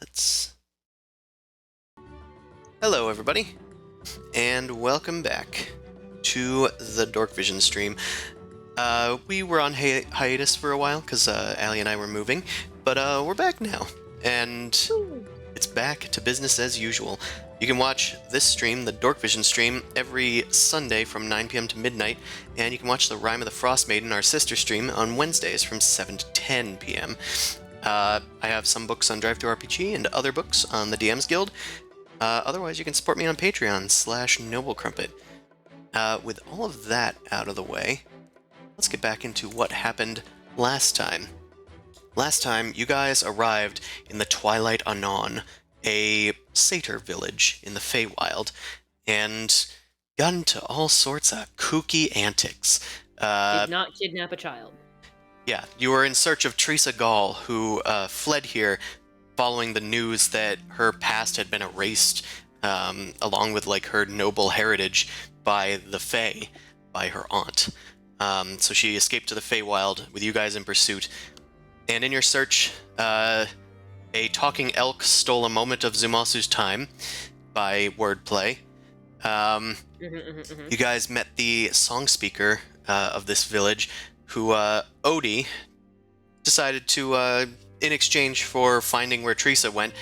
Let's... Hello, everybody, and welcome back to the Dorkvision stream. We were on hiatus for a while because Allie and I were moving, but we're back now, and it's back to business as usual. You can watch this stream, the Dorkvision stream, every Sunday from 9 p.m. to midnight, and you can watch the Rime of the Frost Maiden, our sister stream, on Wednesdays from 7 to 10 p.m. I have some books on Drive to RPG and other books on the DM's Guild. Otherwise, you can support me on Patreon/NobleCrumpet. With all of that out of the way, let's get back into what happened last time. Last time, you guys arrived in the Twilight Anon, a satyr village in the Feywild, and got into all sorts of kooky antics. Did not kidnap a child. Yeah, you were in search of Teresa Gall, who fled here following the news that her past had been erased, along with like her noble heritage by the Fey, by her aunt. So she escaped to the Feywild with you guys in pursuit. And in your search, a talking elk stole a moment of Zumasu's time by wordplay. You guys met the song speaker of this village, who Odie decided to, in exchange for finding where Teresa went,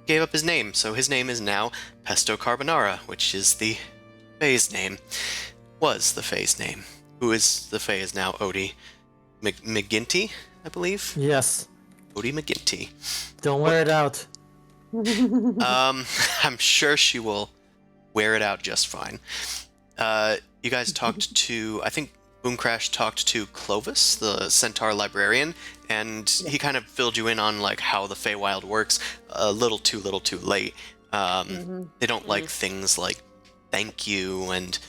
gave up his name. So his name is now Pesto Carbonara, which is the Fae's name. Was the Fae's name. Who is the Fae is now Odie McGinty, I believe? Yes. Odie McGinty. Don't wear it out. I'm sure she will wear it out just fine. You guys talked to, I think Boomcrash talked to Clovis, the centaur librarian, and he kind of filled you in on like how the Feywild works a little too late. They don't like things like thank you and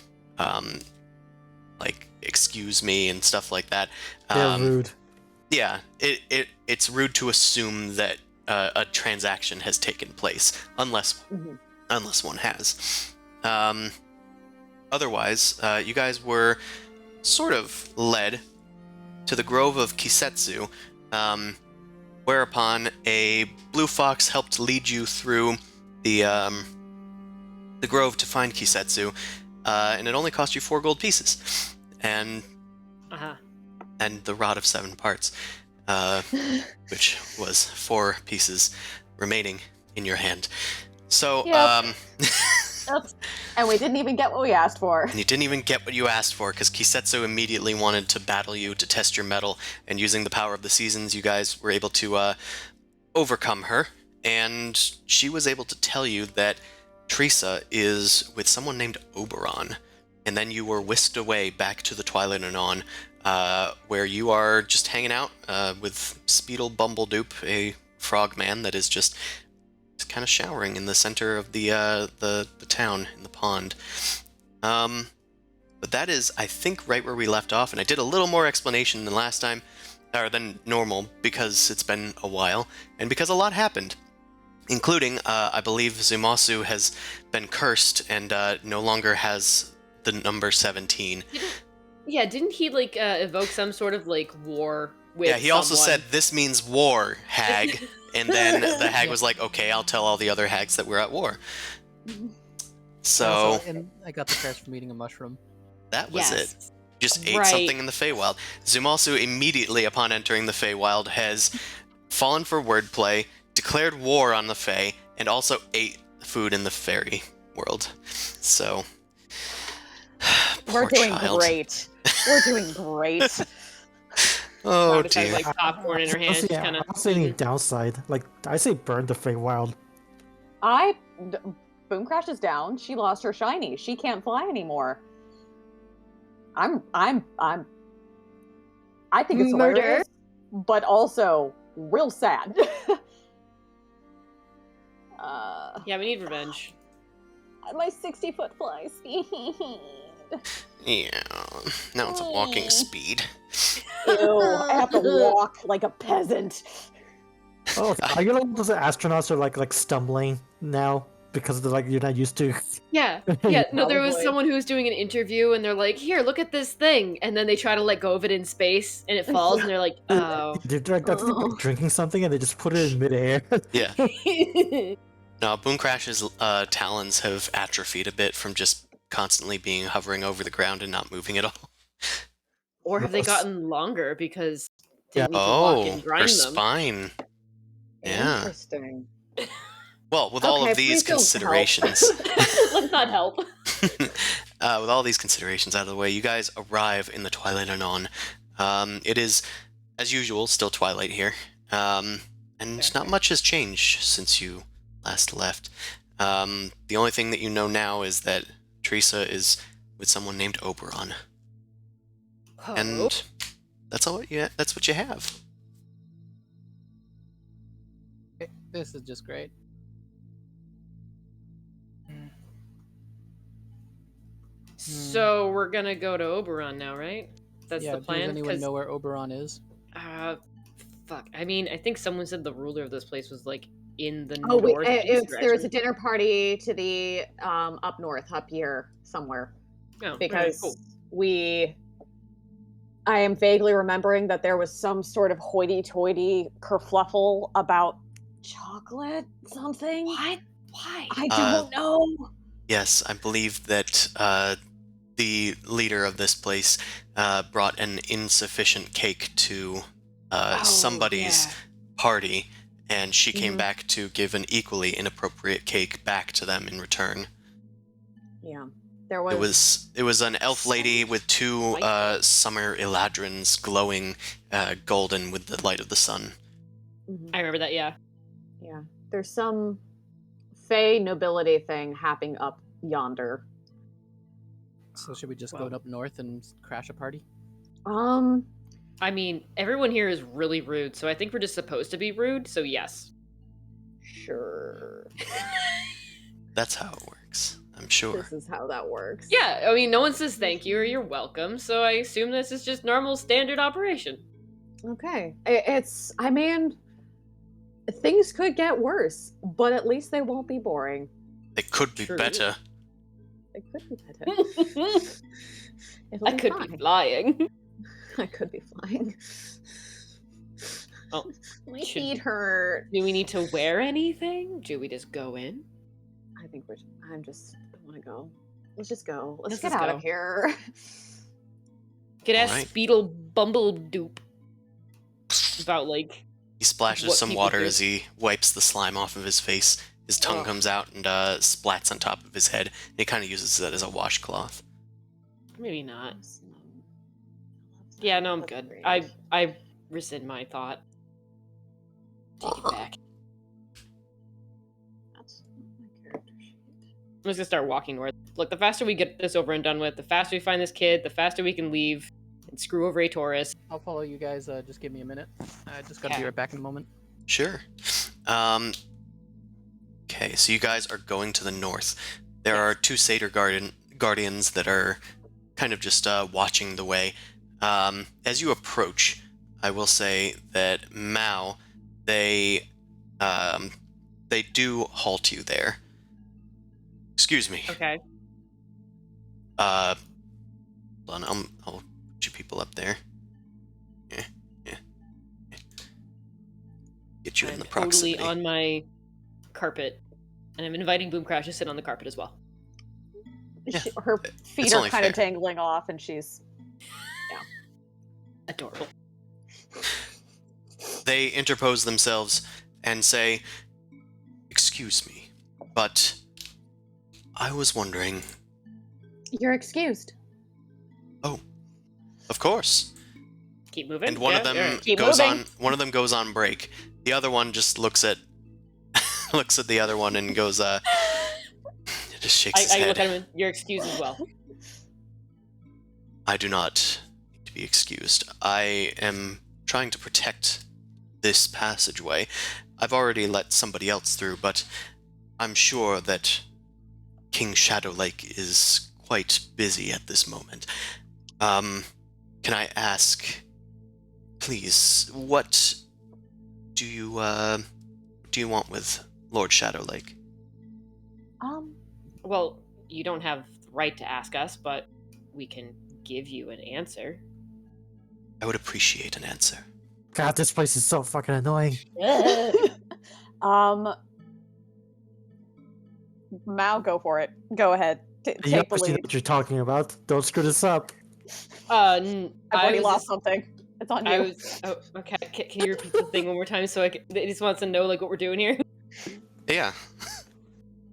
like excuse me and stuff like that. They're rude. Yeah, it's rude to assume that a transaction has taken place unless one has. Otherwise, you guys were sort of led to the grove of Kisetsu, whereupon a blue fox helped lead you through the grove to find Kisetsu, and it only cost you 4 gold pieces, and the rod of 7 parts, which was 4 pieces remaining in your hand. So, And we didn't even get what we asked for. And you didn't even get what you asked for, because Kisetsu immediately wanted to battle you to test your mettle, and using the power of the seasons, you guys were able to overcome her, and she was able to tell you that Teresa is with someone named Oberon, and then you were whisked away back to the Twilight Anon, where you are just hanging out with Speedle Bumbledoop, a frogman that is just kind of showering in the center of the town in the pond. But that is, I think, right where we left off, and I did a little more explanation than last time, or than normal, because it's been a while, and because a lot happened, including, I believe Zumasu has been cursed and no longer has the number 17. Didn't he like evoke some sort of like war with he also said, "This means war, hag." And then the hag was like, "Okay, I'll tell all the other hags that we're at war." So, and I got the curse from eating a mushroom. That was it. Just ate something in the Feywild. Zumasu immediately upon entering the Feywild has fallen for wordplay, declared war on the Fey, and also ate food in the fairy world. So, We're doing great. We're doing great. Oh dear. dear. Has, like popcorn in her hand. I don't see any downside. Like, I say burn the Feywild. Boomcrash is down. She lost her shiny. She can't fly anymore. I think it's hilarious, but also real sad. Yeah, we need revenge. My 60-foot fly speed. Yeah, now it's a walking speed. Ew, I have to walk like a peasant. Oh, are you like those astronauts are like stumbling now because you're not used to. Yeah, no, there was Probably. someone who was doing an interview and they're like, here, look at this thing. And then they try to let go of it in space and it falls and they're like, oh. They're like, I think they're Oh. drinking something and they just put it in midair. Yeah. No, Boomcrash's talons have atrophied a bit from just constantly being hovering over the ground and not moving at all. Or have they Yes. gotten longer because they Yeah. need to walk and Her grind them? spine. Yeah. Interesting. Well, with all Okay, of these please don't help. considerations, Let's not help. with all these considerations out of the way, you guys arrive in the Twilight Anon. It is, as usual, still twilight here, and not much has changed since you last left. The only thing that you know now is that Teresa is with someone named Oberon, Oh. and that's all. Yeah, that's what you have. This is just great. So we're gonna go to Oberon now, right? That's Yeah, the plan. does anyone 'Cause, know where Oberon is? fuck. I mean, I think someone said the ruler of this place was like in the Oh, northeast if there's a direction. dinner party to the up north, up here somewhere, Oh, right, because cool. I am vaguely remembering that there was some sort of hoity-toity kerfluffle about chocolate something. What? Why? I don't know. Yes, I believe that the leader of this place brought an insufficient cake to somebody's party, and she came Mhm. back to give an equally inappropriate cake back to them in return. Yeah, there was. It was an elf lady with two Like summer eladrins glowing golden with the light of the sun. Mhm. I remember that. Yeah. Yeah, there's some Fey nobility thing happening up yonder. So should we just Well. go up north and crash a party? I mean, everyone here is really rude, so I think we're just supposed to be rude. So yes. Sure. That's how it works, I'm sure. This is how that works. Yeah. I mean, no one says thank you or you're welcome, so I assume this is just normal standard operation. Okay. I mean, things could get worse, but at least they won't be boring. It could be True. better. It could be better. It'll I be could fine. be flying. I could be flying. Oh, My should- feet hurt. Do we need to wear anything? Do we just go in? I think I want to go. Let's just go. Let's Let's get just out go. of here. Get ask Alright. Beetle Bumble Dupe about like He splashes What some people water do. as he wipes the slime off of his face. His tongue Ugh. comes out and splats on top of his head. And he kind of uses that as a washcloth. maybe not. Yeah, no, I'm good. I rescind my thought. Take it back. That's not my character sheet. I'm just gonna start walking north. Look, the faster we get this over and done with, the faster we find this kid, the faster we can leave and screw over a Taurus. I'll follow you guys. Just give me a minute. I just gotta be Okay. right back in a moment. Sure. Okay, so you guys are going to the north. There are two satyr guardians that are kind of just watching the way. As you approach, I will say that Mao, they do halt you there. Excuse me. Okay. Hold on, I'll put you people up there. Yeah. Get you in I'm the totally proximity. on my carpet. And I'm inviting Boomcrash to sit on the carpet as well. Yeah, Her feet it's are only kind of fair. dangling off, and she's. Adorable. They interpose themselves and say, "Excuse me, but I was wondering." You're excused. Of course. Keep moving. And one of Yeah, them alright. Keep goes moving. on. One of them goes on break. The other one just looks at looks at the other one and goes, just shakes his I head. look at him and you're excused as well. I do not need to be excused. I am trying to protect this passageway. I've already let somebody else through, but I'm sure that King Shadowlake is quite busy at this moment. Can I ask, please, what do you want with Lord Shadowlake? Well, you don't have the right to ask us, but we can give you an answer. I would appreciate an answer. God, this place is so fucking annoying. Mao, go for it. Go ahead. You Take the obviously know lead. what you're talking about. Don't screw this up. I've already lost just, something. It's on you. I was. Oh, okay. Can you repeat the thing one more time so it just wants to know like what we're doing here? Yeah.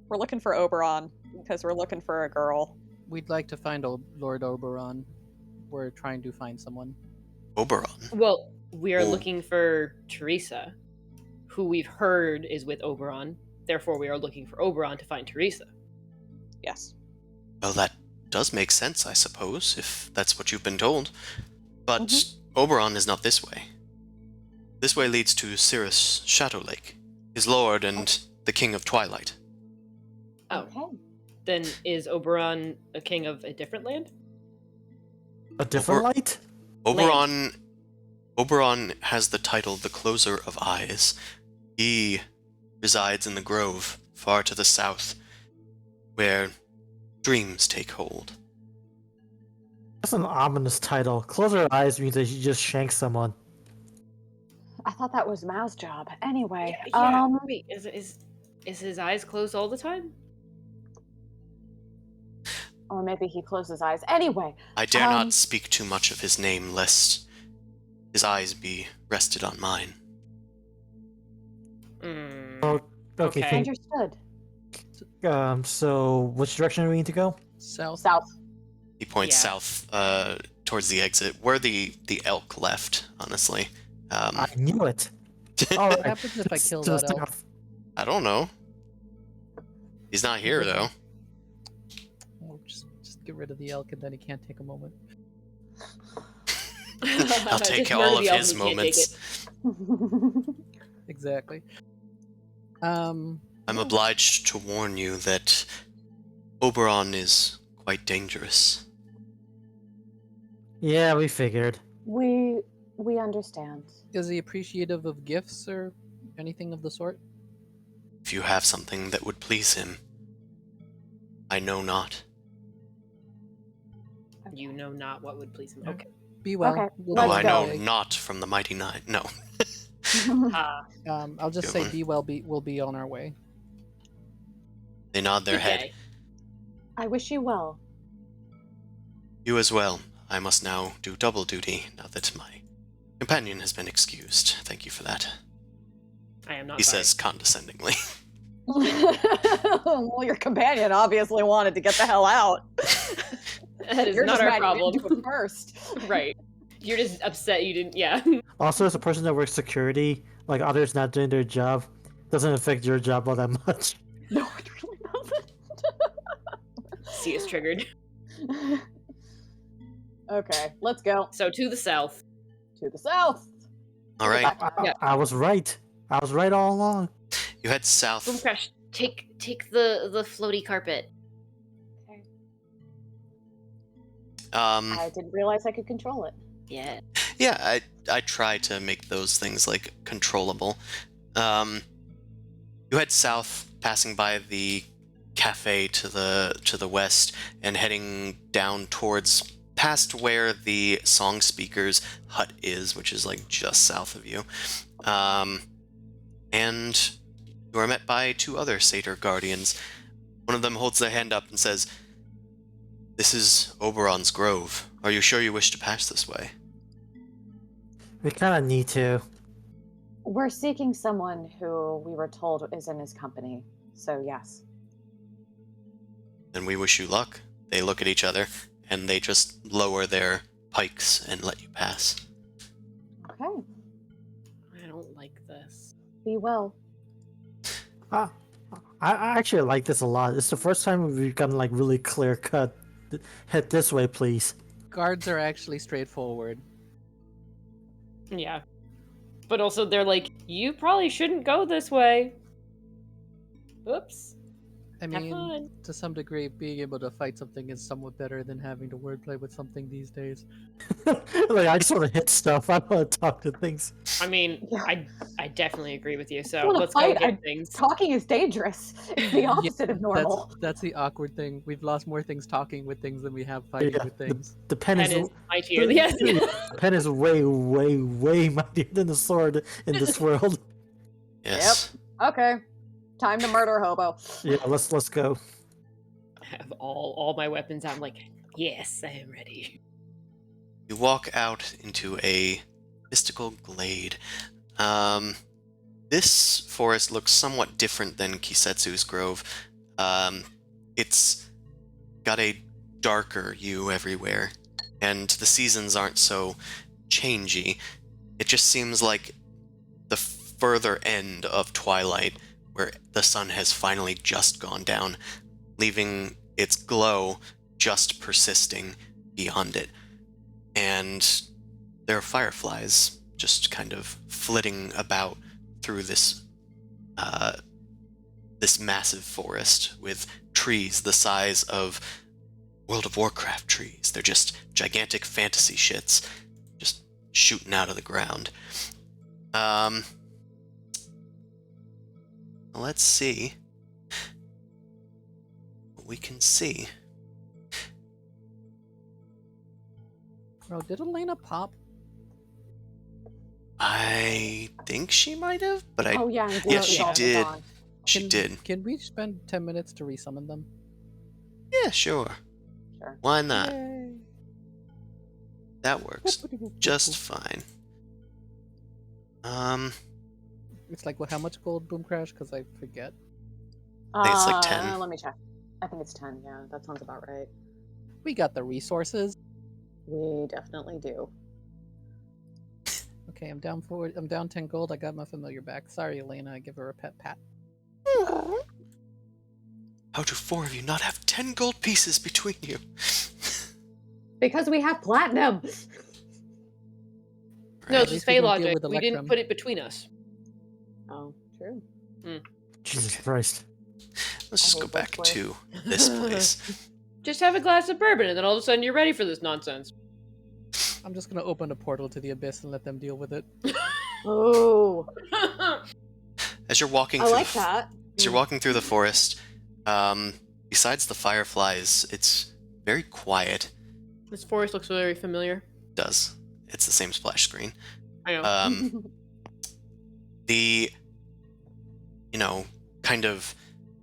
We're looking for Oberon because we're looking for a girl. We'd like to find Lord Oberon. We're trying to find someone. Oberon. Well, we are Oh. looking for Teresa, who we've heard is with Oberon. Therefore, we are looking for Oberon to find Teresa. Yes. Well, that does make sense, I suppose, if that's what you've been told. But Mhm. Oberon is not this way. This way leads to Cirrus Shadow Lake, his lord and the king of Twilight. Oh, Okay. then is Oberon a king of a different land? A different light? Oberon has the title the Closer of Eyes. He resides in the grove, far to the south, where dreams take hold. That's an ominous title. Close your eyes means that you just shank someone. I thought that was Mao's job. Anyway, Wait, is his eyes closed all the time? or maybe he closed his eyes. Anyway, I dare Um, not speak too much of his name, lest his eyes be rested on mine. Mm, Oh, okay. Okay. understood. So which direction do we need to go? South. South. He points Yeah. south, towards the exit, where the elk left, honestly. I knew it. What Alright. happens if I kill to the that elk? south. I don't know. He's not here, though. We'll just get rid of the elk and then he can't take a moment. I'll take Just all murder of the elk his and he can't take moments. it. Exactly. I'm obliged to warn you that Oberon is quite dangerous. Yeah, we figured. we understand. Is he appreciative of gifts or anything of the sort? If you have something that would please him, I know not. You know not what would please him. Yeah. Okay. Be well. Okay, We'll Oh, Let's be I on go. our know way. not from the Mighty Nine. No. I'll just Good say one. be well. We'll be on our way. They nod their Good head. day. I wish you well. You as well. I must now do double duty now that my companion has been excused. Thank you for that. I am not He sorry. says condescendingly. Well, your companion obviously wanted to get the hell out. That is You're not just our mad you problem. didn't do it first. Right. You're just upset you didn't. Yeah. Also, as a person that works security, like others not doing their job, doesn't affect your job all that much. No, it really See is triggered. doesn't. Okay, let's go So to the south. to the south. All right. Yeah. I was right. I was right all along. You head south. Boom Crash, take the floaty carpet. I didn't realize I could control it. Yeah. Yeah, I try to make those things like controllable. You head south, passing by the cafe to the west, and heading down towards past where the song speaker's hut is, which is like just south of you. And you are met by two other satyr guardians. One of them holds their hand up and says, "This is Oberon's grove. Are you sure you wish to pass this way?" We kind of need to. We're seeking someone who we were told is in his company. So yes. Then we wish you luck. They look at each other, and they just lower their pikes and let you pass. Okay. I don't like this. Be well. I actually like this a lot. It's the first time we've gotten like really clear cut. Head this way, please. Guards are actually straightforward. Yeah. But also they're like, you probably shouldn't go this way. Oops. I Have mean, fun. to some degree, being able to fight something is somewhat better than having to wordplay with something these days. Like I just want to hit stuff. I don't want to talk to things. I mean, Yeah. I definitely agree with you. I So want to let's go fight. hit things. Talking is dangerous. It's the opposite of normal. That's the awkward thing. We've lost more things talking with things than we have fighting Yeah, with things. the pen Pen is is mightier. Yes. the pen is way, way, way mightier than the sword in this world. Yes. Okay, time to murder hobo. Yeah, let's go. I have all my weapons out. I'm like, yes, I am ready. You walk out into a mystical glade. This forest looks somewhat different than Kisetsu's grove. It's got a darker hue everywhere, and the seasons aren't so changey. It just seems like the further end of twilight, where the sun has finally just gone down, leaving its glow just persisting beyond it. And there are fireflies just kind of flitting about through this this massive forest with trees the size of World of Warcraft trees. They're just gigantic fantasy shits just shooting out of the ground. Let's see what we can see. Bro, did Elena pop? I think she might have, but Oh yeah, and Yeah, Glor's she also did. gone. she did. Can we spend 10 minutes to resummon them? Yeah, sure. Sure. Why not? Yay. That works just fine. It's like, well, how much gold, Boom Crash? Because I forget. think it's like 10. Let me check. I think it's 10. Yeah, that sounds about right. We got the resources. We definitely do. Okay, I'm down 10 gold. I got my familiar back. Sorry, Elena. I give her a pet pat. How do 4 of you not have 10 gold pieces between you? Because we have platinum. No, Right. it's At just least we Fey don't deal logic. with We didn't Electrum. put it between us. Oh, true. Jesus Christ. Let's just I go hate this back place. to this place. Just have a glass of bourbon, and then all of a sudden you're ready for this nonsense. I'm just gonna open a portal to the abyss and let them deal with it. Oh, As you're walking I through like that. As you're walking through the forest, besides the fireflies, it's very quiet. This forest looks very familiar. It does. It's the same splash screen. I know. The, kind of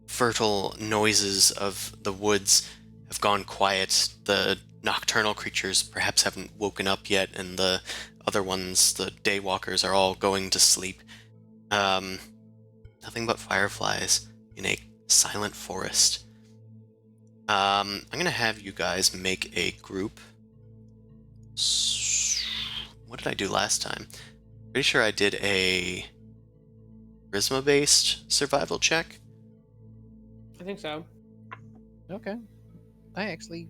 fertile noises of the woods have gone quiet. The nocturnal creatures perhaps haven't woken up yet, and the other ones, the daywalkers, are all going to sleep. Nothing but fireflies in a silent forest. I'm gonna have you guys make a group. What did I do last time? Pretty sure I did a charisma-based survival check. I think so. Okay. I actually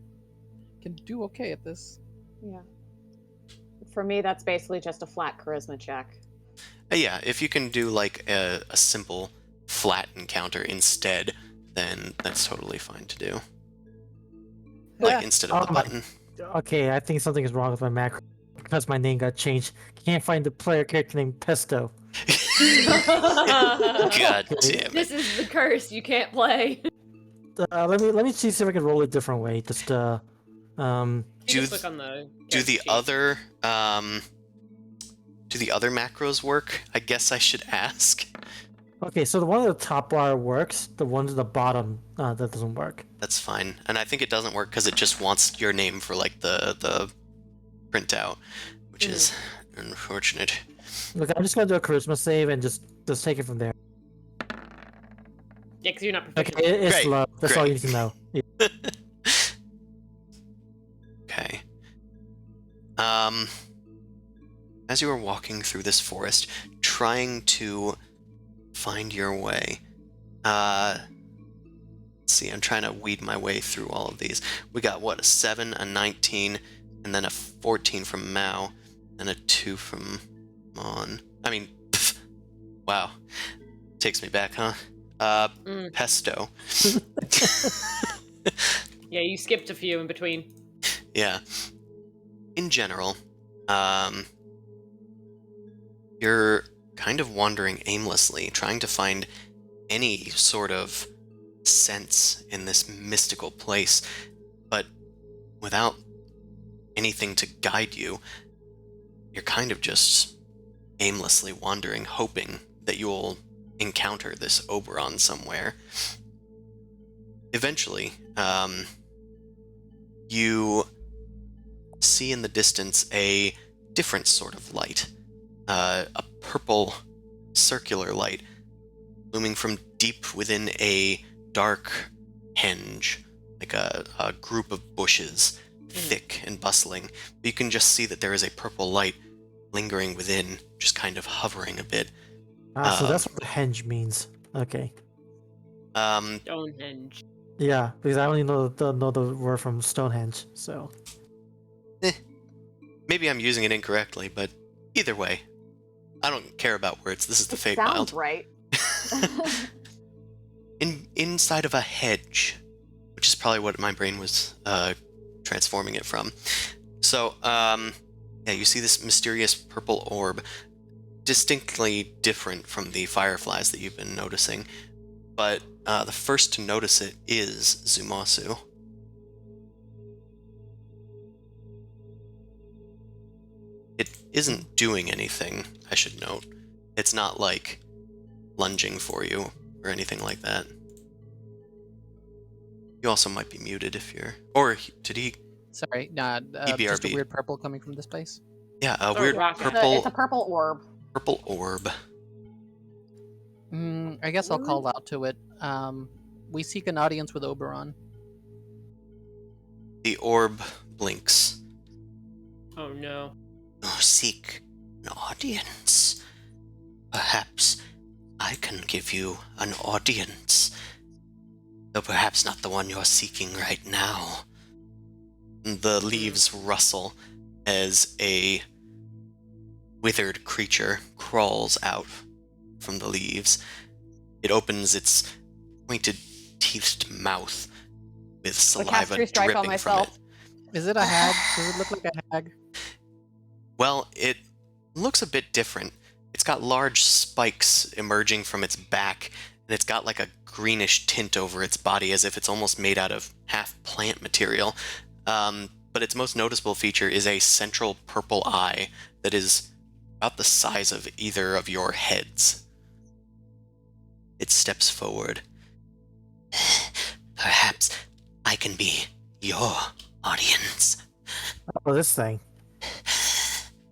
can do okay at this. Yeah. For me, that's basically just a flat charisma check. Yeah, if you can do like a simple flat encounter instead, then that's totally fine to do. Like Yeah. instead of the Oh my- button. Okay, I think something is wrong with my macro because my name got changed. Can't find the player character named Pesto. God damn it. This is the curse. You can't play. Let me see if I can roll it a different way. Just You Do just click on the. Do the sheet. other macros work? I guess I should ask. okay. So the one at the top bar works. The one at the bottom that doesn't work. That's fine. And I think it doesn't work because it just wants your name for like the printout, which is unfortunate. Look, I'm just gonna do a charisma save and just take it from there. Yeah, because you're not Okay, proficient. it's Great, low. That's all you great. need to know. Yeah. Okay. As you are walking through this forest, trying to find your way, let's see, I'm trying to weed my way through all of these. We got, what, a 7, a 19, and then a 14 from Mao, and a 2 from Mon. I mean, wow. Takes me back, huh? Pesto. Yeah, you skipped a few in between. Yeah. In general, you're kind of wandering aimlessly, trying to find any sort of sense in this mystical place, but without anything to guide you, you're kind of just aimlessly wandering, hoping that you'll encounter this Oberon somewhere. Eventually, you see in the distance a different sort of light, a purple circular light looming from deep within a dark henge, like a group of bushes, thick and bustling. But you can just see that there is a purple light lingering within, just kind of hovering a bit. So that's what the henge means. Okay. Stonehenge. Yeah, because I only know the word from Stonehenge, so. Maybe I'm using it incorrectly, but either way, I don't care about words. This is the Fate Sounds Wild. right. Inside of a hedge, which is probably what my brain was transforming it from. So, yeah, you see this mysterious purple orb, distinctly different from the fireflies that you've been noticing, but the first to notice it is Zumasu. It isn't doing anything, I should note. It's not like lunging for you or anything like that. You also might be muted if you're... Or did he... Sorry, nah, just a EBRB. weird purple coming from this place. Yeah, a Or weird rocket. It's a purple orb. purple orb. I guess I'll call out to it. We seek an audience with Oberon. The orb blinks. Oh no. You seek an audience. Perhaps I can give you an audience. Though perhaps not the one you're seeking right now. The leaves rustle as a withered creature crawls out from the leaves. It opens its pointed, teethed mouth with saliva castree strike on dripping from myself. it. Is it a hag? Does it look like a hag? Well, it looks a bit different. It's got large spikes emerging from its back, and it's got like a greenish tint over its body, as if it's almost made out of half plant material. But its most noticeable feature is a central purple eye that is about the size of either of your heads. It steps forward. Perhaps I can be your audience. Oh, this thing.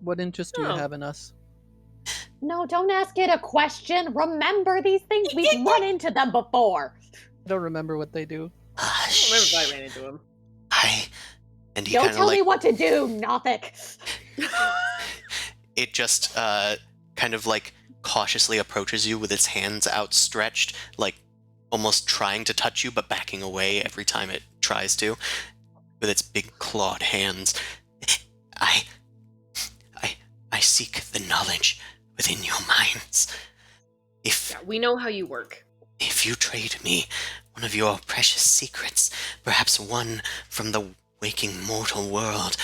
What interest do you Oh. have in us? No, don't ask it a question. Remember these things? We've run into them before. I don't remember what they do. I don't remember if I ran into him. And he Don't kind of tell like... me what to do, Nothic. It just kind of like cautiously approaches you with its hands outstretched, like almost trying to touch you but backing away every time it tries to, with its big clawed hands. I seek the knowledge within your minds. Yeah, we know how you work. If you trade me one of your precious secrets, perhaps one from the waking mortal world,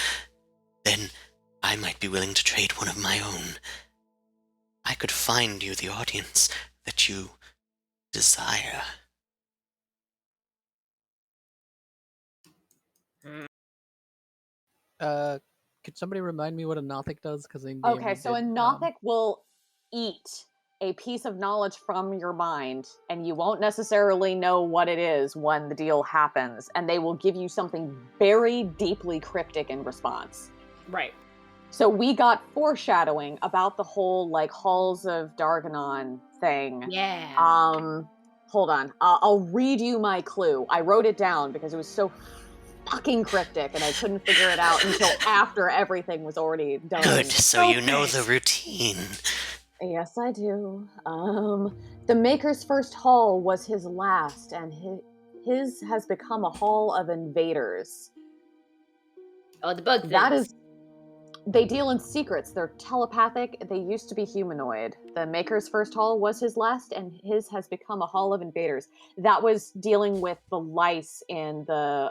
then I might be willing to trade one of my own. I could find you the audience that you desire. Could somebody remind me what a Nothic does? Because Okay, so a Nothic will eat a piece of knowledge from your mind, and you won't necessarily know what it is when the deal happens, and they will give you something very deeply cryptic in response. Right. So we got foreshadowing about the whole, like, Halls of Darganon thing. Yeah. Hold on. I'll read you my clue. I wrote it down because it was so fucking cryptic, and I couldn't figure it out until after everything was already done. Good, so you know the routine. Yes, I do. The Maker's first hall was his last, and his has become a hall of invaders. Oh, the bug thing. That is they deal in secrets. They're telepathic. They used to be humanoid. The Maker's first hall was his last, and his has become a hall of invaders. That was dealing with the lice in the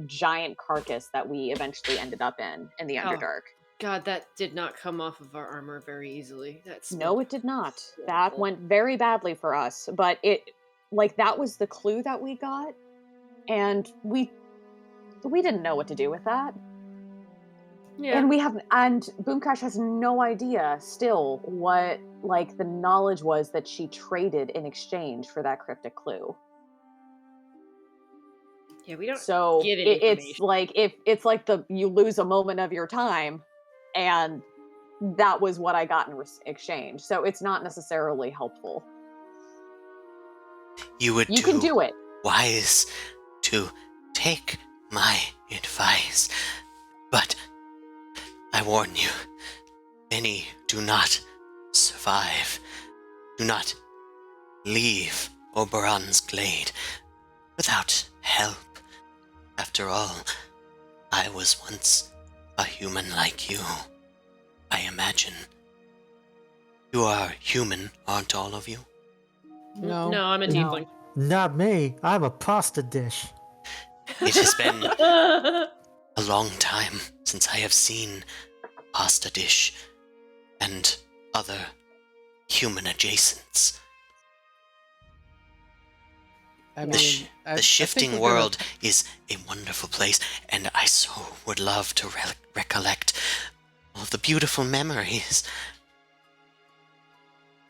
giant carcass that we eventually ended up in the Underdark. God, that did not come off of our armor very easily. No, it did not. awful. That went very badly for us. But that was the clue that we got, and we didn't know what to do with that. Yeah. And Boomcrash has no idea still what the knowledge was that she traded in exchange for that cryptic clue. Yeah, we don't So get any it's like you lose a moment of your time, and that was what I got in exchange. So it's not necessarily helpful. You can do it. Wise to take my advice, but I warn you, many do not survive, do not leave Oberon's glade without help. After all, I was once a human like you. I imagine. You are human, aren't all of you? No. No, I'm a No. tiefling. Not me. I'm a pasta dish. It has been a long time since I have seen pasta dish and other human adjacents. I mean, The shifting world is a wonderful place, and I so would love to recollect all of the beautiful memories.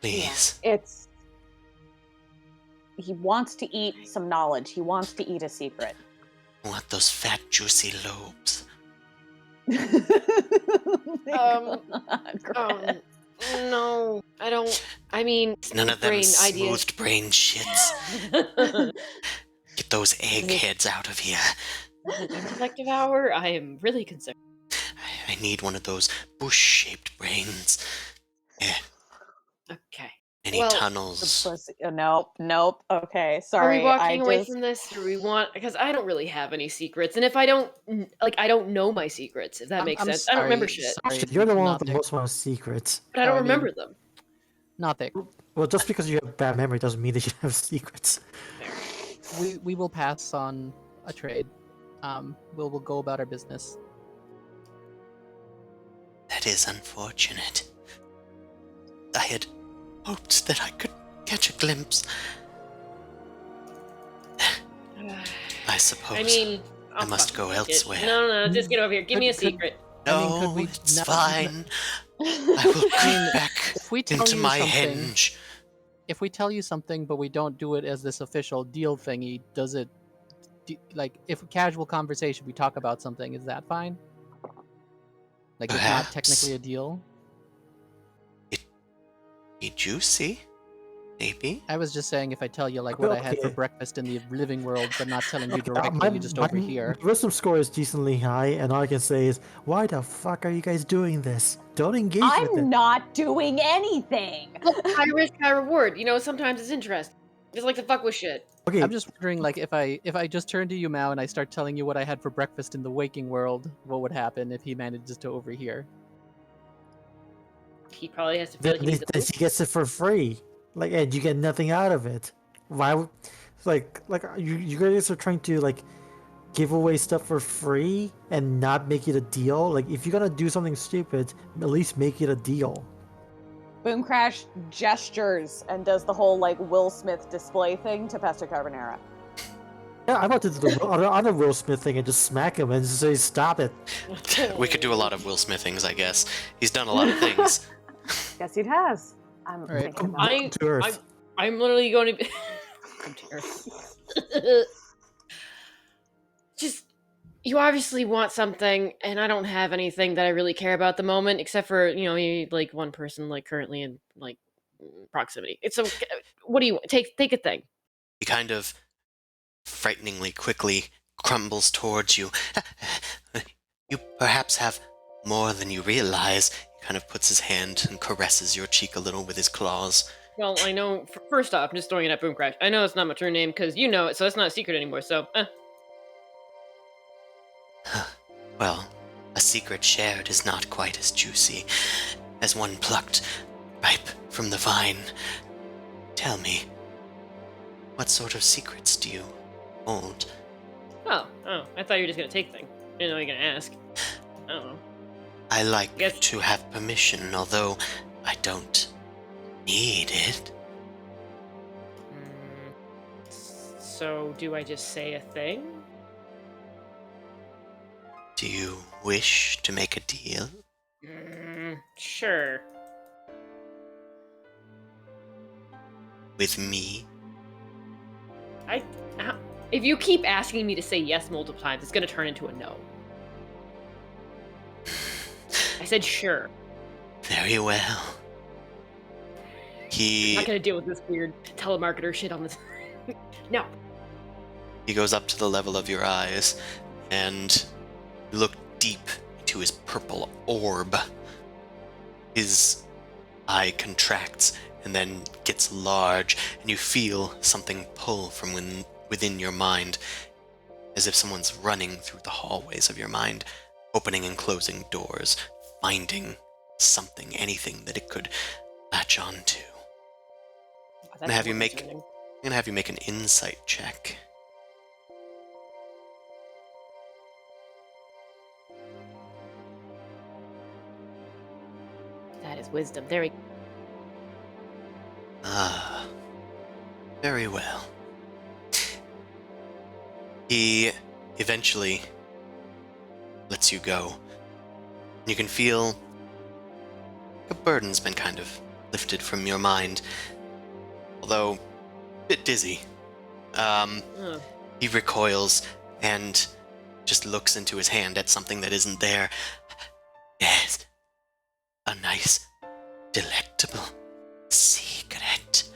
Please. Yeah, he wants to eat some knowledge. He wants to eat a secret. I want those fat, juicy lobes. No, I don't. I mean, None of them brain ideas. smoothed brain shits. Get those eggheads out of here. Collective hour. I am really concerned. I need one of those bush-shaped brains. Okay. Any tunnels? Nope. Okay, sorry. Are we walking away from this, or we want? Because I don't really have any secrets, and if I don't, I don't know my secrets. If that makes sense, I don't remember shit. Sorry, You're the one with the Nothic. most amount of secrets. But I don't I mean- remember them. Nothic. Well, just because you have bad memory doesn't mean that you have secrets. We will pass on a trade. We'll go about our business. That is unfortunate. I had hoped that I could catch a glimpse. I suppose. I mean, I must go elsewhere. No, just get over here. Give me a Could- secret. No, I mean, could we it's not- fine. I will creep back If we tell into you my something, henge. if we tell you something, but we don't do it as this official deal thingy, does it? If a casual conversation we talk about something, is that fine? Like it's not Perhaps. technically a deal. Be juicy, maybe. I was just saying if I tell you like what I had for Okay. breakfast in the living world, but not telling you Okay, directly, just over here. My wisdom score is decently high, and all I can say is, why the fuck are you guys doing this? Don't engage with it. I'm not doing anything. Look, high risk, high reward. Sometimes it's interesting. Just like to fuck with shit. Okay, I'm just wondering, like, if I just turn to you, Mao, and I start telling you what I had for breakfast in the waking world, what would happen if he manages to overhear? He probably has to feel like he needs then to she gets it for free. And you get nothing out of it. Why would, you guys are trying to give away stuff for free and not make it a deal? Like, if you're gonna do something stupid, at least make it a deal. Boomcrash gestures and does the whole Will Smith display thing to Pesto Carbonara. Yeah, I'm about to do the other Will Smith thing and just smack him and just say, stop it. We could do a lot of Will Smith things, I guess. He's done a lot of things. Yes, it has. I'm Alright, thinking about it. Welcome to Earth. I'm literally going to be. Come to Earth. Just, you obviously want something, and I don't have anything that I really care about at the moment, except for maybe one person currently in proximity. It's so. What do you want? Take a thing. He kind of frighteningly quickly crumbles towards you. You perhaps have more than you realize. He kind of puts his hand and caresses your cheek a little with his claws. Well, I know. First off, I'm just throwing it at Boomcrash. I know it's not my true name because you know it, so it's not a secret anymore. So, Well, A secret shared is not quite as juicy as one plucked ripe from the vine. Tell me, what sort of secrets do you hold? Oh, I thought you were just gonna take things. Didn't know you were gonna ask. I don't know. I like Guess- to have permission, although I don't need it. So, do I just say a thing? Do you wish to make a deal? Sure. With me? If you keep asking me to say yes multiple times, it's gonna turn into a no. I said sure. Very well. I'm not gonna deal with this weird telemarketer shit on this. No. He goes up to the level of your eyes and look deep into his purple orb. His eye contracts and then gets large, and you feel something pull from within your mind, as if someone's running through the hallways of your mind, opening and closing doors, finding something, anything that it could latch onto. That's I'm gonna have you more make concerning. an insight check. That is wisdom. There we go. Ah, very well. He eventually lets you go. You can feel a burden's been kind of lifted from your mind, although a bit dizzy. He recoils and just looks into his hand at something that isn't there. Yes, a nice, delectable secret.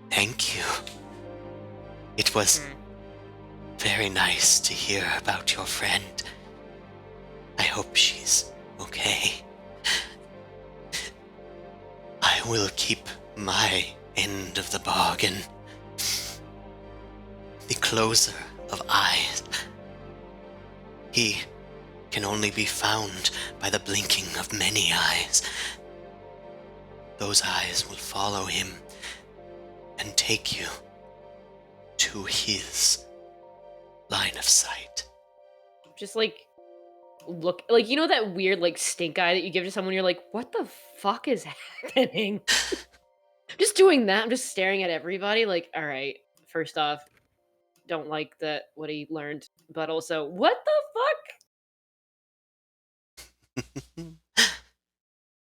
Thank you. It was very nice to hear about your friend. I hope she's okay. I will keep my end of the bargain. The closer of eyes. He can only be found by the blinking of many eyes. Those eyes will follow him and take you to his line of sight. Just like look, like, you know that weird like stink eye that you give to someone, you're like, what the fuck is happening? Just doing that. I'm just staring at everybody like, all right, first off, don't like that what he learned, but also, what the fuck?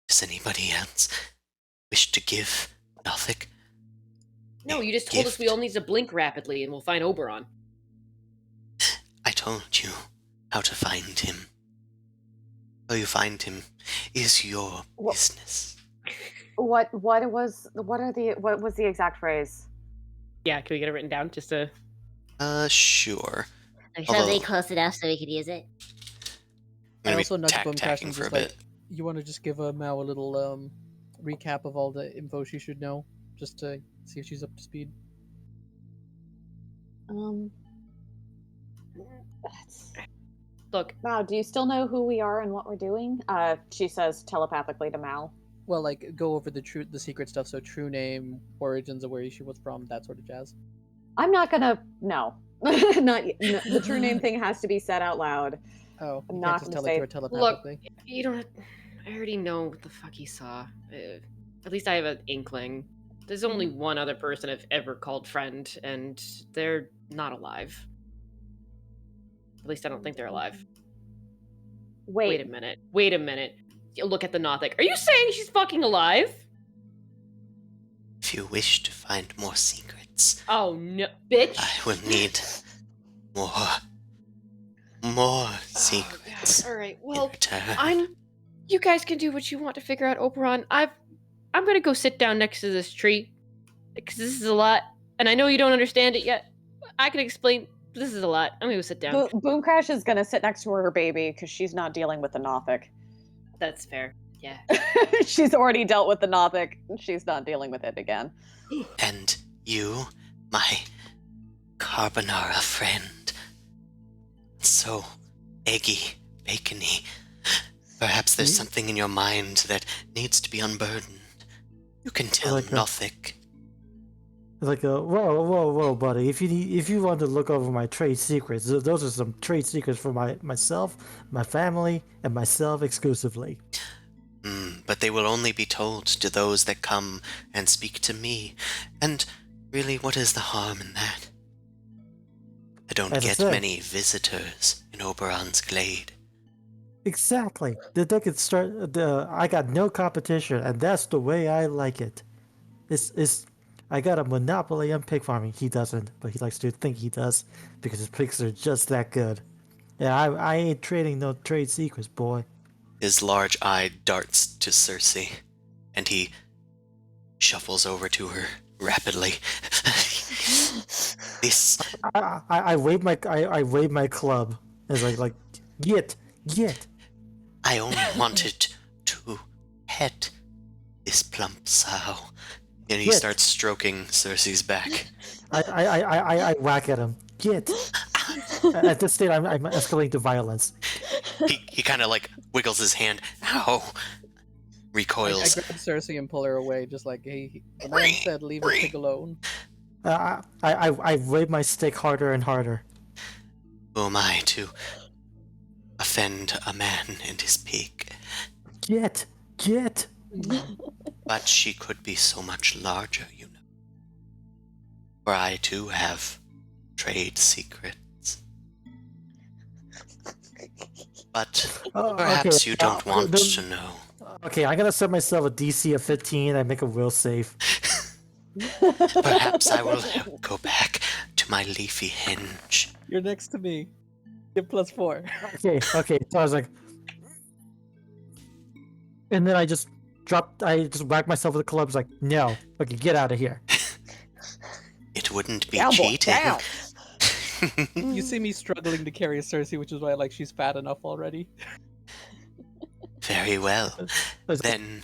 Does anybody else wish to give Nothic? No, you just told us we all need to blink rapidly and we'll find Oberon. I told you how to find him. How you find him is your business. What was the exact phrase? Yeah, can we get it written down just to... Sure. I'm sure Although- they close enough so we could use it. I'm I gonna also be nudge Boomcrash tacking and for a just bit. like, you want to just give Mao a little recap of all the info she should know, just to see if she's up to speed. Look, Mal, do you still know who we are and what we're doing? She says telepathically to Mal. Well, like go over the secret stuff, so true name, origins of where she was from, that sort of jazz. I'm not gonna. No, not yet. No, the true name thing has to be said out loud. Oh, I'm you not can't just gonna tell it to her say- telepathically. you don't... I already know what the fuck he saw. At least I have an inkling. There's only one other person I've ever called friend, and they're not alive. At least I don't think they're alive. Wait a minute. Wait a minute. You look at the Nothic. Are you saying she's fucking alive? If you wish to find more secrets, Oh no, bitch. I will need more secrets All right. in Well, return. You guys can do what you want to figure out Oberon. I'm gonna go sit down next to this tree because this is a lot, and I know you don't understand it yet. I can explain. This is a lot. I'm gonna go sit down. Boomcrash is gonna sit next to her baby because she's not dealing with the Nothic. That's fair. Yeah. She's already dealt with the Nothic. She's not dealing with it again. And you, my Carbonara friend. So, eggy, bacony. Perhaps there's Ye- something in your mind that needs to be unburdened. You can tell Like a- Nothic. Like whoa, buddy. If you want to look over my trade secrets, those are some trade secrets for myself, my family, and myself exclusively. But they will only be told to those that come and speak to me. And really, what is the harm in that? I don't As I get said. many visitors in Oberon's glade. Exactly. They could start. I got no competition, and that's the way I like it. It's. I got a monopoly on pig farming. He doesn't, but he likes to think he does because his pigs are just that good. Yeah, I ain't trading no trade secrets, boy. His large eye darts to Cersei, and he shuffles over to her rapidly. This I wave my club. It's like get. I only wanted to pet this plump sow. And he Yes. starts stroking Cersei's back. I whack at him. Get. At this state, I'm escalating to violence. He kind of like wiggles his hand. Ow! I Recoils. grab Cersei and pull her away, just like, hey, the man said leave a pig alone. I wave my stick harder and harder. Who am I to offend a man and his pig? Get. But she could be so much larger, you know. For I too have trade secrets. But perhaps Okay, you don't want then- to know. Okay, I'm gonna set myself a DC of 15 and make a will save. Perhaps I will go back to my leafy henge. You're next to me. Get +4. Okay. So I was like, and then I just whack myself with the clubs. Like, no, okay, get out of here. It wouldn't be Down, boy, cheating. down. You see me struggling to carry Cersei, which is why like she's fat enough already. Very well. It's like, Then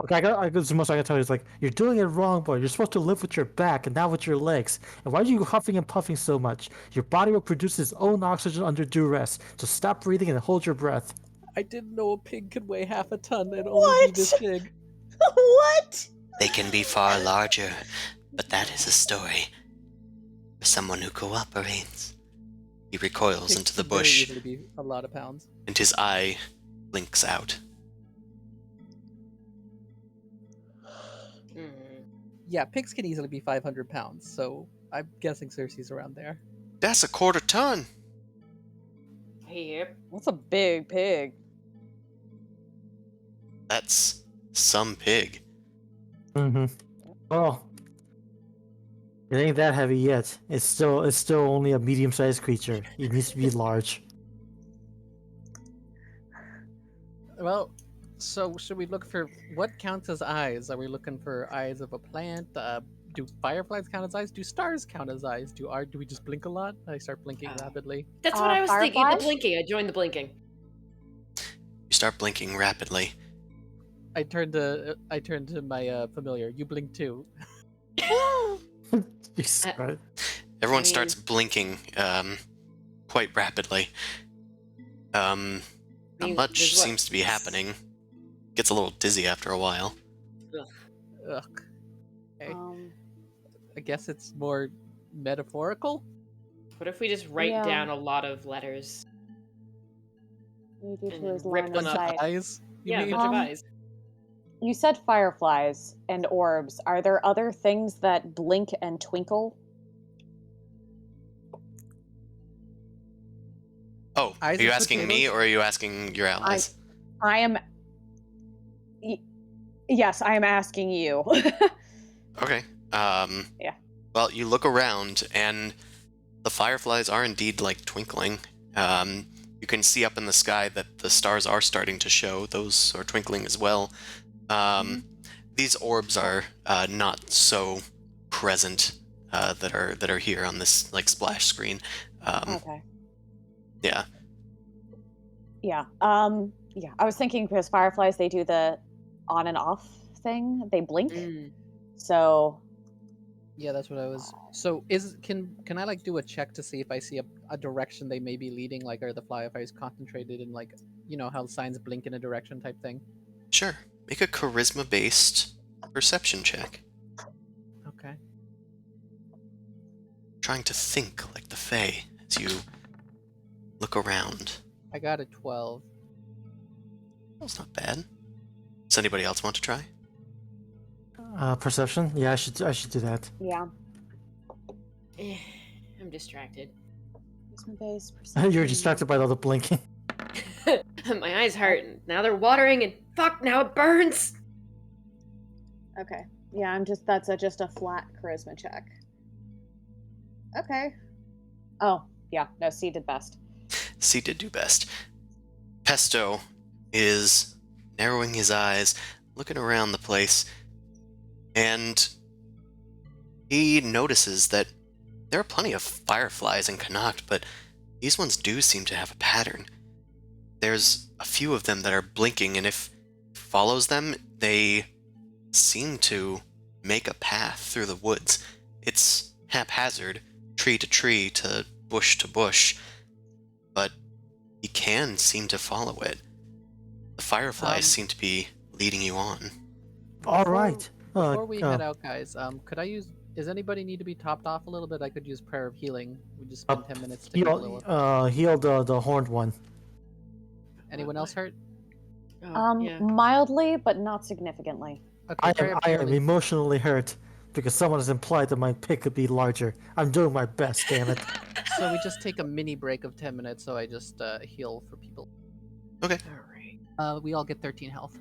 okay, this is the most I can tell you. It's like, you're doing it wrong, boy. You're supposed to live with your back and not with your legs. And why are you huffing and puffing so much? Your body will produce its own oxygen under duress. So stop breathing and hold your breath. I didn't know a pig could weigh half a ton and only be this big. What? they can be far larger, but that is a story for someone who cooperates. He recoils Pigs into the could very bush, easily be a lot of pounds. and his eye blinks out. Yeah, pigs can easily be 500 pounds, so I'm guessing Cersei's around there. That's a quarter ton. Yep. That's a big pig. That's some pig. Mm-hmm. Oh, it ain't that heavy yet. It's still only a medium-sized creature. It needs to be large. Well, so should we look for what counts as eyes? Are we looking for eyes of a plant? Do fireflies count as eyes? Do stars count as eyes? Do we just blink a lot? I start blinking rapidly. That's what I was thinking. The Fireflies? blinking. I joined the blinking. You start blinking rapidly. I turn to my familiar. You blink too. Jeez, right? Everyone I starts blinking quite rapidly. Not mean, much there's what? seems to be happening. Gets a little dizzy after a while. Ugh. Okay. I guess it's more metaphorical. What if we just write Yeah. down a lot of letters? You do And to his rip line them of up. sight. Eyes. You Yeah, a mean? bunch of Um, eyes. You said fireflies and orbs. Are there other things that blink and twinkle? Oh, Eyes are you of asking me potatoes? or are you asking your allies? I am. Yes, I am asking you. Okay. Yeah. Well, you look around and the fireflies are indeed like twinkling. You can see up in the sky that the stars are starting to show. Those are twinkling as well. These orbs are not so present that are here on this like splash screen. Okay. Yeah. Yeah. Yeah. I was thinking because fireflies, they do the on and off thing. They blink. Mm. So Yeah, that's what I was. So can I like do a check to see if I see a direction they may be leading? Like, are the fireflies concentrated in like, how signs blink in a direction type thing? Sure. Make a charisma-based perception check. Okay. Trying to think like the Fae as you look around. I got a 12. That's not bad. Does anybody else want to try? Perception? Yeah, I should do that. Yeah. I'm distracted. Charisma-based You're perception. distracted by all the blinking. My eyes hurt, and now they're watering, and fuck, now it burns! Okay. Yeah, that's just a flat charisma check. Okay. Oh, yeah. No, C did best. C did do best. Pesto is narrowing his eyes, looking around the place, and he notices that there are plenty of fireflies in Connacht, but these ones do seem to have a pattern. There's a few of them that are blinking, and if he follows them, they seem to make a path through the woods. It's haphazard, tree to bush, but you can seem to follow it. The fireflies seem to be leading you on. All right. Before we head out, guys, could I use? Does anybody need to be topped off a little bit? I could use prayer of healing. We just spend 10 minutes to heal Lilith. Heal the horned one. Anyone else hurt? Yeah. Mildly, but not significantly. Okay, I am emotionally hurt because someone has implied that my pick could be larger. I'm doing my best, damn it. So we just take a mini break of 10 minutes, so I just heal for people. Okay. Alright. We all get 13 health.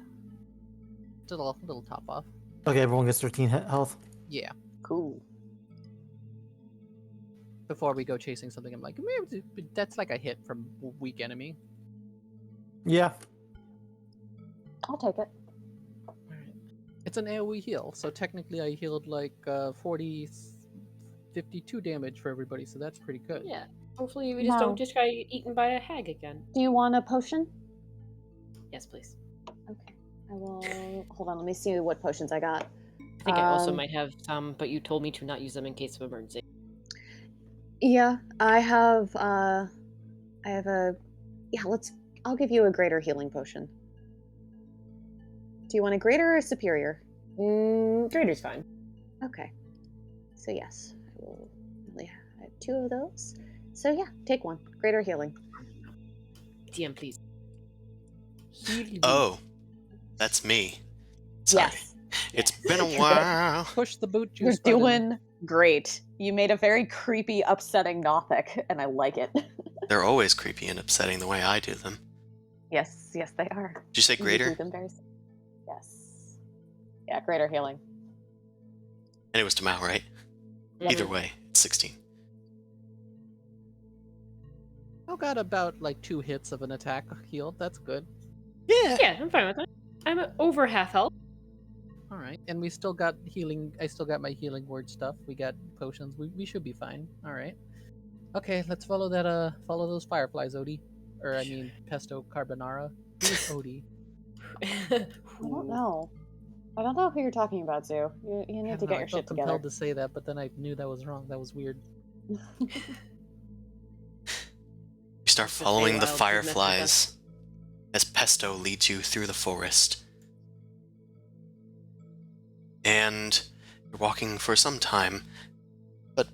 Just a little top off. Okay, everyone gets 13 health. Yeah. Cool. Before we go chasing something, I'm like, maybe that's like a hit from weak enemy. Yeah. I'll take it. It's an AoE heal, so technically I healed like 52 damage for everybody, so that's pretty good. Yeah. Hopefully we just don't get eaten by a hag again. Do you want a potion? Yes, please. Okay. I will... Hold on, let me see what potions I got. I think I also might have some, but you told me to not use them in case of emergency. Yeah, I have a... Yeah, I'll give you a greater healing potion. Do you want a greater or a superior? Greater's fine. Okay. So yes, I will only have 2 of those. So yeah, take one. Greater healing. DM, please. Oh, that's me. Sorry. Yes. It's been a while. Push the boot You're juice button. doing great. You made a very creepy, upsetting Nothic, and I like it. They're always creepy and upsetting the way I do them. Yes, they are. Did you say greater? do them very... Yes. Yeah, greater healing. And it was to Mao, right? Either way, it's 16. I got about like 2 hits of an attack healed. That's good. Yeah, I'm fine with that. I'm over half health. All right, and we still got healing. I still got my healing word stuff. We got potions. We should be fine. All right. Okay, let's follow that. Follow those fireflies, Odie. Or I mean, pesto carbonara. Who's Odie? I don't know. I don't know who you're talking about, Zoo. You need to get your shit together. I felt compelled to say that, but then I knew that was wrong. That was weird. You start following the fireflies as Pesto leads you through the forest. And you're walking for some time, but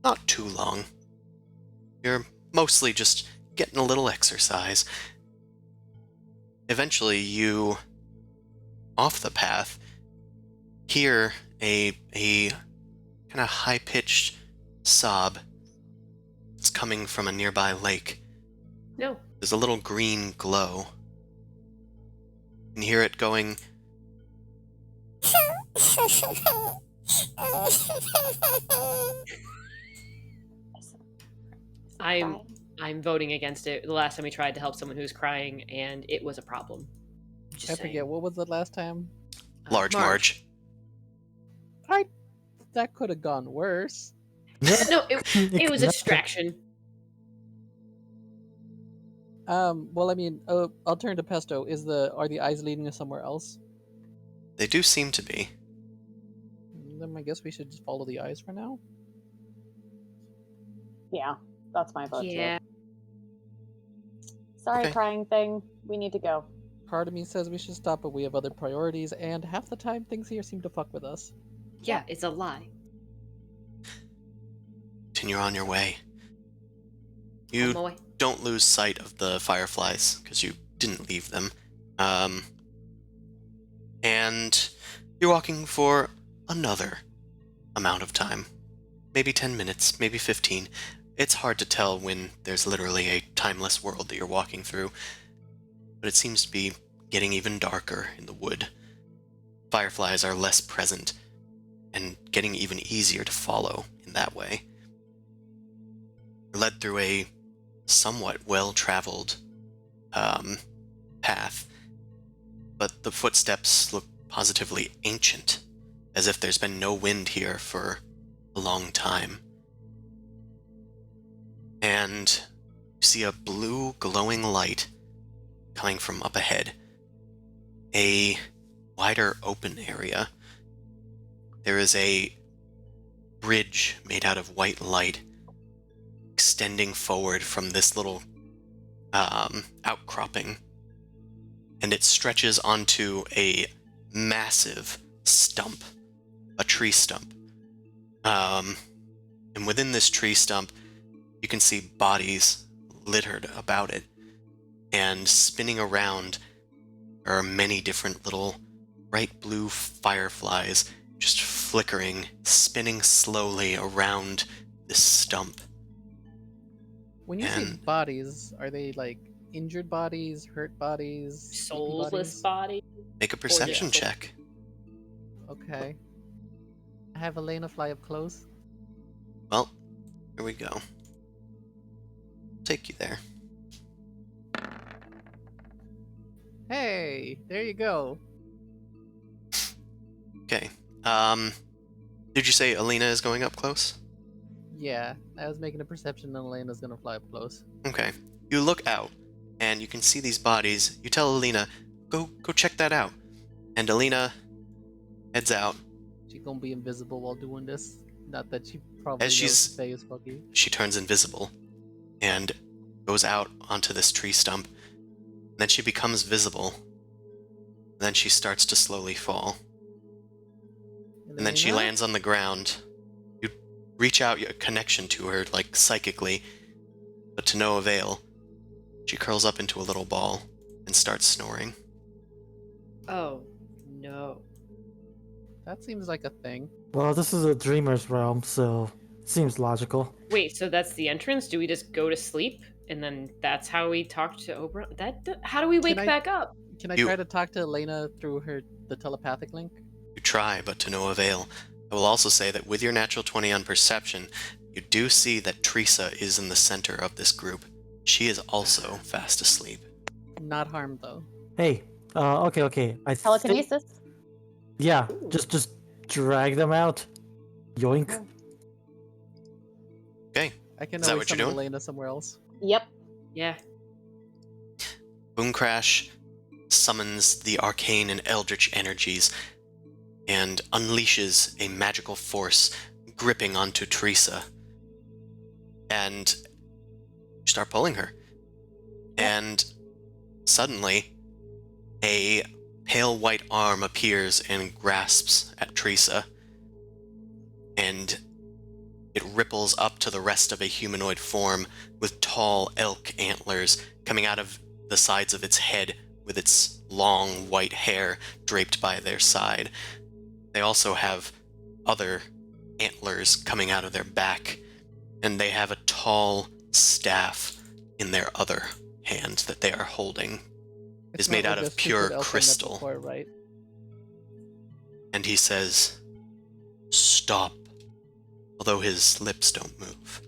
not too long. You're mostly just getting a little exercise. Eventually, you, off the path, hear a kind of high-pitched sob. It's coming from a nearby lake. No. There's a little green glow. You can hear it going... I'm voting against it. The last time we tried to help someone who was crying, and it was a problem. I forget, what was the last time? Large Marge. That could have gone worse. No, it was a distraction. Well, I mean, I'll turn to Pesto. Are the eyes leading us somewhere else? They do seem to be. Then I guess we should just follow the eyes for now. Yeah, that's my vote Yeah. too. Sorry, Okay. crying thing. We need to go. Part of me says we should stop, but we have other priorities, and half the time things here seem to fuck with us. Yeah, it's a lie. Continue on your way. On You my way. don't lose sight of the fireflies, because you didn't leave them. And you're walking for another amount of time. Maybe 10 minutes, maybe 15. It's hard to tell when there's literally a timeless world that you're walking through. But it seems to be getting even darker in the wood. Fireflies are less present, and getting even easier to follow in that way. You're led through a somewhat well-traveled path, but the footsteps look positively ancient, as if there's been no wind here for a long time. And you see a blue glowing light coming from up ahead. A wider open area. There is a bridge made out of white light extending forward from this little outcropping, and it stretches onto a massive stump, a tree stump. And within this tree stump, you can see bodies littered about it, and spinning around are many different little bright blue fireflies just flickering, spinning slowly around this stump. When you say And- bodies, are they like injured bodies, hurt bodies, sleepy Soulless bodies? body. Make a perception yeah. check. Okay. I have Elena fly up close. Well, here we go. Take you there. Hey, there you go. Okay. Did you say Alina is going up close? Yeah, I was making a perception that Elena's gonna fly up close. Okay. You look out, and you can see these bodies. You tell Alina, go check that out. And Alina heads out. She gonna be invisible while doing this. Not that she probably As knows she's- Faye is fucky. She turns invisible and goes out onto this tree stump. Then she becomes visible. Then she starts to slowly fall. And then she Elena? lands on the ground. You reach out your connection to her, like psychically, but to no avail. She curls up into a little ball and starts snoring. Oh, no. That seems like a thing. Well, this is a dreamer's realm, so it seems logical. Wait, so that's the entrance? Do we just go to sleep? And then that's how we talk to Oberon? How do we wake I- back up? Can I You- try to talk to Elena through the telepathic link? You try, but to no avail. I will also say that with your natural 20 on perception, you do see that Teresa is in the center of this group. She is also fast asleep. Not harmed though. Hey, okay. I think, Telekinesis? yeah, Ooh. just drag them out. Yoink. Okay. I can Is that always what you're summon doing? Elena somewhere else. Yep. Yeah. Boom Crash summons the arcane and eldritch energies and unleashes a magical force gripping onto Teresa. And you start pulling her. And suddenly, a pale white arm appears and grasps at Teresa. And it ripples up to the rest of a humanoid form with tall elk antlers coming out of the sides of its head with its long white hair draped by their side. They also have other antlers coming out of their back, and they have a tall staff in their other hand that they are holding. Is not made out like of the pure stupid elf I met crystal. before, right? And he says, "Stop," although his lips don't move.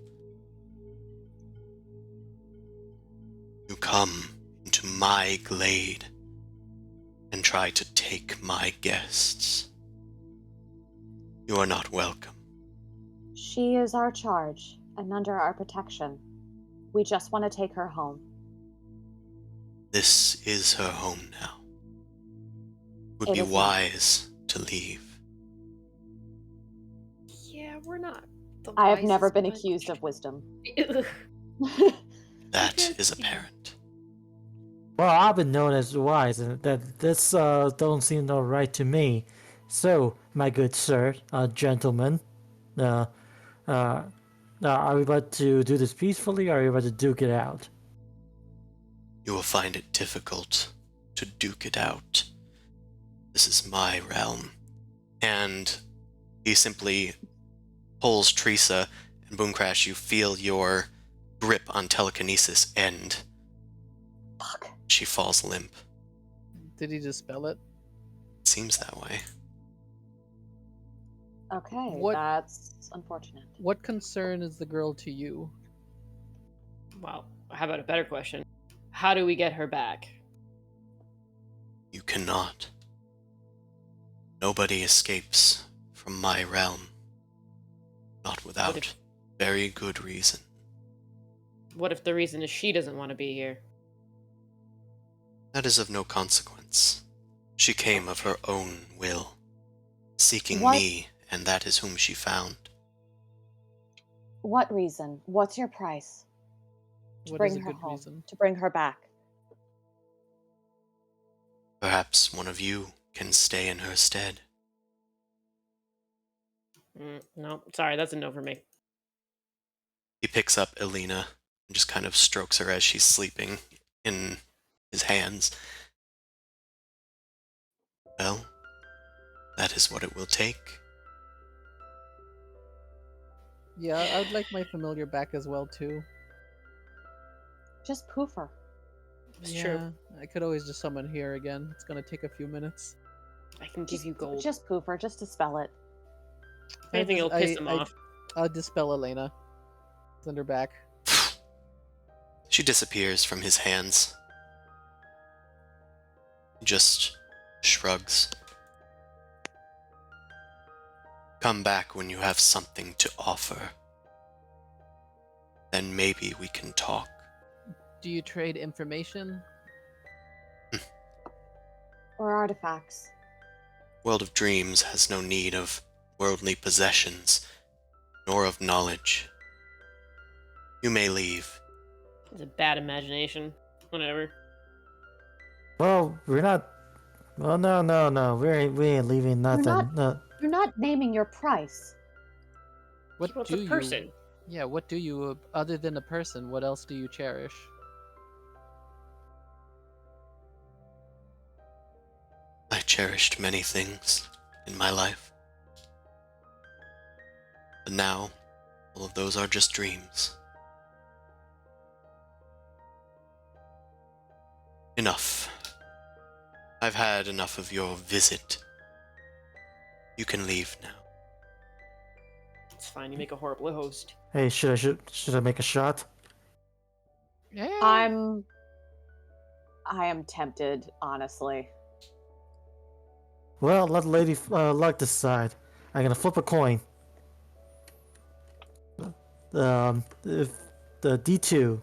"You come into my glade and try to take my guests. You are not welcome." She is our charge and under our protection. We just want to take her home. This is her home now. Would It be is not. wise to leave. we're not. The I have never wisest been bunch. accused of wisdom. That is apparent. Well, I've been known as wise, and that this don't seem no right to me. So, my good sir, gentlemen, uh, uh, are we about to do this peacefully, or are we about to duke it out? You will find it difficult to duke it out. This is my realm. And he simply pulls Teresa, and Boomcrash, you feel your grip on telekinesis end. Fuck. She falls limp. Did he dispel it? It seems that way. Okay, What- that's unfortunate. What concern is the girl to you? Well, how about a better question? How do we get her back? You cannot. Nobody escapes from my realm. Not without if- very good reason. What if the reason is she doesn't want to be here? That is of no consequence. She came of her own will, seeking What? me, and that is whom she found. What reason? What's your price? To What bring is a her good home. reason? To bring her back. Perhaps one of you can stay in her stead. No, sorry, that's a no for me. He picks up Elena and just kind of strokes her as she's sleeping in his hands. Well, that is what it will take. Yeah, I would like my familiar back as well too. Just poof her. It's yeah, true. I could always just summon here again. It's gonna take a few minutes. I can give you gold. Just poof her, just dispel it. Anything will piss him off. I'll dispel Elena. Send her back. She disappears from his hands. He just shrugs. Come back when you have something to offer. Then maybe we can talk. Do you trade information? Or artifacts. World of Dreams has no need of worldly possessions, nor of knowledge. You may leave. It's a bad imagination. Whatever. Well, we're not. Well, no. We ain't leaving nothing. not- No. You're not naming your price. What Well, it's do a person. you? Yeah, what do you other than a person? What else do you cherish? I cherished many things in my life. But now, all of those are just dreams. Enough. I've had enough of your visit. You can leave now. It's fine. You make a horrible host. Hey, should I make a shot? Yeah. I am tempted, honestly. Well, let Lady Luck decide. I'm gonna flip a coin. If the D2,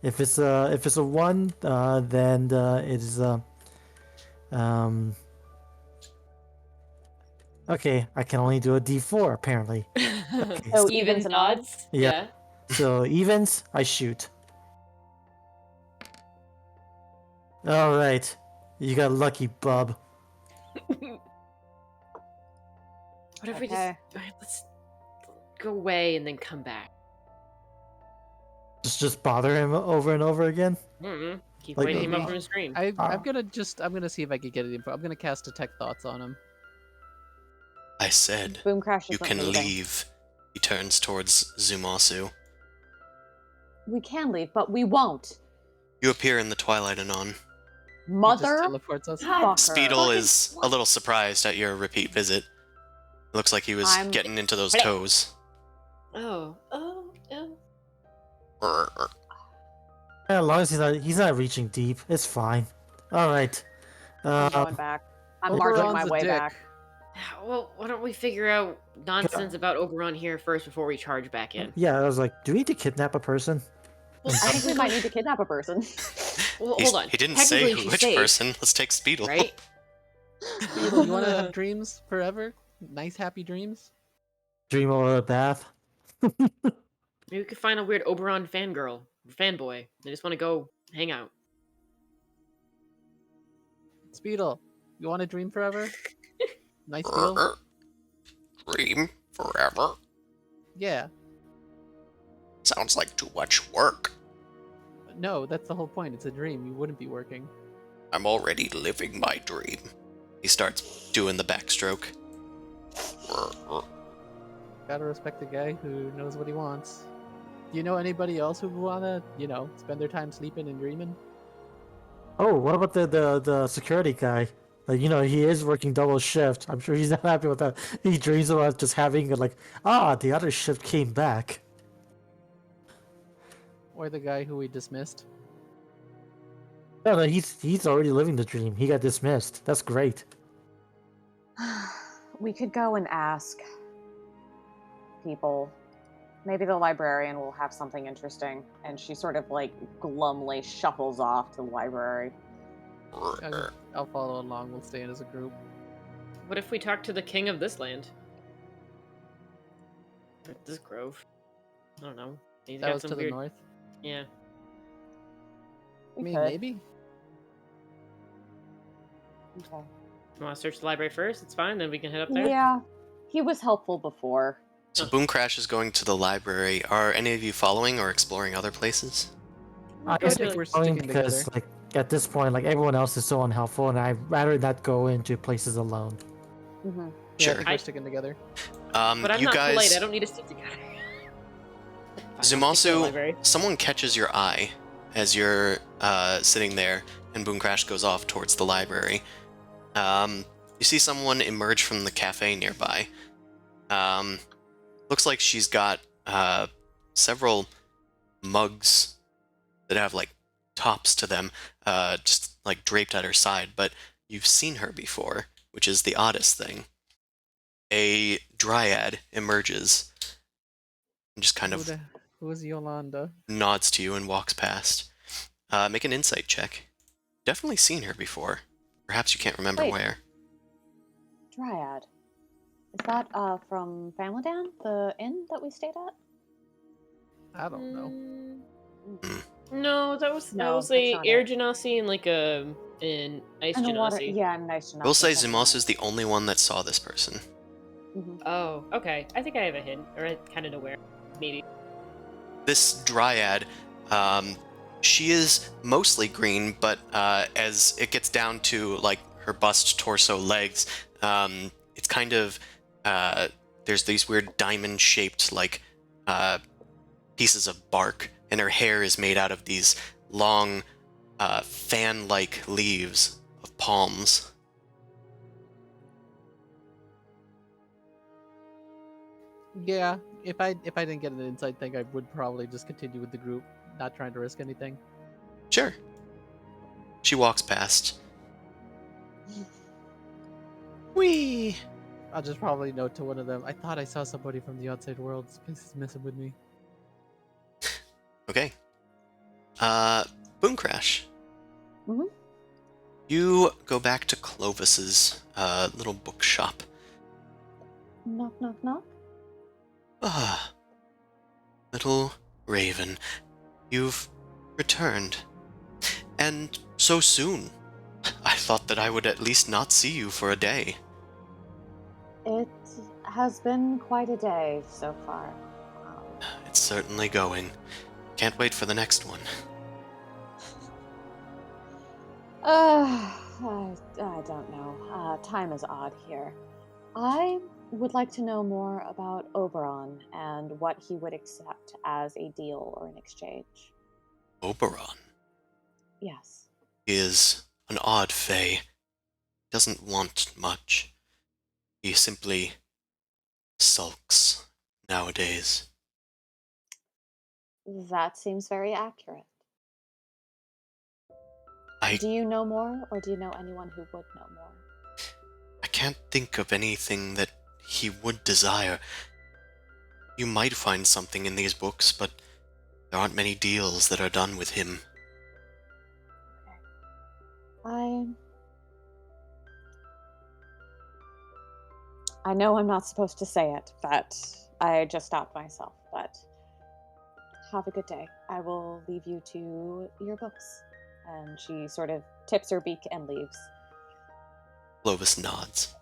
if it's a 1, then it is Okay, I can only do a D4 apparently. Okay, So so, evens and odds? odds? Yeah. so evens, I shoot. All right, you got lucky, bub. What if we just Okay. alright, let's go away and then come back? Just bother him over and over again. Keep Like, waking him up maybe- from his scream. I'm Ah. gonna see if I can get it info. I'm gonna cast Detect Thoughts on him. I said, Boom crashes. you can leave. He turns towards Zumasu. We can leave, but we won't. You appear in the twilight anon. He just Mother teleports us. fucker. Speedle is a little surprised at your repeat visit. Looks like he was I'm- getting into those toes. Oh. Brr. Yeah, as long as he's not reaching deep, it's fine. All right. I'm going back. I'm Oberon's marching my a way dick. back. Well, why don't we figure out nonsense about Oberon here first before we charge back in? Yeah, I was like, do we need to kidnap a person? Well, I think we might need to kidnap a person. well, He's- hold on. He didn't say Technically, she's which safe, person. Let's take Speedle. right? You want to have dreams forever? Nice, happy dreams? Dream over a bath. Maybe we could find a weird Oberon fanboy. They just want to go hang out. Speedle, you want to dream forever? Nice deal. Dream forever? Yeah. Sounds like too much work. No, that's the whole point. It's a dream. You wouldn't be working. I'm already living my dream. He starts doing the backstroke. Gotta respect the guy who knows what he wants. Do you know anybody else who wanna, spend their time sleeping and dreaming? Oh, what about the security guy? Like, he is working double shift. I'm sure he's not happy with that. He dreams about just having the other shift came back. Or the guy who we dismissed? No, he's already living the dream. He got dismissed. That's great. We could go and ask people. Maybe the librarian will have something interesting. And she sort of glumly shuffles off to the library. I'll follow along. We'll stay in as a group. What if we talk to the king of this land? Or this grove? I don't know. He's That got was some to the weird... north. Yeah. I We mean, could. maybe. Okay. You want to search the library first? It's fine. Then we can head up there. Yeah, he was helpful before. So Boom Crash is going to the library. Are any of you following or exploring other places? I Go guess to we're we're sticking because together. at this point, everyone else is so unhelpful, and I'd rather not go into places alone. Mm-hmm. Yeah, I Sure. think we're sticking together. But I'm you not guys, polite. I don't need to stick together. Fine, I'll stick to the Zumasu, library. someone catches your eye as you're sitting there, and Boom Crash goes off towards the library. You see someone emerge from the cafe nearby. Looks like she's got several mugs that have tops to them, just draped at her side, but you've seen her before, which is the oddest thing. A dryad emerges and just kind of Who is Yolanda? nods to you and walks past. Make an insight check. Definitely seen her before. Perhaps you can't remember Wait. where. Dryad. Is that from Famladan, the inn that we stayed at? I don't know. No, that was No, a that's not air it. genasi and an ice And the water. genasi. Yeah, nice to know. We'll say Zumasu is the only one that saw this person. Oh, okay. I think I have a hint, or I kind of know where. Maybe. This dryad, she is mostly green, but as it gets down to her bust, torso, legs, it's kind of there's these weird diamond-shaped pieces of bark, and her hair is made out of these long fan-like leaves of palms. Yeah, if I didn't get an inside thing, I would probably just continue with the group, not trying to risk anything. Sure. She walks past. Whee! I'll just probably note to one of them, I thought I saw somebody from the outside world. This place is messing with me. Okay. Boom Crash. Mhm. You go back to Clovis's little bookshop. Knock, knock, knock. Ah, little Raven, you've returned. And so soon. I thought that I would at least not see you for a day. It has been quite a day so far. It's certainly going. Can't wait for the next one. I don't know. Time is odd here. I would like to know more about Oberon and what he would accept as a deal or an exchange. Oberon Yes. is an odd fae. Doesn't want much. He simply sulks nowadays. That seems very accurate. I Do you know more, or do you know anyone who would know more? I can't think of anything that he would desire. You might find something in these books, but there aren't many deals that are done with him. I know I'm not supposed to say it, but I just stopped myself. But have a good day. I will leave you to your books. And she sort of tips her beak and leaves. Clovis nods.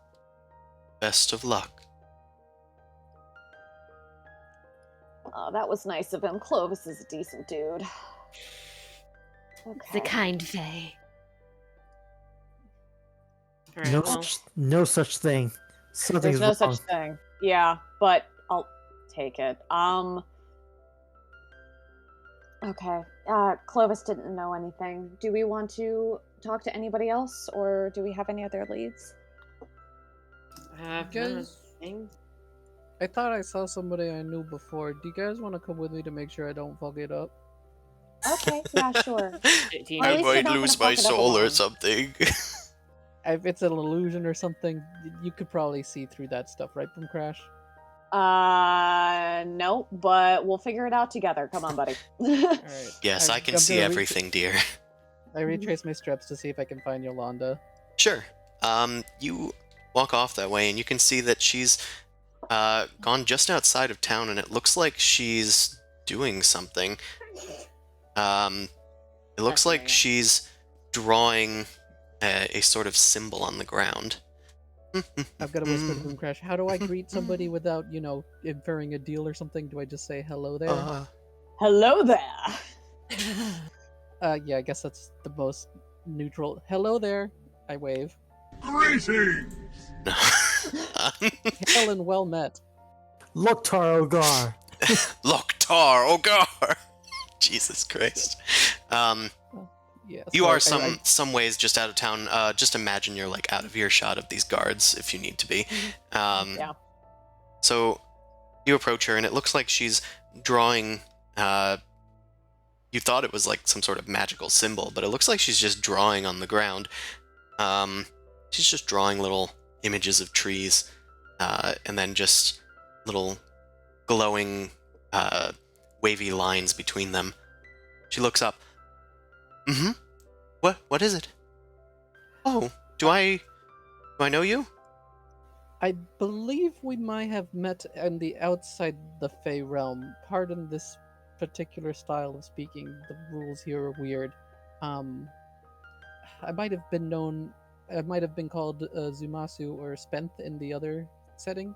Best of luck. Oh, that was nice of him. Clovis is a decent dude. The kind fae. All right, No such thing. Something's There's no wrong. such thing. Yeah, but I'll take it. Okay. Clovis didn't know anything. Do we want to talk to anybody else, or do we have any other leads? Guys, I thought I saw somebody I knew before. Do you guys want to come with me to make sure I don't fuck it up? Okay, yeah, sure. Do you At I least you're might not lose gonna my fuck it up soul or alone. something. If it's an illusion or something, you could probably see through that stuff, right, from Crash? No, but we'll figure it out together. Come on, buddy. All right. Yes, I can I'm see gonna everything, dear. I retrace my steps to see if I can find Yolanda. Sure. You walk off that way, and you can see that she's gone just outside of town, and it looks like she's doing something. It looks like she's drawing a sort of symbol on the ground. I've got to whisper to Boom Crash. How do I greet somebody without, inferring a deal or something? Do I just say hello there? Hello there. Yeah, I guess that's the most neutral. Hello there. I wave. Greetings! Hail and well met. Loktar Ogar. Loktar Ogar! Jesus Christ. Yeah, You so are I- some ways just out of town. Just imagine you're like out of earshot of these guards if you need to be. Yeah. So you approach her, and it looks like she's drawing. You thought it was like some sort of magical symbol, but it looks like she's just drawing on the ground. She's just drawing little images of trees, and then just little glowing, wavy lines between them. She looks up. Mm-hmm. What is it? Oh, do I know you? I believe we might have met on the outside the Fey realm. Pardon this particular style of speaking. The rules here are weird. I might have been called Zumasu or Spent in the other setting.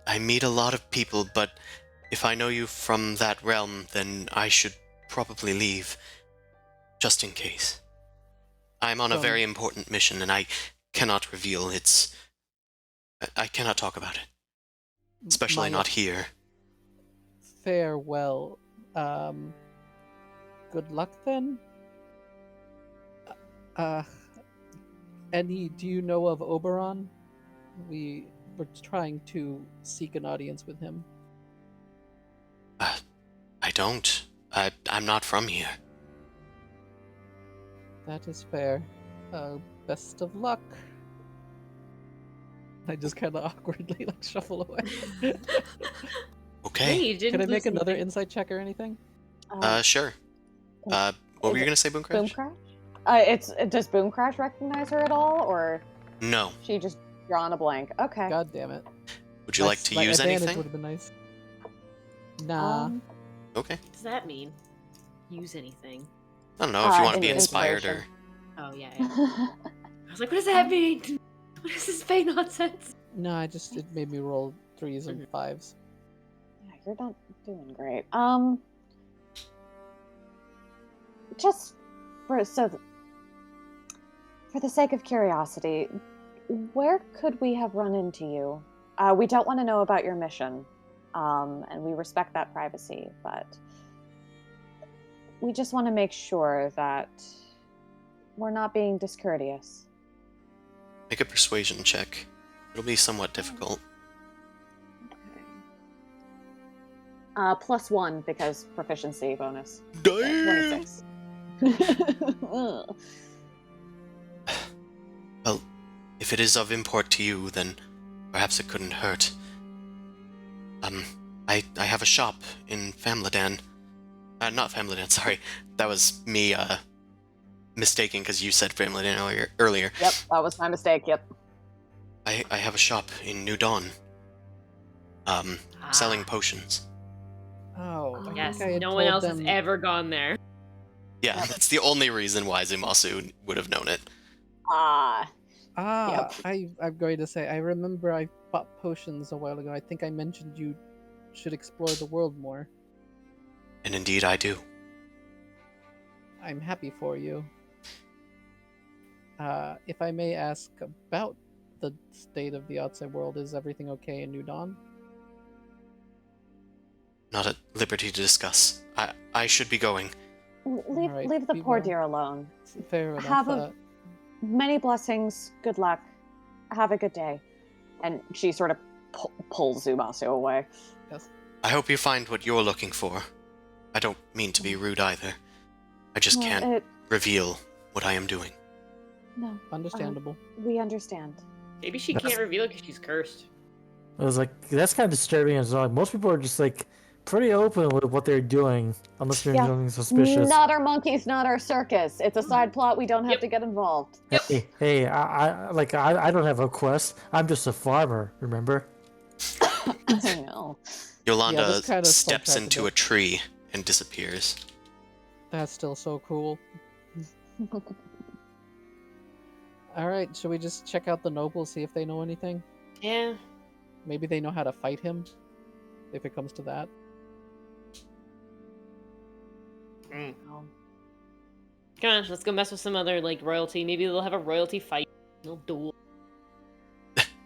I meet a lot of people, but if I know you from that realm, then I should probably leave, just in case. I'm on a very important mission, and I cannot reveal its... I cannot talk about it. Especially My not here. Farewell. Good luck then. Do you know of Oberon? We were trying to seek an audience with him. I don't. I'm not from here. That is fair. Best of luck. I just kind of awkwardly shuffle away. Okay. Hey, you didn't Can I make lose another anything. insight check or anything? Sure. What were you gonna say, Boom Boom Crash? Crash? Does Boom Crash recognize her at all, or No. she just drawn a blank? Okay. God damn it. Would you like to My use advantage anything? would have been nice. Nah. Okay. What does that mean? Use anything? I don't know if you want to be Inspiration. inspired or... Oh yeah. I was like, what does that mean? What is this fake nonsense? No, it made me roll 3s and 5s. Yeah, you're not doing great. Just for the sake of curiosity, where could we have run into you? We don't want to know about your mission, and we respect that privacy, but we just want to make sure that we're not being discourteous. Make a persuasion check. It'll be somewhat difficult. +1 because proficiency bonus. Damn! 26. Well, if it is of import to you, then perhaps it couldn't hurt. I have a shop in Famladan. Not Famladan, sorry. That was me, mistaking because you said Famladan earlier. Yep, that was my mistake, yep. I have a shop in New Dawn. Selling potions. Oh, I Yes, think I had no one told else them. has ever gone there. Yeah, Yep. that's the only reason why Zumasu would have known it. Ah, Yep. I'm going to say, I remember I bought potions a while ago. I think I mentioned you should explore the world more. And indeed I do. I'm happy for you. If I may ask about the state of the outside world, is everything okay in New Dawn? Not at liberty to discuss. I should be going. Leave Alright, leave the be poor well. dear alone. Fair enough. Have many blessings. Good luck. Have a good day. And she sort of pulls Zumasu away. Yes. I hope you find what you're looking for. I don't mean to be rude either. I just Well, can't reveal what I am doing. No, Understandable. we understand. Maybe she can't reveal it because she's cursed. I was like, that's kind of disturbing as well. Most people are just like pretty open with what they're doing, unless they're Yeah. doing suspicious. Not our monkeys, not our circus. It's a side plot. We don't have Yep. to get involved. Hey, I don't have a quest. I'm just a farmer. Remember? I know. Yolanda this kind of steps sidetracked a into bit. a tree and disappears. That's still so cool. Alright, should we just check out the nobles, see if they know anything? Yeah. Maybe they know how to fight him, if it comes to that. Come on, let's go mess with some other like royalty. Maybe they'll have a royalty fight. They'll duel.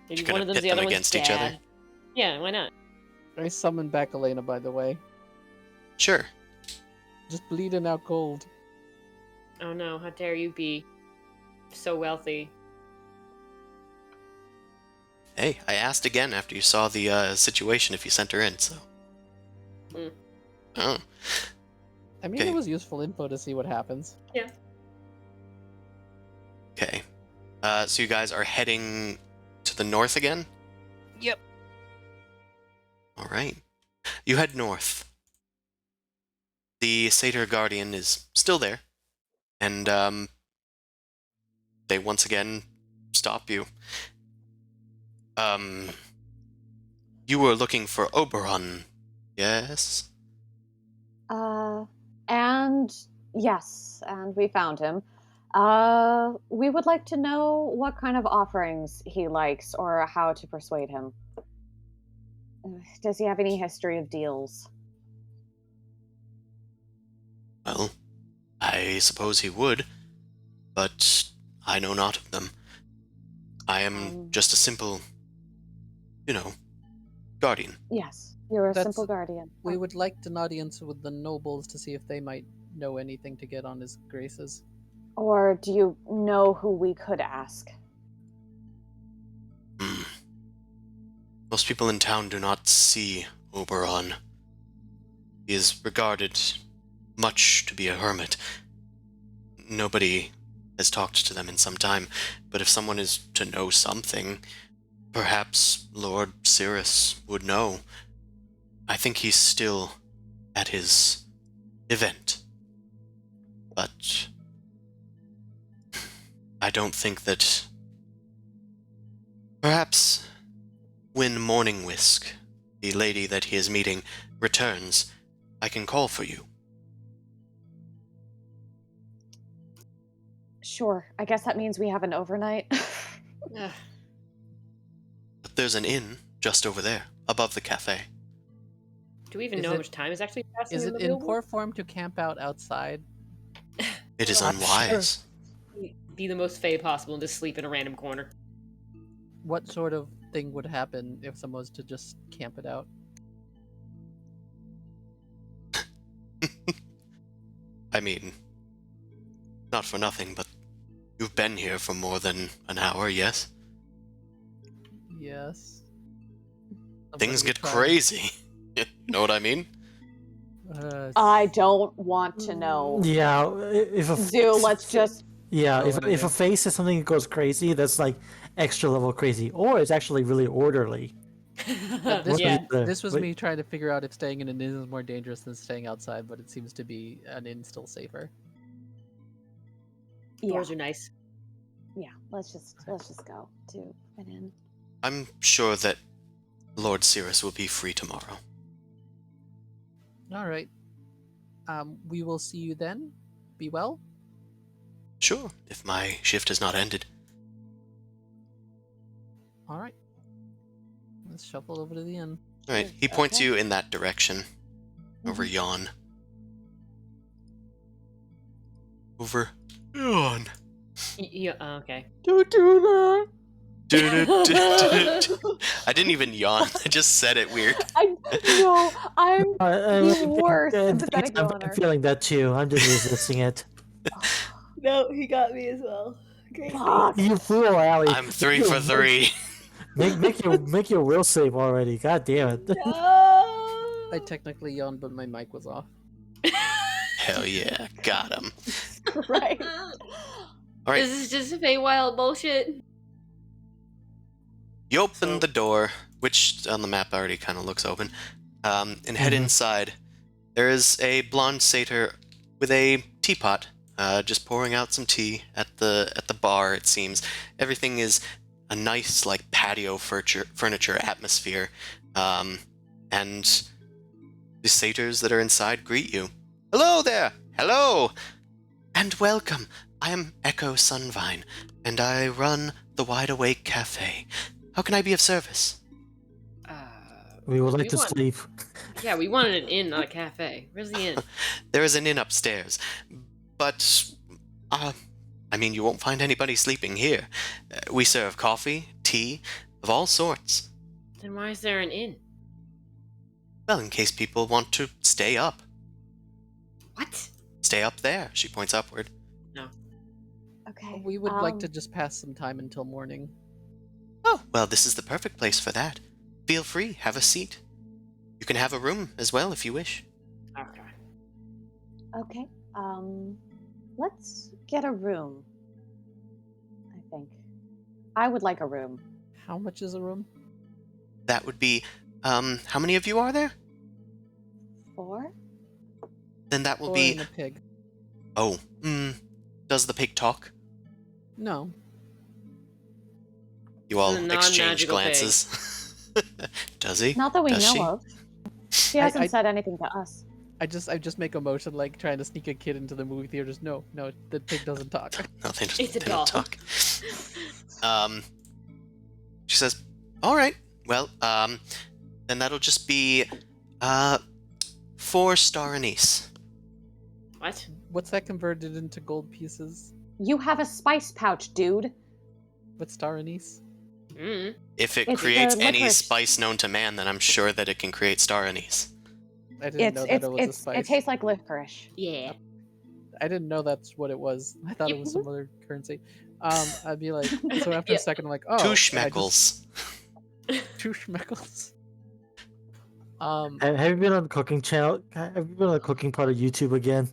Maybe You're gonna one of them's pit the them other one's against each other? dad. Yeah, why not? I summoned back Elena, by the way. Sure. Just bleeding out gold. Oh no, how dare you be so wealthy? Hey, I asked again after you saw the situation if you sent her in, so. Hmm. Oh. I mean, Okay. it was useful info to see what happens. Yeah. Okay. So you guys are heading to the north again? Yep. Alright. You head north. The Satyr Guardian is still there. And, they once again stop you. You were looking for Oberon, yes? And yes, and we found him. We would like to know what kind of offerings he likes or how to persuade him. Does he have any history of deals? Well, I suppose he would, but I know not of them. I am just a simple, guardian. Yes, you're a That's- simple guardian. We would like an audience with the nobles to see if they might know anything to get on his graces. Or do you know who we could ask? Most people in town do not see Oberon. He is regarded much to be a hermit. Nobody has talked to them in some time, but if someone is to know something, perhaps Lord Cirrus would know. I think he's still at his event. But I don't think that... Perhaps when Morning Whisk, the lady that he is meeting, returns, I can call for you. Sure, I guess that means we have an overnight. Ugh. But there's an inn just over there, above the cafe. Do we even Is know how it- much time is actually passing Is in it the in real poor world? form to camp out outside? It is I'm unwise. Be the most fey possible and just sleep in a random corner. What sort of thing would happen if someone was to just camp it out? I mean, not for nothing, but you've been here for more than an hour, yes? Yes. Things Somebody get tried- crazy. You know what I mean? I don't want to know. Yeah, if a Zoo, let's just. yeah, Go if on, if yeah. a face says something that goes crazy, that's like extra level crazy, or it's actually really orderly. This, yeah. this was Wait. me trying to figure out if staying in an inn is more dangerous than staying outside, but it seems to be an inn still safer. Yeah, Doors are nice. yeah. Let's just go to an inn. I'm sure that Lord Cirrus will be free tomorrow. All right. We will see you then. Be well. Sure, if my shift has not ended. All right. Let's shuffle over to the inn. All right, he points Okay. you in that direction. Over yawn. Over yawn. Yeah. Okay. Don't do that. I didn't even yawn. I just said it weird. I know. I'm the I- worst I'm sympathetic I'm yawner. feeling that too. I'm just resisting it. No, he got me as well. Great. Fuck. You fool, Allie. I'm 3 for 3. Make your will save already. God damn it. No. I technically yawned, but my mic was off. Hell yeah, got him. Right. All right, This is just Feywild bullshit. you open the door, which on the map already kind of looks open, and head inside. There is a blonde satyr with a teapot, just pouring out some tea at the bar. It seems everything is a nice like patio furniture atmosphere, and the satyrs that are inside greet you. Hello there! Hello! And welcome! I am Echo Sunvine, and I run the Wide Awake Cafe. How can I be of service? We would like We to want- sleep. Yeah, we wanted an inn, not a cafe. Where's the inn? There is an inn upstairs, but, I mean, you won't find anybody sleeping here. We serve coffee, tea, of all sorts. Then why is there an inn? Well, in case people want to stay up. What? Stay up there, she points upward. Okay. We would like to just pass some time until morning. Oh, well, this is the perfect place for that. Feel free, have a seat. You can have a room as well if you wish. Okay. Okay. Let's get a room. I think. I would like a room. How much is a room? That would be, how many of you are there? 4? Then that will Or be, in a pig? oh, does the pig talk? No. You all It's a exchange non-magical pig. glances. Does he? Not that we Does know she? of. She I- hasn't I- said anything to us. I just make a motion like trying to sneak a kid into the movie theater. Just no, the pig doesn't talk. No, they, just, It's a they don't doll. talk. She says, all right, well, then that'll just be 4-star anise. What? What's that converted into gold pieces? You have a spice pouch, dude. What star anise? Mm. If it It's creates the any licorice. spice known to man, then I'm sure that it can create star anise. I didn't know that it was a spice. It tastes like licorice. Yeah. I didn't know that's what it was. I thought it was some other currency. I'd be like, so after Yeah. a second, I'm like, oh, Two and I schmeckles. just- 2 schmeckles. Have you been on the cooking channel? Have you been on the cooking part of YouTube again?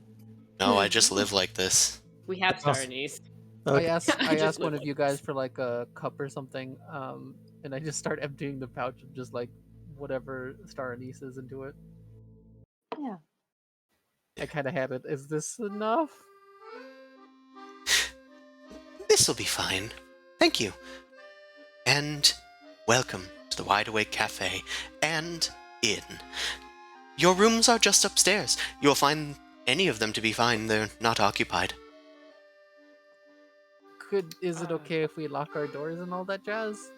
No, I just live like this. We have star Awesome. anise. Okay. I I just asked one live of you guys for like a cup or something, and I just start emptying the pouch of just like whatever star anise is into it. Yeah. I kind of had it. Is this enough? This'll be fine. Thank you. And welcome to the Wide Awake Cafe and Inn. Your rooms are just upstairs. You'll find any of them to be fine. They're not occupied. Is it okay if we lock our doors and all that jazz?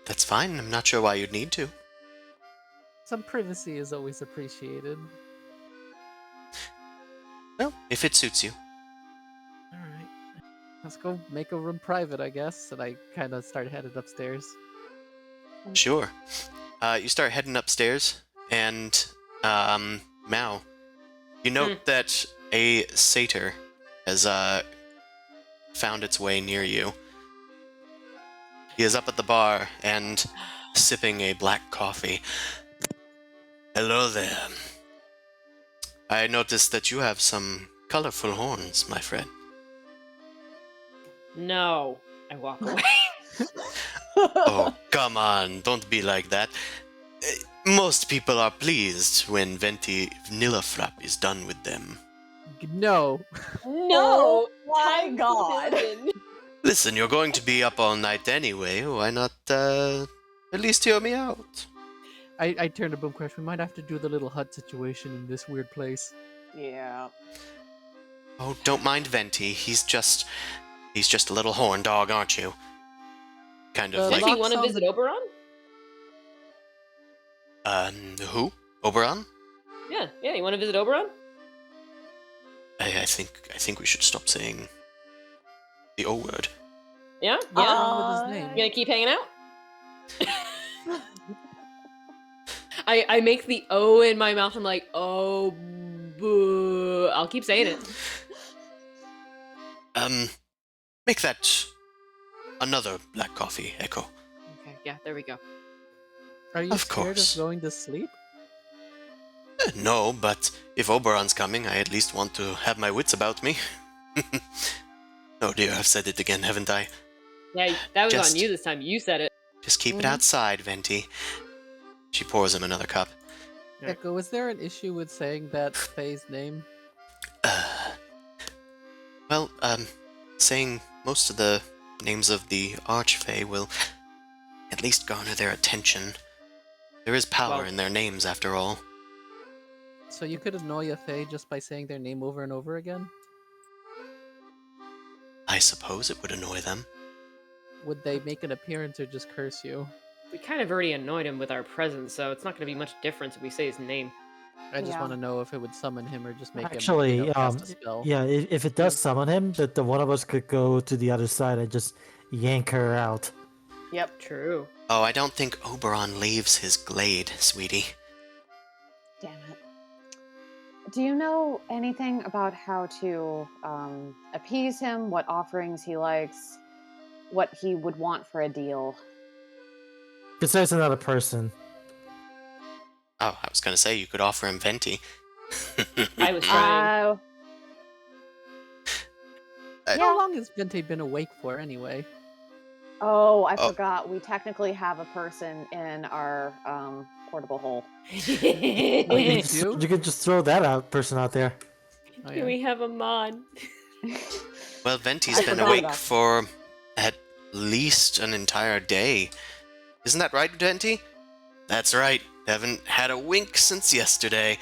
That's fine. I'm not sure why you'd need to. Some privacy is always appreciated. Well, if it suits you. All right, let's go make a room private, I guess. And I kind of start headed upstairs. Sure. You start heading upstairs, and, Mao, you note that a satyr has, found its way near you. He is up at the bar and sipping a black coffee. Hello there. I noticed that you have some colorful horns, my friend. No. I walk away. Oh, come on, don't be like that. Most people are pleased when Vanilla Frap is done with them. No. No! My God! Listen, you're going to be up all night anyway. Why not, at least hear me out? I turned to Boom Crush. We might have to do the little hut situation in this weird place. Yeah. Oh, don't mind Venti. He's just a little horn dog, aren't you? Kind of Does like, he want to visit Oberon? who? Oberon? Yeah, you want to visit Oberon? I think we should stop saying the O word. Yeah? What's Yeah? wrong with his name? You gonna keep hanging out? I make the O in my mouth. I'm like, oh, boo. I'll keep saying it. Make that another black coffee, Echo. Okay, yeah, there we go. Are you Of scared course. of going to sleep? No, but if Oberon's coming, I at least want to have my wits about me. Oh dear, I've said it again, haven't I? Yeah, that was Just- on you this time. You said it. Just keep it outside, Venti. She pours him another cup. Right. Echo, is there an issue with saying that Faye's name? Well, saying most of the names of the Archfey will at least garner their attention. There is power Well- in their names, after all. So you could annoy a Fae just by saying their name over and over again? I suppose it would annoy them. Would they make an appearance or just curse you? We kind of already annoyed him with our presence, so it's not going to be much difference if we say his name. I just Yeah. want to know if it would summon him or just make Actually, him cast a spell. yeah, if it does summon him, that the one of us could go to the other side and just yank her out. Yep. True. Oh, I don't think Oberon leaves his glade, sweetie. Damn it. Do you know anything about how to appease him? What offerings he likes? What he would want for a deal? Besides another person. Oh, I was gonna say you could offer him Venti. I was trying. How long has Vente been awake for anyway? I Oh. forgot. We technically have a person in our portable hole. you do? You could just throw that person out there. Oh, Can yeah. we have a mod? Well, Venti's I been forgot awake about- for at least an entire day. Isn't that right, Venti? That's right. Haven't had a wink since yesterday.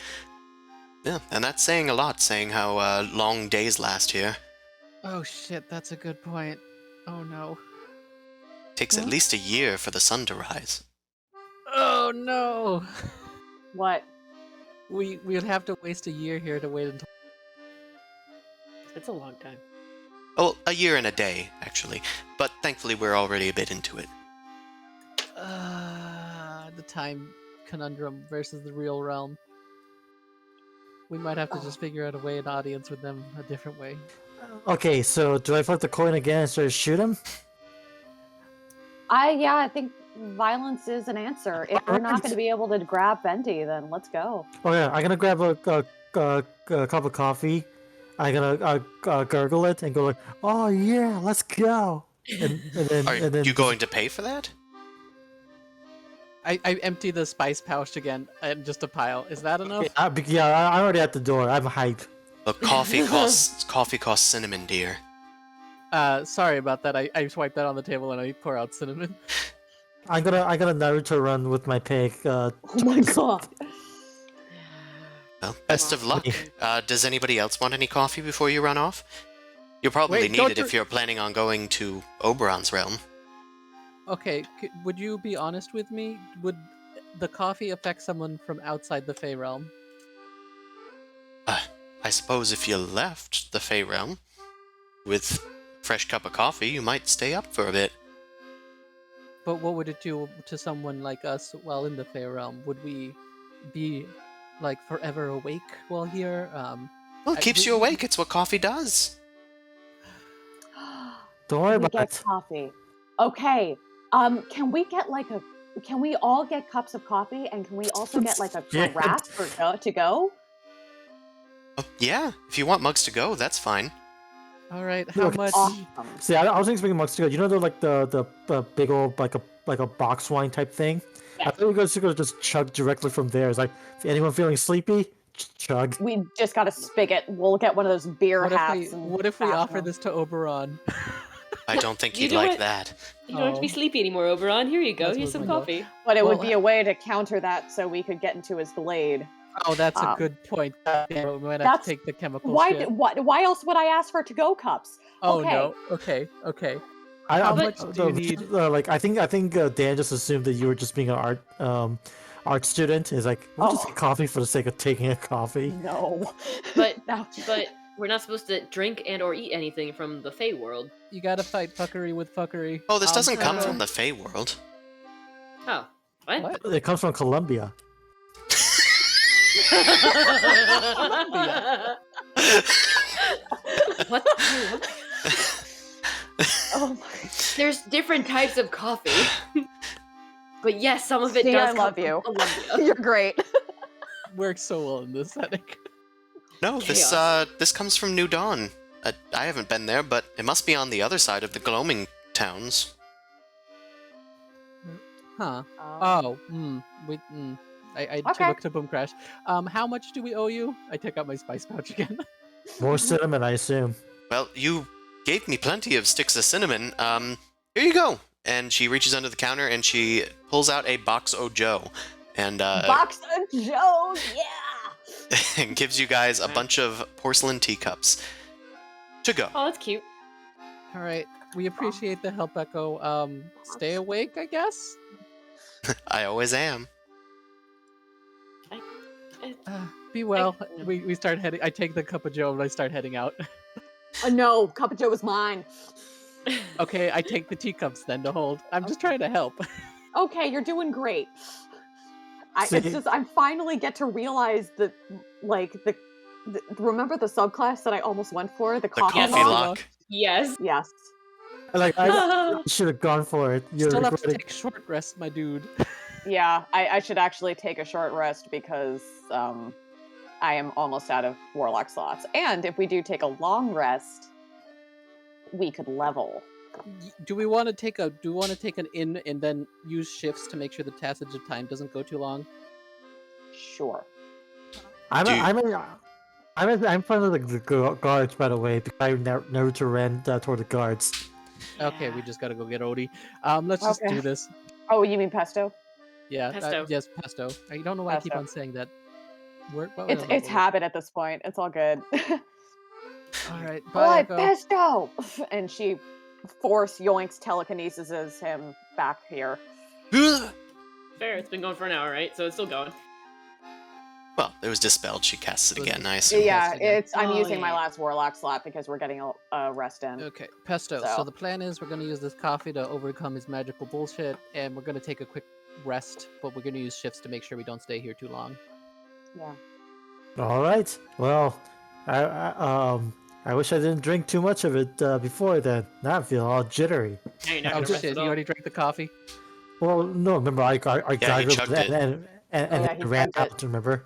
Yeah, and that's saying a lot, saying how long days last here. Oh shit, that's a good point. Oh no. Takes at least a year for the sun to rise. Oh no! What? We'd have to waste a year here to wait until. It's a long time. Oh, a year and a day, actually. But thankfully we're already a bit into it. The time conundrum versus the real realm. We might have to just figure out a way, an audience with them a different way. Okay, so do I flip the coin again and start to shoot him? I think violence is an answer. If we're not Alright. going to be able to grab Venti, then let's go. Oh yeah, I'm gonna grab a cup of coffee. I'm gonna gurgle it and go like, "Oh yeah, let's go." And then, Are and then you going to pay for that? I empty the spice pouch again and just a pile. Is that enough? I'm already at the door. I'm hyped. Look, coffee costs cinnamon, dear. Sorry about that. I swipe that on the table and I pour out cinnamon. I'm gonna Naruto run with my pig. Oh my god. Well, best of luck. Does anybody else want any coffee before you run off? You'll probably Wait, need don't it if you're planning on going to Oberon's realm. Okay, would you be honest with me? Would the coffee affect someone from outside the Fey realm? I suppose if you left the Fey realm with fresh cup of coffee, you might stay up for a bit. But what would it do to someone like us while in the Fey realm? Would we be like forever awake while here? Well, it keeps you awake. It's what coffee does. Don't worry We about get it. coffee. Okay. Can we get like a? Can we all get cups of coffee, and can we also get like a Yeah. carafe to go? Oh, yeah, if you want mugs to go, that's fine. All right, how Look, much? Awesome. See, I was expecting mugs to go. You know, the big old like a box wine type thing. I thought you guys could just chug directly from there. It's like, if anyone feeling sleepy, chug. We just got a spigot. We'll get one of those beer hats. and What if we fashion offer them. this to Oberon? I don't think You he'd know like what? that. You don't have to be Oh. sleepy anymore, Oberon. Here you go. That's Here's what some we go. coffee. But it Well, would be a way to counter that so we could get into his glade. Oh, that's a Um, good point. God damn it, we might have that's- to take the chemical Why? shit. Why else would I ask for to-go cups? Oh okay. no. Okay. How much do you need? Like I think Dan just assumed that you were just being an art student. Is like we'll just Oh. get coffee for the sake of taking a coffee. No. But No. but we're not supposed to drink and or eat anything from the Fey world. You gotta fight fuckery with fuckery. Oh, this doesn't come so- from the Fey world. Oh, what? What? It comes from Colombia. What? Oh my. There's different types of coffee. But yes, some of it See, does I come love from you. Colombia. You're great. Works so well in this setting. No, this Chaos. this comes from New Dawn. I haven't been there, but it must be on the other side of the gloaming towns. Huh. Oh. I Okay. looked to Boom Crash. How much do we owe you? I took out my spice pouch again. More cinnamon, I assume. Well, you gave me plenty of sticks of cinnamon. Here you go. And she reaches under the counter and she pulls out a box o' Joe, and Box of Joe, yeah. and gives you guys a bunch of porcelain teacups to go. Oh, that's cute. All right. We appreciate the help, Echo. Stay awake, I guess. I always am. Be well. We start heading. I take the cup of Joe and I start heading out. No, Cup of Joe is mine. Okay, I take the teacups then to hold. I'm just trying to help. Okay, you're doing great. See- It's just I finally get to realize that, like the remember the subclass that I almost went for, the The coffee coffee lock? lock. Yes. Yes. Like I should have gone for it. You're Still have to regretting- take short rest, my dude. Yeah, I should actually take a short rest because I am almost out of warlock slots. And if we do take a long rest, we could level. Do we want to take an in and then use shifts to make sure the passage of time doesn't go too long? Sure. I'm Dude. I'm in front of the guards, by the way, because I Naruto ran toward the guards. Okay, we just gotta go get Odie. Let's just Okay. do this. Oh, you mean pesto? Yeah. Pesto. Yes, pesto. I don't know why I keep Pesto. on saying that. It's habit at this point. It's all good. All right. Bye, Blood Echo. pesto! And she force yoinks telekinesis him back here. Fair. It's been going for an hour, right? So it's still going. Well, it was dispelled. She casts it Was again, it- I assume. Yeah, again. I'm Oh, using my yeah. last warlock slot because we're getting a rest in. Okay, pesto. So- So the plan is we're gonna use this coffee to overcome his magical bullshit, and we're gonna take a quick rest, but we're gonna use shifts to make sure we don't stay here too long. Yeah. All right. Well, I wish I didn't drink too much of it before then. Now I feel all jittery. Now you're not Oh gonna rest shit! at You all. already drank the coffee. Well, no, remember I he gargled chugged it. and Yeah, he ran chugged it. out. Remember?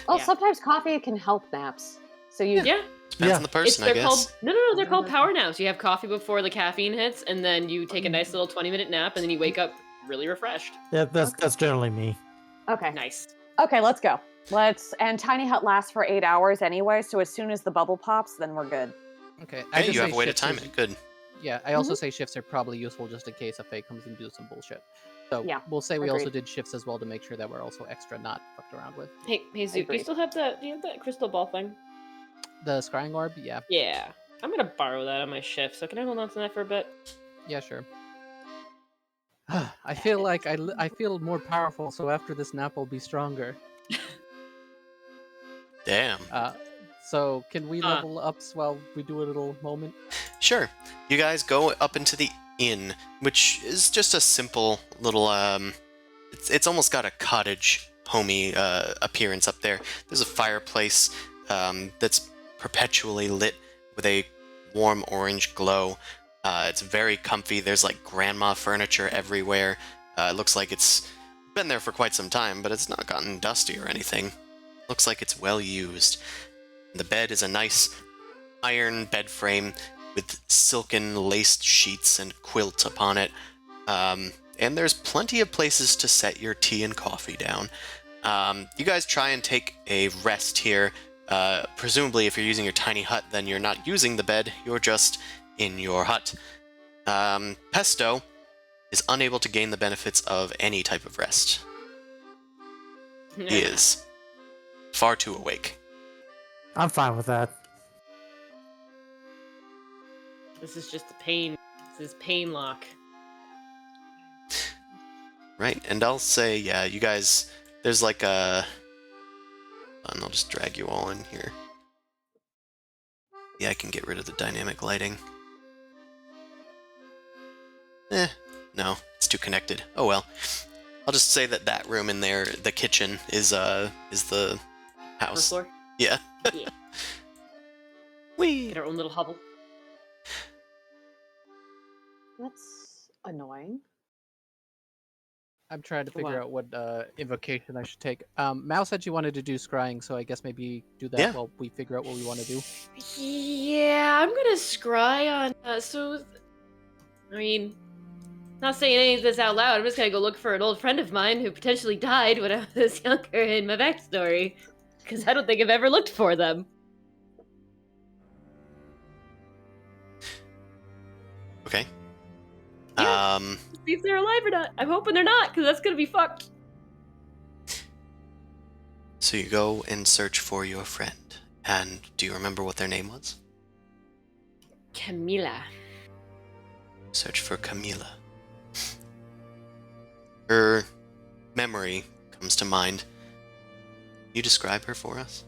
Well, Yeah. sometimes coffee can help naps. So you Yeah. Depends Yeah. on the person, I they're guess. called no, they're called power naps. You have coffee before the caffeine hits, and then you take a nice little 20-minute nap, and then you wake up really refreshed. Yeah, that's generally me. Okay. Nice. Okay, let's go. And Tiny Hut lasts for 8 hours anyway, so as soon as the bubble pops, then we're good. Okay. Hey, just you have say a way to shifts time is- it. Good. Yeah, I also say shifts are probably useful just in case a Fae comes and do some bullshit. So Yeah, we'll say we also agreed. did shifts as well to make sure that we're also extra not fucked around with. Hey, Zook, do you Agreed. still have that? Do you have that crystal ball thing? The scrying orb, yeah, Yeah. I'm gonna borrow that on my shift, so can I hold on to that for a bit? yeah, sure. I feel like I feel more powerful, so after this nap I'll be stronger. Damn. So can we level up while we do a little moment? Sure. You guys go up into the inn, which is just a simple little it's almost got a cottage homey appearance up there. There's a fireplace that's perpetually lit with a warm orange glow. It's very comfy. There's like grandma furniture everywhere. It looks like it's been there for quite some time, but it's not gotten dusty or anything. Looks like it's well used. The bed is a nice iron bed frame with silken laced sheets and quilt upon it. And there's plenty of places to set your tea and coffee down. You guys try and take a rest here. Presumably if you're using your tiny hut, then you're not using the bed, you're just in your hut. Pesto is unable to gain the benefits of any type of rest. He is far too awake. I'm fine with that. This is just the pain. This is pain lock. Right, and I'll say, yeah, you guys, there's like a... And I'll just drag you all in here. Yeah, I can get rid of the dynamic lighting. No, it's too connected. Oh well. I'll just say that that room in there, the kitchen, is the house. First floor. Yeah. Yeah. Whee! Get our own little hovel. That's annoying. I'm trying to figure Wow. out what invocation I should take. Mal said you wanted to do scrying, so I guess maybe do that Yeah. while we figure out what we want to do. Yeah, I'm gonna scry on. I mean, not saying any of this out loud. I'm just gonna go look for an old friend of mine who potentially died when I was younger in my backstory, because I don't think I've ever looked for them. Okay. Yeah. See if they're alive or not. I'm hoping they're not, because that's gonna be fucked. So you go and search for your friend. And do you remember what their name was? Camila. Search for Camila. Her memory comes to mind. You describe her for us?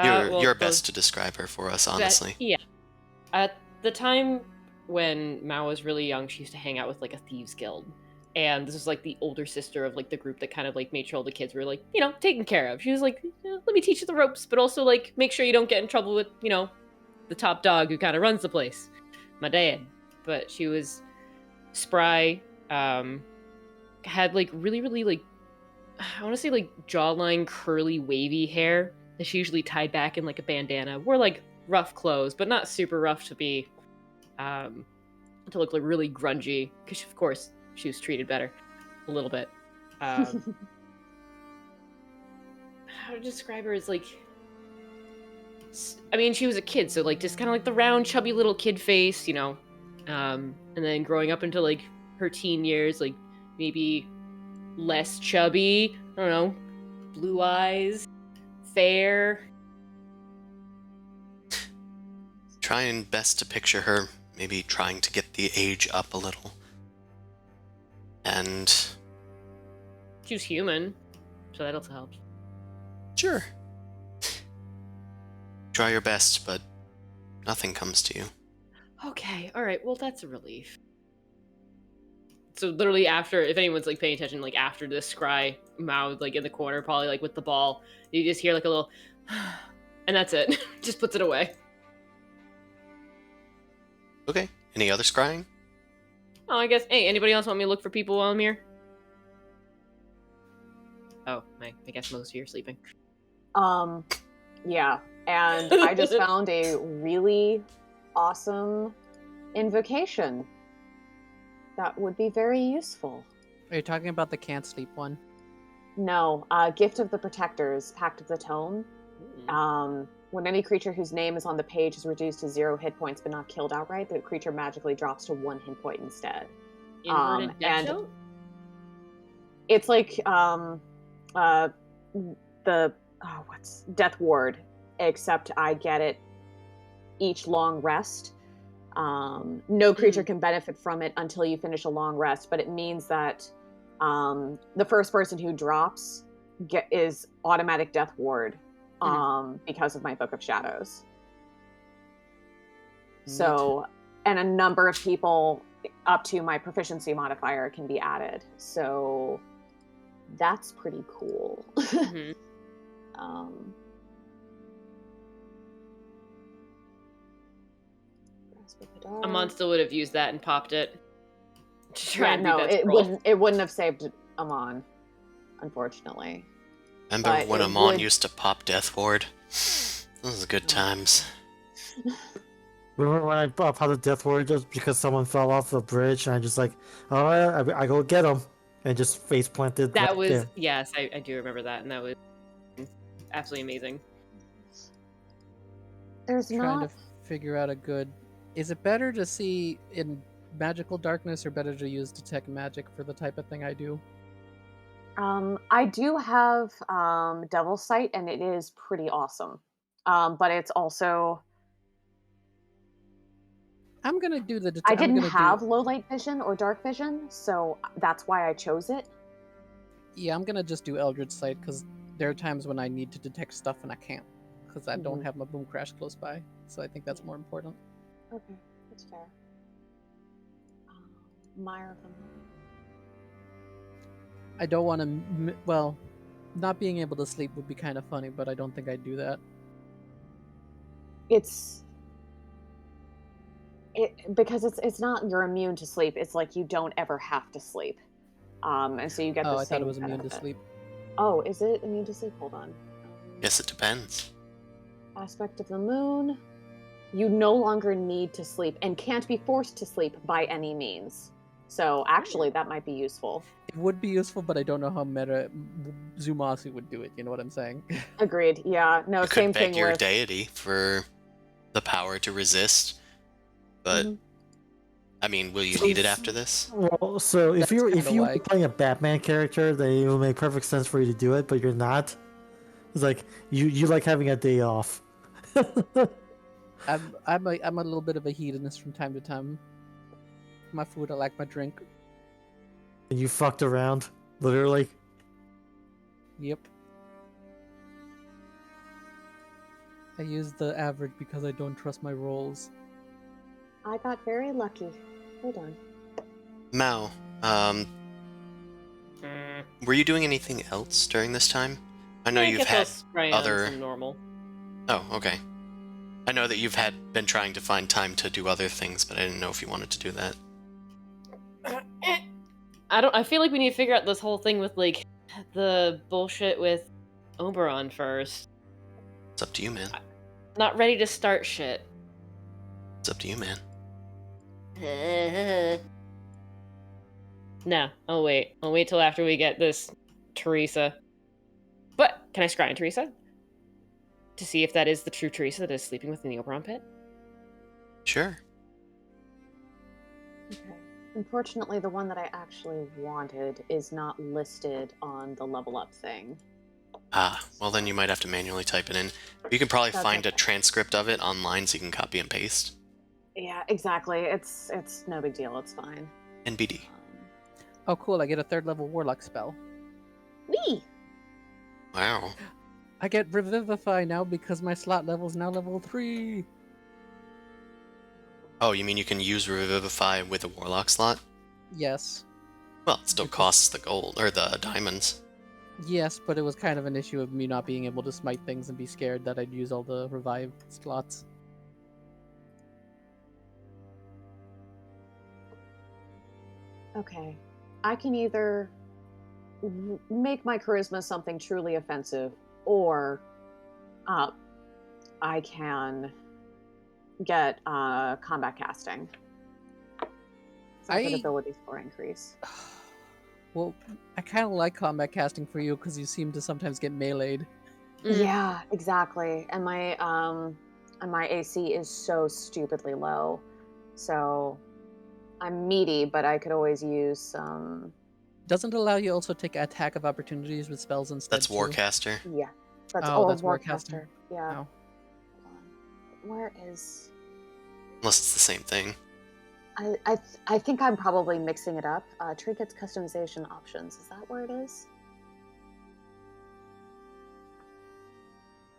You're best to describe her for us, honestly. Yeah. At the time when Mao was really young, she used to hang out with like a thieves guild. And this was like the older sister of like the group that kind of like made sure all the kids were like, taken care of. She was like, let me teach you the ropes, but also like make sure you don't get in trouble with, the top dog who kind of runs the place. My dad. But she was spry, had like really, really like, I want to say like jawline curly wavy hair that she usually tied back in like a bandana. Wore like rough clothes, but not super rough to be to look like really grungy, because of course she was treated better a little bit. How to describe her is like, I mean, she was a kid, so like just kind of like the round chubby little kid face, and then growing up into like her teen years, like maybe less chubby, I don't know, blue eyes, fair. Trying best to picture her, maybe trying to get the age up a little. And... She was human, so that also helps. Sure. Try your best, but nothing comes to you. Okay, alright, well that's a relief. So literally after, if anyone's like paying attention, like after this scry, Mao like in the corner, probably like with the ball, you just hear like a little and that's it. Just puts it away. Okay, any other scrying? Oh, I guess, hey, anybody else want me to look for people while I'm here? Oh, I guess most of you are sleeping. Yeah, and I just found a really awesome invocation that would be very useful. Are you talking about the can't sleep one? No, Gift of the Protectors, Pact of the Tome. When any creature whose name is on the page is reduced to 0 hit points but not killed outright, the creature magically drops to 1 hit point instead. Inverted death and note? it's like what's Death Ward, except I get it each long rest. No creature can benefit from it until you finish a long rest, but it means that the first person who drops is automatic Death Ward because of my Book of Shadows. So, and a number of people up to my proficiency modifier can be added. So that's pretty cool. Amon still would have used that and popped it. To try and beat that it scroll. wouldn't have saved Amon, unfortunately. Remember But when it Amon would- used to pop Death Ward? Those are good times. Remember when I popped the death ward just because someone fell off the bridge and I just like, all right, I go get him, and just face planted. That right was, there. yes, I do remember that, and that was absolutely amazing. There's Trying not. to figure out a good Is it better to see in magical darkness or better to use detect magic for the type of thing I do? I do have Devil Sight, and it is pretty awesome. But it's also I'm gonna do the. I I'm didn't gonna have do. low light vision or dark vision, so that's why I chose it. Yeah, I'm gonna just do Eldritch Sight because there are times when I need to detect stuff and I can't because I don't Mhm. have my boom crash close by. So I think that's more important. Okay, that's fair. Mire of the Moon. I don't want to. Well, not being able to sleep would be kind of funny, but I don't think I'd do that. Because it's not you're immune to sleep. It's like you don't ever have to sleep, and so you get Oh, the I same thought it was immune to benefit. sleep. Oh, is it immune to sleep? Hold on. Guess it depends. Aspect of the moon. You no longer need to sleep and can't be forced to sleep by any means. So actually, that might be useful. It would be useful, but I don't know how meta Zumasi would do it. You know what I'm saying? Agreed. Yeah. No. You Same could beg thing your with. deity for the power to resist, but Mhm. I mean, will you need it after this? Well, so if That's you kinda were why. playing a Batman character, then it would make perfect sense for you to do it, but you're not. It's like you like having a day off. I'm a little bit of a hedonist from time to time. My food, I like my drink. And you fucked around, literally. Yep. I use the average because I don't trust my rolls. I got very lucky. Hold on. Mao, were you doing anything else during this time? I know Yeah, you've get had those crayons other. and normal. Oh, okay. I know that you've been trying to find time to do other things, but I didn't know if you wanted to do that. I feel like we need to figure out this whole thing with like the bullshit with Oberon first. It's up to you, man. Not ready to start shit. It's up to you, man. No, I'll wait. I'll wait till after we get this Teresa. But can I scry on Teresa to see if that is the true Teresa that is sleeping within the Oberon pit? Sure. Okay. Unfortunately, the one that I actually wanted is not listed on the level up thing. Ah, well then you might have to manually type it in. You can probably That's find a okay. transcript of it online so you can copy and paste. Yeah, exactly. It's no big deal. It's fine. NBD. Oh, cool! I get a 3rd level warlock spell. Wee! Wow. I get Revivify now because my slot level is now level 3. Oh, you mean you can use Revivify with a Warlock slot? Yes. Well, it still Because- costs the gold, or the diamonds. Yes, but it was kind of an issue of me not being able to smite things and be scared that I'd use all the revive slots. Okay. I can either make my charisma something truly offensive, or I can get combat casting. So I get ability score increase. Well, I kind of like combat casting for you because you seem to sometimes get meleeed. Yeah, exactly. And my AC is so stupidly low. So I'm meaty, but I could always use some. Doesn't allow you also take attack of opportunities with spells instead. That's too. Warcaster. Yeah, that's That's Warcaster. Yeah. Oh. Hold on. Where is? Unless it's the same thing. I think I'm probably mixing it up. Trinkets customization options. Is that where it is?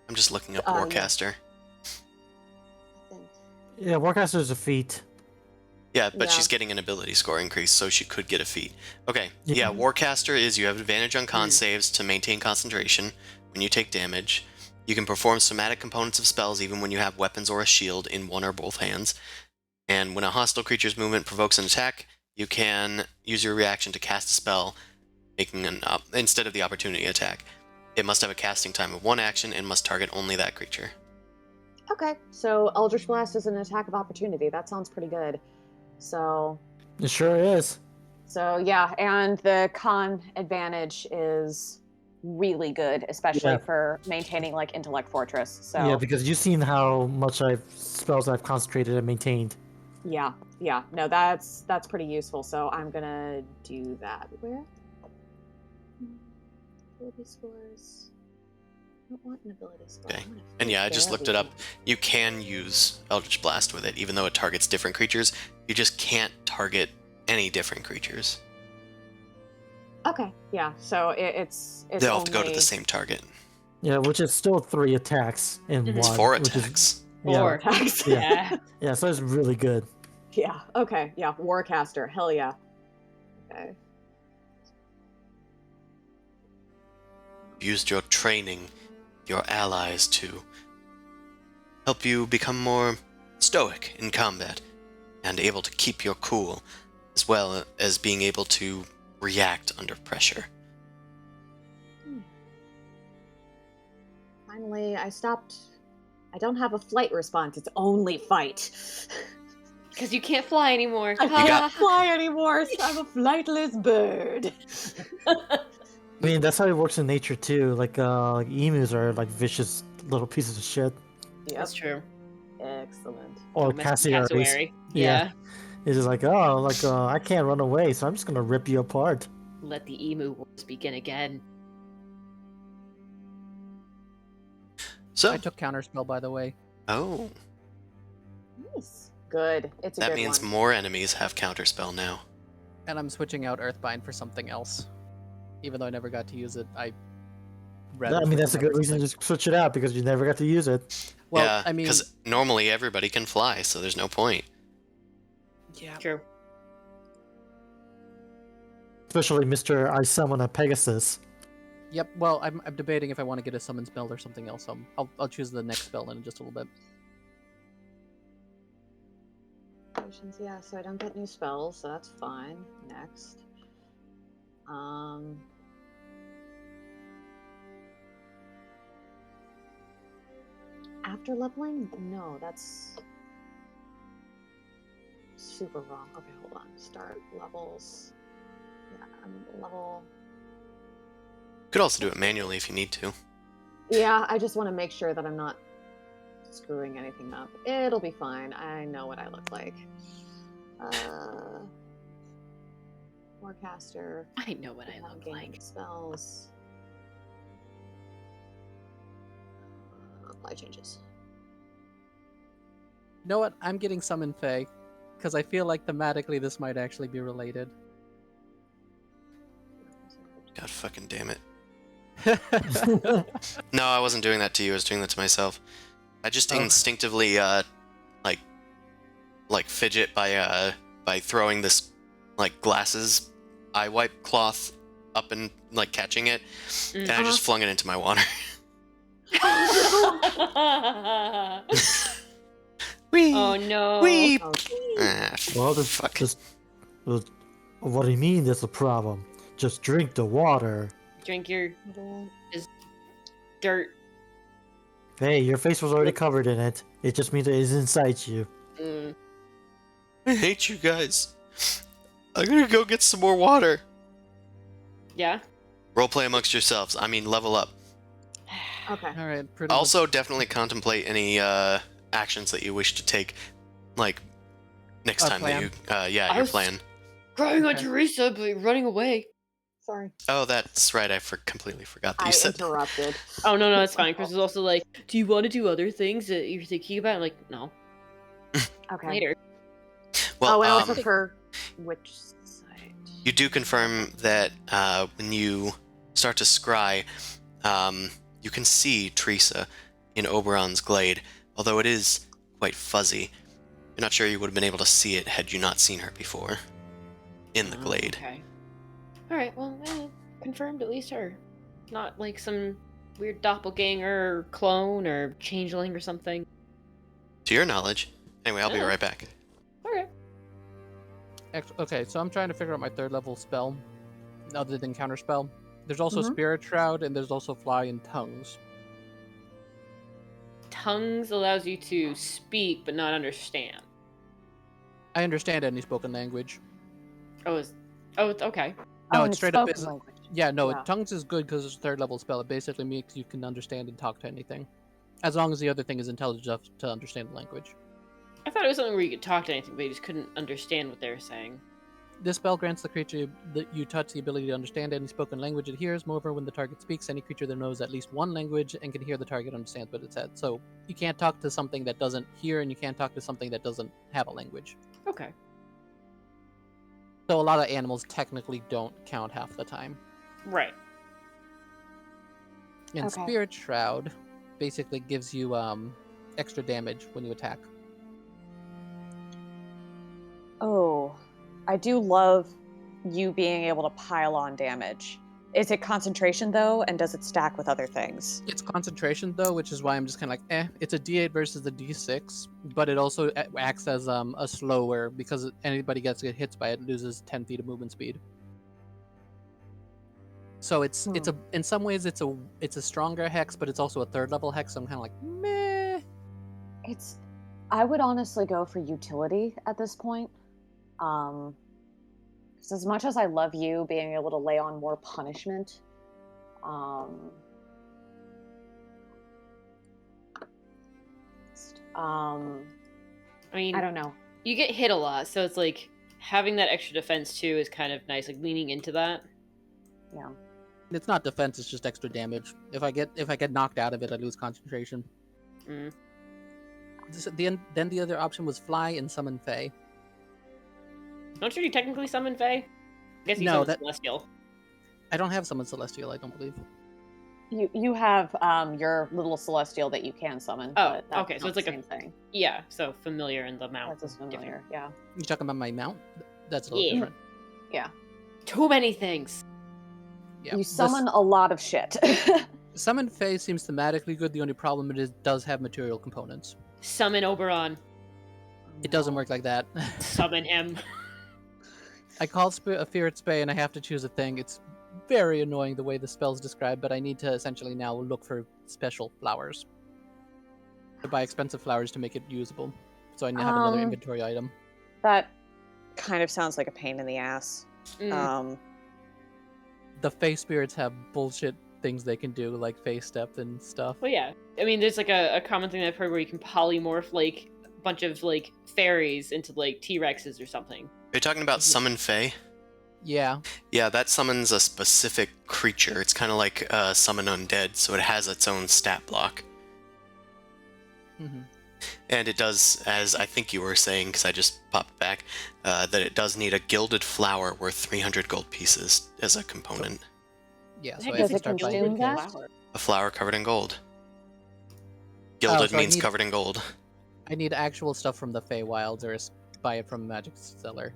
I'm just looking up Yeah. Warcaster. I think. Yeah, Warcaster's a feat. Yeah, but Yeah. she's getting an ability score increase, so she could get a feat. Okay, Yeah. yeah, Warcaster is you have advantage on con saves to maintain concentration when you take damage. You can perform somatic components of spells even when you have weapons or a shield in one or both hands. And when a hostile creature's movement provokes an attack, you can use your reaction to cast a spell, making an instead of the opportunity attack. It must have a casting time of 1 action and must target only that creature. Okay, so Eldritch Blast is an attack of opportunity. That sounds pretty good. So It sure is. yeah, and the con advantage is really good, especially Yeah. for maintaining like Intellect Fortress. So Yeah, because you've seen how much spells I've concentrated and maintained. yeah. No, that's pretty useful. So I'm gonna do that. Where? Ability scores. I don't want an ability score. Okay. I'm gonna And yeah, I just looked it up. barely- You can use Eldritch Blast with it, even though it targets different creatures. You just can't target any different creatures. Okay, yeah. So it's They all have to go to only the same target. Yeah, which is still 3 attacks in Mhm. one. It's 4 which is- attacks. yeah, 4. attacks. Yeah. Yeah, so it's really good. Yeah. Okay. Yeah. Warcaster. Hell yeah. Okay. Used your training, your allies to help you become more stoic in combat and able to keep your cool, as well as being able to react under pressure. Finally, I stopped. I don't have a flight response. It's only fight. Because you can't fly anymore. I got- can't fly anymore. So I'm a flightless bird. I mean, that's how it works in nature too. Like emus are like vicious little pieces of shit. Yep. That's true. Excellent. Or Don't mess with cassowaries. cassowary. Yeah. It's just like, I can't run away, so I'm just gonna rip you apart. Let the emu wars begin again. So, I took counterspell, by the way. oh, Nice. Good. It's a that good means one. more enemies have counterspell now. And I'm switching out Earthbind for something else. Even though I never got to use it, I read I it mean, for that's a good reason to something. just switch it out because you never got to use it. Well, yeah, I mean, because normally everybody can fly, so there's no point. yeah. True. Especially Mr. I summon a Pegasus. Yep. Well, I'm debating if I want to get a summon spell or something else. I'll choose the next spell in just a little bit. Potions, yeah, so I don't get new spells, so that's fine. Next. After leveling? No, that's super wrong. Okay, hold on. Start levels. Yeah, I'm level. Could also do it manually if you need to. Yeah, I just want to make sure that I'm not screwing anything up. It'll be fine. I know what I look like. Warcaster. I know what I look Gain like. spells. Apply changes. You know what? I'm getting Summon Fae, because I feel like thematically this might actually be related. God fucking damn it. No, I wasn't doing that to you. I was doing that to myself. I just Oh. instinctively, like fidget by throwing this, like, glasses eye wipe cloth up and, like, catching it, and I just flung it into my water. Wee! Oh no. Wee! Oh, Ah, Well, fuck. what do you mean there's a problem? Just drink the water. Drink your dirt. Hey, your face was already covered in it. It just means it is inside you. Mm. I hate you guys. I'm gonna go get some more water. Yeah. Roleplay amongst yourselves. I mean, level up. okay. All right. Pretty much. Also, definitely contemplate any actions that you wish to take, like next Our time plan? that you, I your was- plan. Crying on Okay. Teresa, but running away. Sorry. Oh, that's right. I completely forgot that I you said. interrupted. Oh no, that's fine. Chris is also like, do you want to do other things that you're thinking about? I'm like, no. Okay. Later. Well, Oh, and also for which side? you do confirm that when you start to scry, you can see Teresa in Oberon's glade, although it is quite fuzzy. You're not sure you would have been able to see it had you not seen her before in the glade. Okay. All right. Well, confirmed at least her, not like some weird doppelganger or clone or changeling or something. To your knowledge. Anyway, I'll be Yeah. right back. Okay. Okay, so I'm trying to figure out my third level spell, other than counterspell. There's also Mhm. Spirit Shroud, and there's also Fly in Tongues. Tongues allows you to speak but not understand. I understand any spoken language. It's okay. No, and it's straight up spoken is language. Yeah, no, Yeah. tongues is good because it's a 3rd level spell. It basically makes you can understand and talk to anything, as long as the other thing is intelligent enough to understand the language. I thought it was something where you could talk to anything, but you just couldn't understand what they were saying. This spell grants the creature that you touch the ability to understand any spoken language it hears. Moreover, when the target speaks, any creature that knows at least one language and can hear the target understands what it said. So you can't talk to something that doesn't hear, and you can't talk to something that doesn't have a language. Okay. So a lot of animals technically don't count half the time. Right. And Okay. Spirit Shroud basically gives you extra damage when you attack. Oh, I do love you being able to pile on damage. Is it concentration though, and does it stack with other things? It's concentration though, which is why I'm just kind of like, It's a D8 versus the D6, but it also acts as a slower, because anybody gets hit by it loses 10 feet of movement speed. So it's a in some ways it's a stronger hex, but it's also a 3rd level hex. So I'm kind of like meh. I would honestly go for utility at this point. 'Cause as much as I love you being able to lay on more punishment, I mean, I don't know. you get hit a lot, so it's like having that extra defense too is kind of nice, like leaning into that. Yeah. It's not defense; it's just extra damage. If I get knocked out of it, I lose concentration. Mm. Then the other option was fly and summon Fae. Don't you technically summon Fae? I guess you No, summon that- Celestial. I don't have summon Celestial. I don't believe. You have your little celestial that you can summon. Oh, but that's okay, so not it's like the a- same thing. Yeah, so familiar in the mount. That's just familiar. Yeah. You talking about my mount? That's a little Yeah. different. Yeah. Too many things. Yeah. You summon a lot of shit. Summon Fae seems thematically good. The only problem it does have material components. Summon Oberon. It doesn't work like that. Summon him. I call a Spirit Spay and I have to choose a thing. It's very annoying the way the spell's described, but I need to essentially now look for special flowers. To buy expensive flowers to make it usable. So I now have another inventory item. That kind of sounds like a pain in the ass. Mm. The Fae Spirits have bullshit things they can do, like Fae Step and stuff. Well, yeah. I mean, there's like a common thing I've heard where you can polymorph like a bunch of like fairies into like T-Rexes or something. Are you talking about summon Fae? Yeah. Yeah, that summons a specific creature. It's kind of like summon undead, so it has its own stat block. Mm-hmm. And it does, as I think you were saying, because I just popped back, that it does need a gilded flower worth 300 gold pieces as a component. Yeah, The so heck I have does to it start buying consume good that? Flower. A flower covered in gold. Gilded so I means need- covered in gold. I need actual stuff from the Feywilds or buy it from a magic seller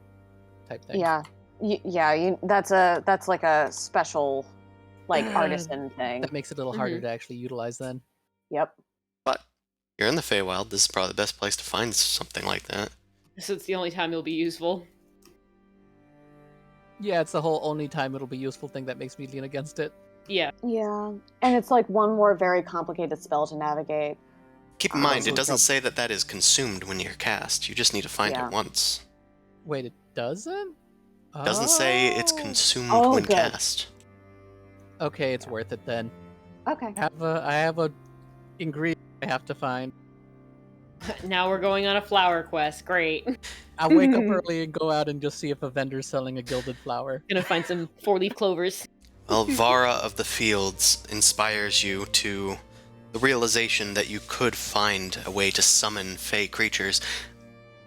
type thing. Yeah. That's like a special like artisan thing. That makes it a little harder to actually utilize then. Yep. But you're in the Feywild, this is probably the best place to find something like that. So it's the only time it'll be useful. Yeah, it's the whole only time it'll be useful thing that makes me lean against it. Yeah. Yeah. And it's like one more very complicated spell to navigate. Keep in mind, so it doesn't it's say that is consumed when you're cast. You just need to find Yeah. it once. Wait, it doesn't? It doesn't say it's Oh. consumed Oh, when good. cast. Okay, it's worth it then. Okay. I have a ingredient I have to find. Now we're going on a flower quest. Great. I'll wake up early and go out and just see if a vendor's selling a gilded flower. Gonna find some 4-leaf clovers. Well, Vara of the Fields inspires you to the realization that you could find a way to summon fey creatures,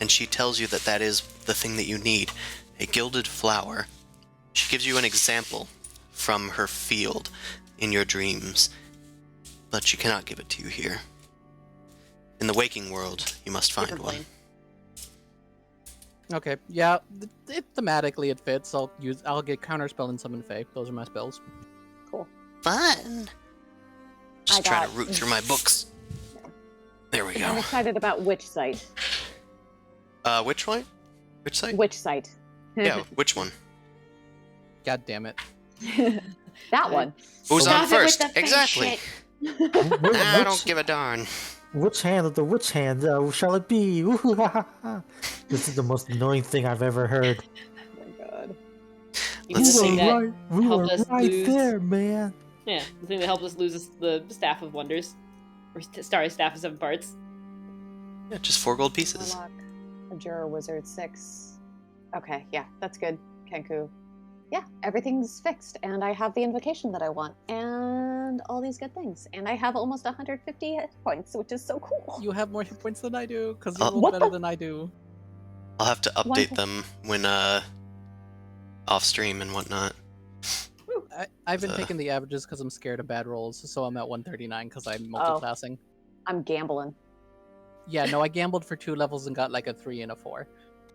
and she tells you that is the thing that you need, a gilded flower. She gives you an example from her field in your dreams, but she cannot give it to you here. In the waking world, you must find Different one. plane. Okay, yeah, thematically it fits. I'll get counterspell and summon Fae. Those are my spells. Cool. Fun! Just I trying got- to root through my books. There we I'm go. excited about which site. Which one? Which site? Which site? Yeah, which one? God damn it. That one. Who's Stop on it with first? the fake Exactly. shit. I don't give a darn. Which hand of the witch hand shall it be? Ooh, ha, ha, ha. This is the most annoying thing I've ever heard. Oh my god. You mean Let's the see. thing that We helped were us right lose? there, man. Yeah, the thing that helped us lose the Staff of Wonders, or Starry Staff of 7 parts. Yeah, just 4 gold pieces. Warlock, Abjurer, Wizard, 6. Okay, yeah, that's good. Kenku. Yeah, everything's fixed, and I have the invocation that I want, and all these good things. And I have almost 150 hit points, which is so cool. You have more hit points than I do, because you Oh. roll What better the- than I do. I'll have to update One- them when off stream and whatnot. I've been The- taking the averages because I'm scared of bad rolls, so I'm at 139 because I'm Oh. multiclassing. I'm gambling. Yeah, no, I gambled for 2 levels and got like a 3 and a 4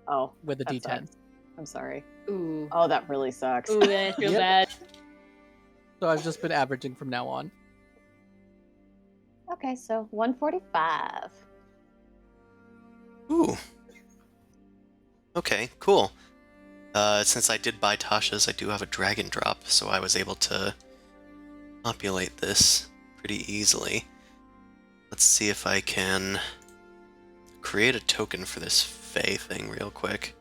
Oh, with a that D10. sucks. I'm sorry. Ooh. Oh, that really sucks. Ooh, that's real Yep. bad. So I've just been averaging from now on. Okay, so 145. Ooh. Okay, cool. Since I did buy Tasha's, I do have a dragon drop, so I was able to populate this pretty easily. Let's see if I can create a token for this Fae thing real quick.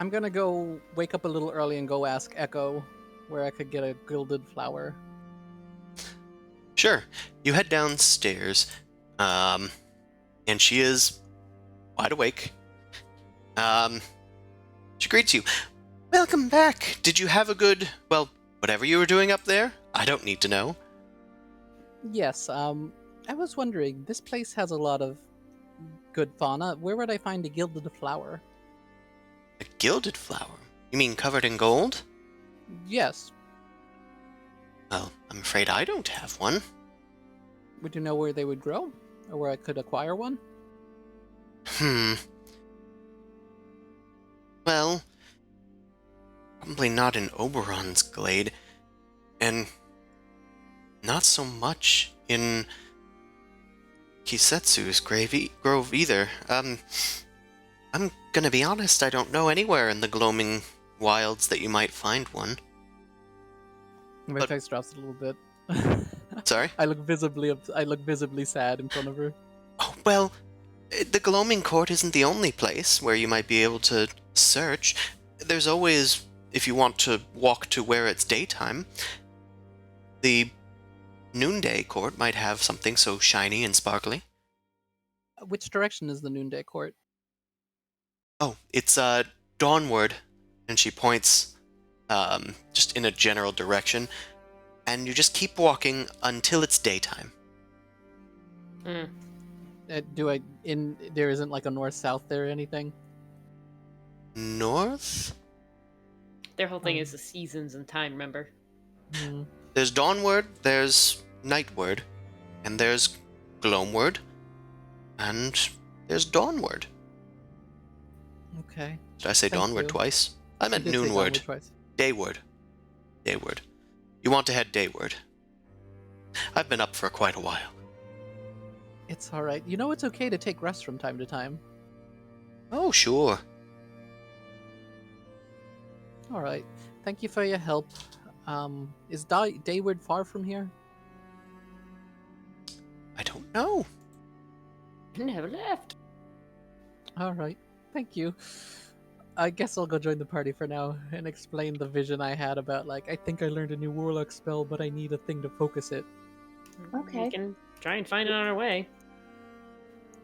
I'm gonna go wake up a little early and go ask Echo where I could get a gilded flower. Sure. You head downstairs, and she is wide awake. She greets you. Welcome back. Did you have a good, well, whatever you were doing up there? I don't need to know. Yes, I was wondering, this place has a lot of good fauna. Where would I find a gilded flower? A gilded flower? You mean covered in gold? Yes. Well, I'm afraid I don't have one. Would you know where they would grow? Or where I could acquire one? Well, probably not in Oberon's glade, and not so much in Kisetsu's grove either. I'm gonna be honest, I don't know anywhere in the gloaming wilds that you might find one. My But- face drops a little bit. Sorry? I look visibly sad in front of her. Oh, well, the gloaming court isn't the only place where you might be able to search. There's always, if you want to walk to where it's daytime, the noonday court might have something so shiny and sparkly. Which direction is the noonday court? Oh, it's dawnward, and she points just in a general direction, and you just keep walking until it's daytime. Mm. There isn't like a north-south there or anything? North? Their whole thing is the seasons and time, remember? Hmm. There's dawnward, there's nightward, and there's gloamward, and there's dawnward. Okay. Did I say Thank dawnward you. twice? I meant You did say noonward. downward twice. Dayward. Dayward. You want to head dayward. I've been up for quite a while. It's alright. You know it's okay to take rest from time to time. Oh, sure. Alright. Thank you for your help. Is Dayward far from here? I don't know. Never left. Alright. Thank you. I guess I'll go join the party for now and explain the vision I had about, like, I think I learned a new warlock spell, but I need a thing to focus it. Okay. We can try and find it on our way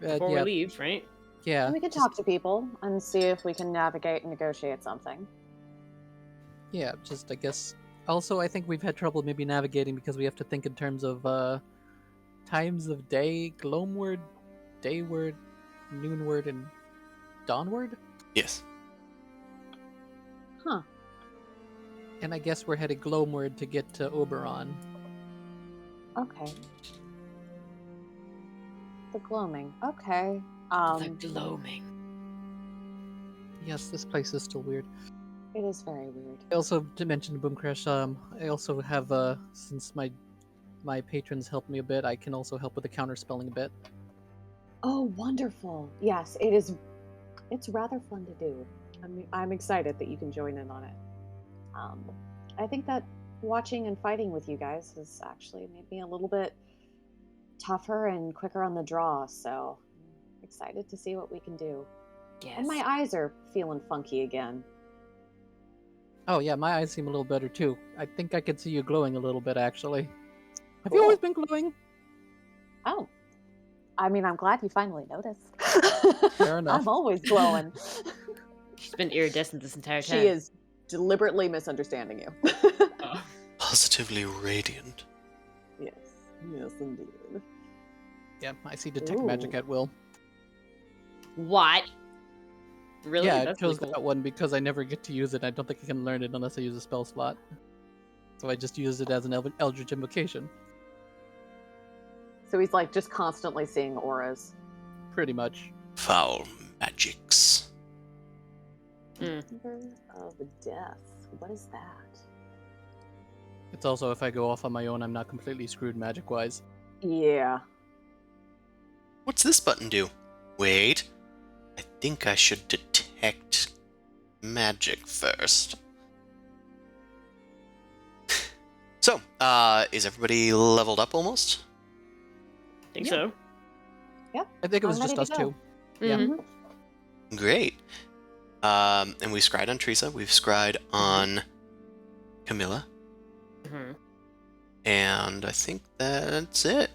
before yeah, we leave, right? yeah. We could just- talk to people and see if we can navigate and negotiate something. Yeah, just I guess. Also, I think we've had trouble maybe navigating because we have to think in terms of times of day, gloamward, dayward, noonward, and dawnward. Yes. Huh. And I guess we're headed gloamward to get to Oberon. Okay. The gloaming. Okay. The gloaming. Yes, this place is still weird. It is very weird. I also, to mention Boom Crash, I also have since my patrons helped me a bit, I can also help with the counter spelling a bit. Oh, wonderful. Yes, it is. It's rather fun to do. I'm excited that you can join in on it. I think that watching and fighting with you guys has actually made me a little bit tougher and quicker on the draw, so I'm excited to see what we can do. Yes. And my eyes are feeling funky again. Oh yeah, my eyes seem a little better too. I think I can see you glowing a little bit actually. Have you always been glowing? Oh. I mean, I'm glad you finally noticed. Fair enough. I'm always glowing. She's been iridescent this entire time. She is deliberately misunderstanding you. Positively radiant. Yes. Yes, indeed. Yeah, I see detect magic Ooh. at will. What? Really? Yeah, I That's chose really that cool. one because I never get to use it. I don't think I can learn it unless I use a spell slot. So I just use it as an Eldritch Invocation. So he's like just constantly seeing auras. Pretty much. Foul magics. Number of death. What is that? It's also if I go off on my own, I'm not completely screwed magic-wise. Yeah. What's this button do? Wait. I think I should detect magic first. So, is everybody leveled up almost? Think Yeah. so. I think it was I'm just ready us to go. two. Yeah. Mhm. Great. And we scryed on Teresa. We've scryed on Camilla. Mhm. And I think that's it.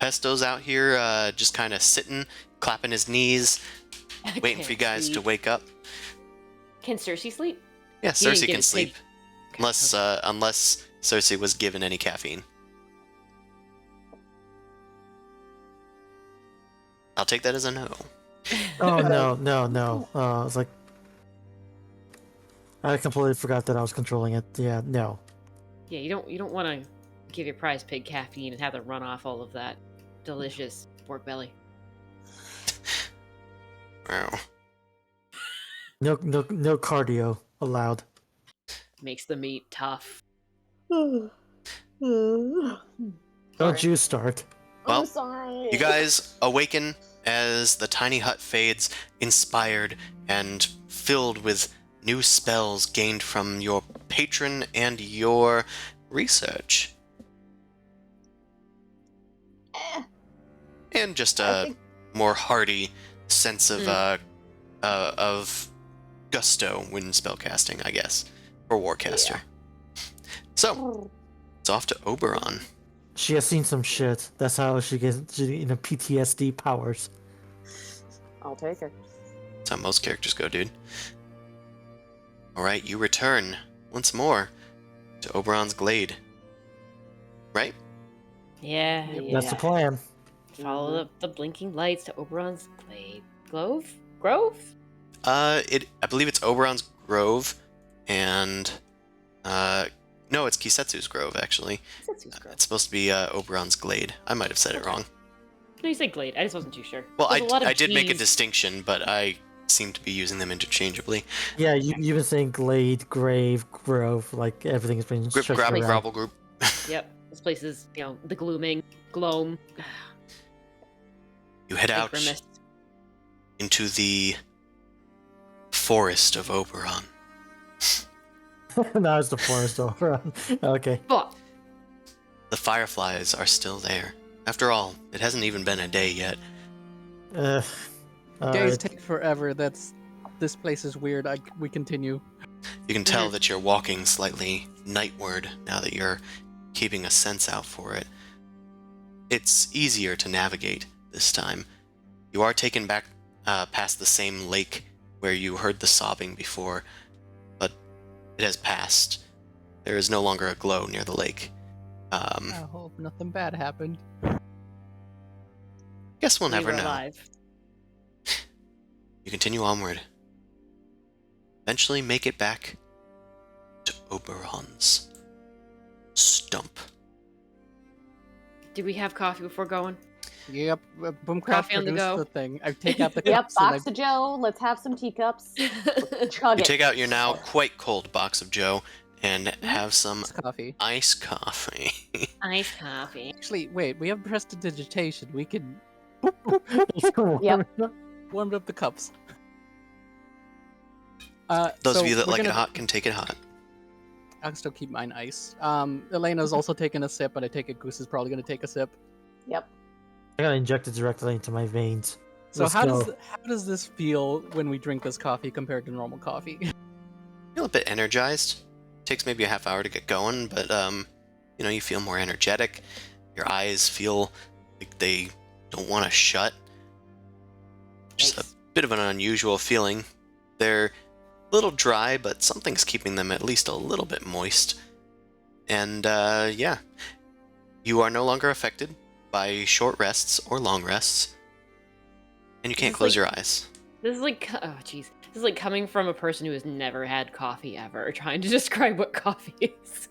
Pesto's out here just kind of sitting, clapping his knees, waiting for you guys to Sleep. wake up. Can Cersei sleep? Yeah, He didn't Cersei get can his sleep. pig. Unless Cersei was given any caffeine. I'll take that as a no. Oh no. It's like I completely forgot that I was controlling it. Yeah, no. Yeah, you don't want to give your prize pig caffeine and have them run off all of that delicious pork belly. Wow. No cardio allowed. Makes the meat tough. Don't Sorry. you start. Well, I'm sorry. You guys awaken as the tiny hut fades, inspired and filled with new spells gained from your patron and your research. Eh, And just I a think- more hearty sense of gusto when spellcasting, I guess, for Warcaster. So, it's off to Oberon. She has seen some shit. That's how she gets PTSD powers. I'll take it. That's how most characters go, dude. Alright, you return once more to Oberon's Glade. Right? Yeah, Yep. yeah. That's the plan. Follow the blinking lights to Oberon's glade. Grove? I believe it's Oberon's Grove, and no, it's Kisetsu's Grove actually. Setsu's grove. It's supposed to be Oberon's Glade. I might have said it wrong. No, you said glade. I just wasn't too sure. Well, There's a lot of I did make a Gs. distinction, but I seem to be using them interchangeably. Yeah, you've been saying glade, grave, grove, like everything's been Grip, shifted grab, around. grovel group. Yep. This place is, the gloaming, gloam. You head out Grimace. into the forest of Oberon. Now it's the forest over. Okay. But The fireflies are still there. After all, it hasn't even been a day yet. All Days right. take forever. This place is weird. We continue. You can tell that you're walking slightly nightward now that you're keeping a sense out for it. It's easier to navigate this time. You are taken back past the same lake where you heard the sobbing before, but it has passed. There is no longer a glow near the lake. I hope nothing bad happened. Guess we'll we never were know. alive. You continue onward. Eventually make it back to Oberon's stump. Did we have coffee before going? Yep, Boomcraft Coffee on the produced go. the thing. I take out the Yep, cups and box of Joe. Let's have some teacups. Chug You it. take out your now quite cold box of Joe and have some it's coffee. iced coffee. Iced coffee. Actually, wait, we have prestidigitation. We can Yep. warm up the cups. Those so of you that we're like it gonna- hot can take it hot. I can still keep mine ice. Elena's also taking a sip, but I take it Goose is probably going to take a sip. Yep. I gotta inject it directly into my veins. So Let's how go. does this feel when we drink this coffee compared to normal coffee? Feel a bit energized. Takes maybe a half hour to get going, but you feel more energetic. Your eyes feel like they don't want to shut. Just a bit of an unusual feeling. They're a little dry, but something's keeping them at least a little bit moist. And yeah, you are no longer affected by short rests or long rests, and you can't close your eyes. This is like, oh jeez, this is like coming from a person who has never had coffee ever, trying to describe what coffee is.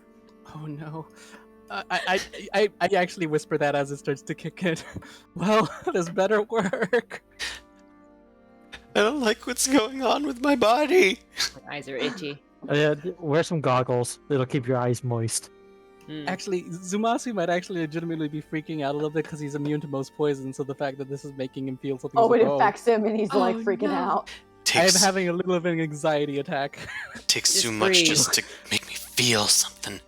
Oh no. I actually whisper that as it starts to kick in. Well, this better work. I don't like what's going on with my body. My eyes are itchy. Yeah, wear some goggles. It'll keep your eyes moist. Actually, Zumasu might actually legitimately be freaking out a little bit because he's immune to most poisons, so the fact that this is making him feel something. Oh, like, it affects him and he's like Oh, freaking no. out. I am Takes, having a little of an anxiety attack. takes Just too much breathe. just to make me feel something.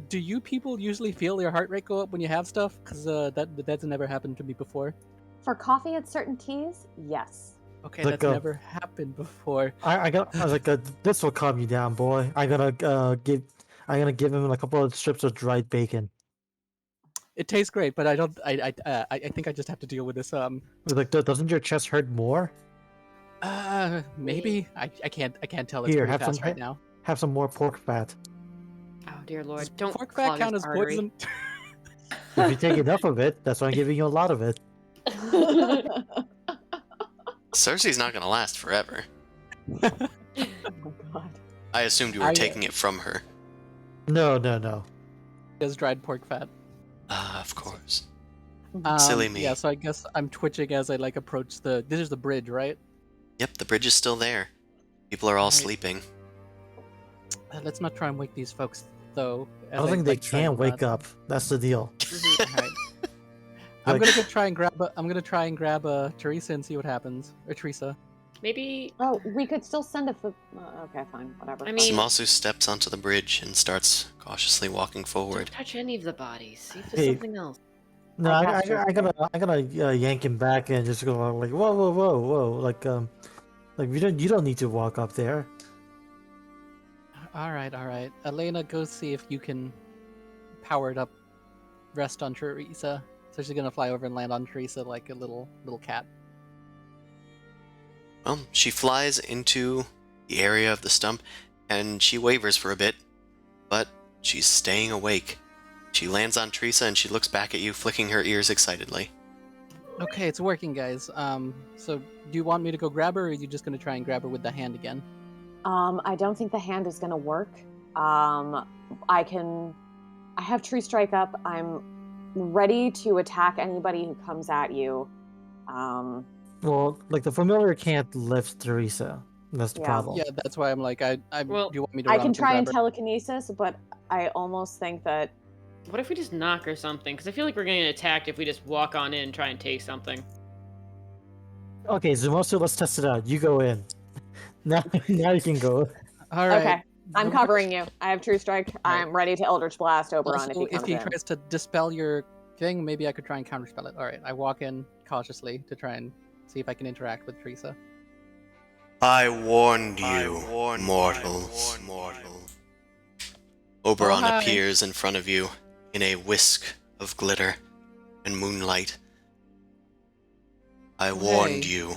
Do you people usually feel your heart rate go up when you have stuff? Because that's never happened to me before. For coffee at certain teas, yes. Okay, Let that's go. never happened before. I was like, this will calm you down, boy. I'm gonna give him a couple of strips of dried bacon. It tastes great, but I think I just have to deal with this. I was like, doesn't your chest hurt more? Maybe I can't tell. It's Here, pretty have fast some right now. Have some more pork fat. Oh dear lord! Does Don't pork fat clog count his as artery. poison? If you take enough of it, that's why I'm giving you a lot of it. Cersei's not gonna last forever. Oh my god. I assumed you were taking it from her. No. As dried pork fat. Of course. Mm-hmm. Silly me. Yeah, so I guess I'm twitching as I approach the. This is the bridge, right? Yep, the bridge is still there. People are all Right. sleeping. Let's not try and wake these folks, though. I don't think they can wake up. That's the deal. Alright. I'm gonna go try and grab Teresa and see what happens, or Teresa. Maybe. Oh, we could still send a. Okay, fine, whatever. I mean- Samasu steps onto the bridge and starts cautiously walking Don't forward. touch any of the bodies. See if there's Hey. something else. No, I I'm got you. gonna yank him back and just go like, whoa, like you don't need to walk up there. All right. Elena, go see if you can power it up. Rest on Teresa. So she's gonna fly over and land on Teresa like a little cat. Well, she flies into the area of the stump, and she wavers for a bit, but she's staying awake. She lands on Teresa, and she looks back at you, flicking her ears excitedly. Okay, it's working, guys. So do you want me to go grab her, or are you just gonna try and grab her with the hand again? I don't think the hand is gonna work. I have Tree Strike up. I'm ready to attack anybody who comes at you. Well, like the familiar can't lift Teresa. That's the Yeah. problem. Yeah, that's why I'm like, Well, do you want me to? I run can up try and grab her? telekinesis, but I almost think that What if we just knock or something? Because I feel like we're getting attacked if we just walk on in and try and take something. Okay, Zumosu, let's test it out. You go in. Now you can go. All right. okay. I'm covering you. I have True Strike. I'm ready to Eldritch Blast Oberon Also, if he comes in. tries to dispel your thing, maybe I could try and counterspell it. All right, I walk in cautiously to try and see if I can interact with Teresa. I warned you, mortals. Oberon hi. appears in front of you in a whisk of glitter and moonlight. I warned you,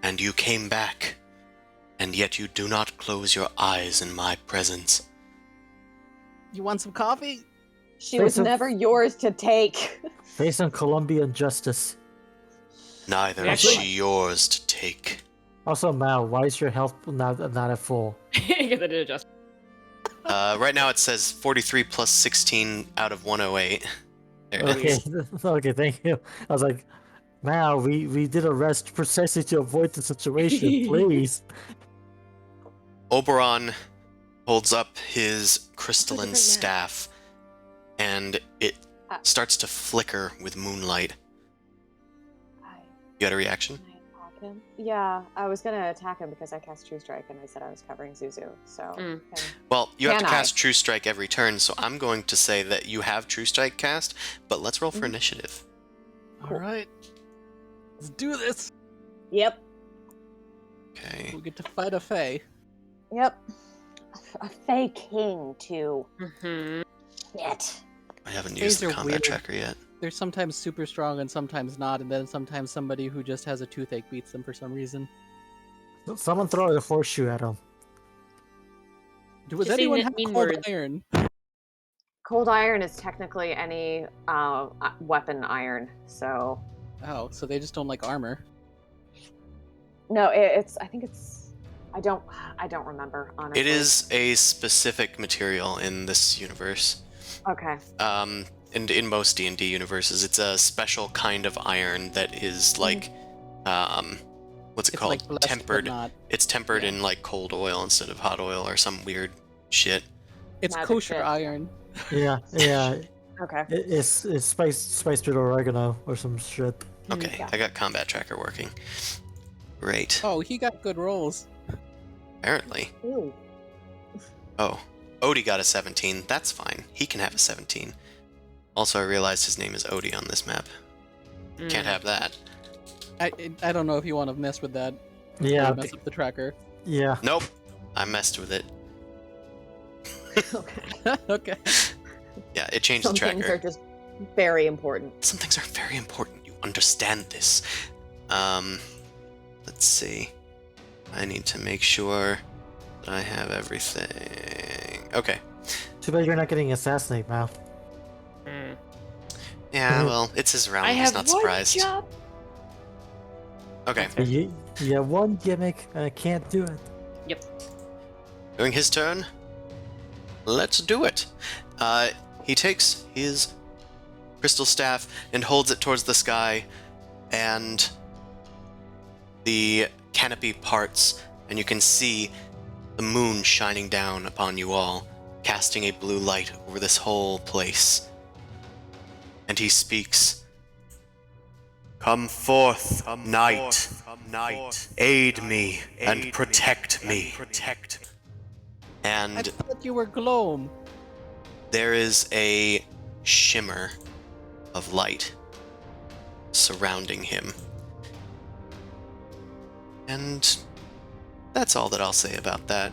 and you came back, and yet you do not close your eyes in my presence. You want some coffee? She was Face never yours to take. Face on Colombian justice. Neither is Actually- she yours to take. Also, Mal, why is your health not at full? Because I did adjust. Right now it says 43 plus 16 out of 108. There it Okay, is. okay, thank you. I was like, Mal, we did a rest precisely to avoid the situation. Please. Oberon holds up his crystalline different staff, and it Uh, starts to flicker with moonlight. You had a reaction? Can I attack him? Yeah, I was gonna attack him because I cast True Strike and I said I was covering Zuzu. So Mm. okay. Well, you have to Can I? cast True Strike every turn, so I'm going to say that you have True Strike cast, but let's roll for Mhm. initiative. All right. Let's do this. Yep. Okay. We get to fight a fae. Yep. A Fey King, too. Mm-hmm. Shit. I haven't Fays used the are combat weird. tracker yet. They're sometimes super strong and sometimes not, and then sometimes somebody who just has a toothache beats them for some reason. Someone throw a horseshoe at him. Does Just saying anyone that have mean cold words. iron? Cold iron is technically any weapon iron, so Oh, so they just don't like armor. no, it's. I think it's. I don't remember honestly. It is a specific material in this universe. Okay. And in most D&D universes, it's a special kind of iron that is like, what's it It's called? like blessed, but Tempered. not. It's tempered Yeah. in like cold oil instead of hot oil or some weird shit. It's Magic kosher shit. iron. Yeah. Okay. It's spiced with oregano or some shit. Okay, Yeah. I got combat tracker working. Great. Oh, he got good rolls. Apparently. Ooh. Oh, Odie got a 17. That's fine. He can have a 17. Also, I realized his name is Odie on this map. Can't have that. I don't know if you want to mess with that. Yeah. Or mess up the tracker. Yeah. Nope. I messed with it. Okay. Okay. Yeah, it changed Some the things tracker. are just very important. Some things are very important. You understand this. Let's see. I need to make sure that I have everything. Okay. Too bad you're not getting assassinated now. Mm. Yeah, well, it's his round. I He's have not one surprised. job. Okay. You have one gimmick and I can't do it. Yep. During his turn, let's do it. He takes his crystal staff and holds it towards the sky, and the canopy parts, and you can see the moon shining down upon you all, casting a blue light over this whole place. And he speaks, "Come forth, night. Aid me and protect me." I And thought you were Gloam. there is a shimmer of light surrounding him. And that's all that I'll say about that.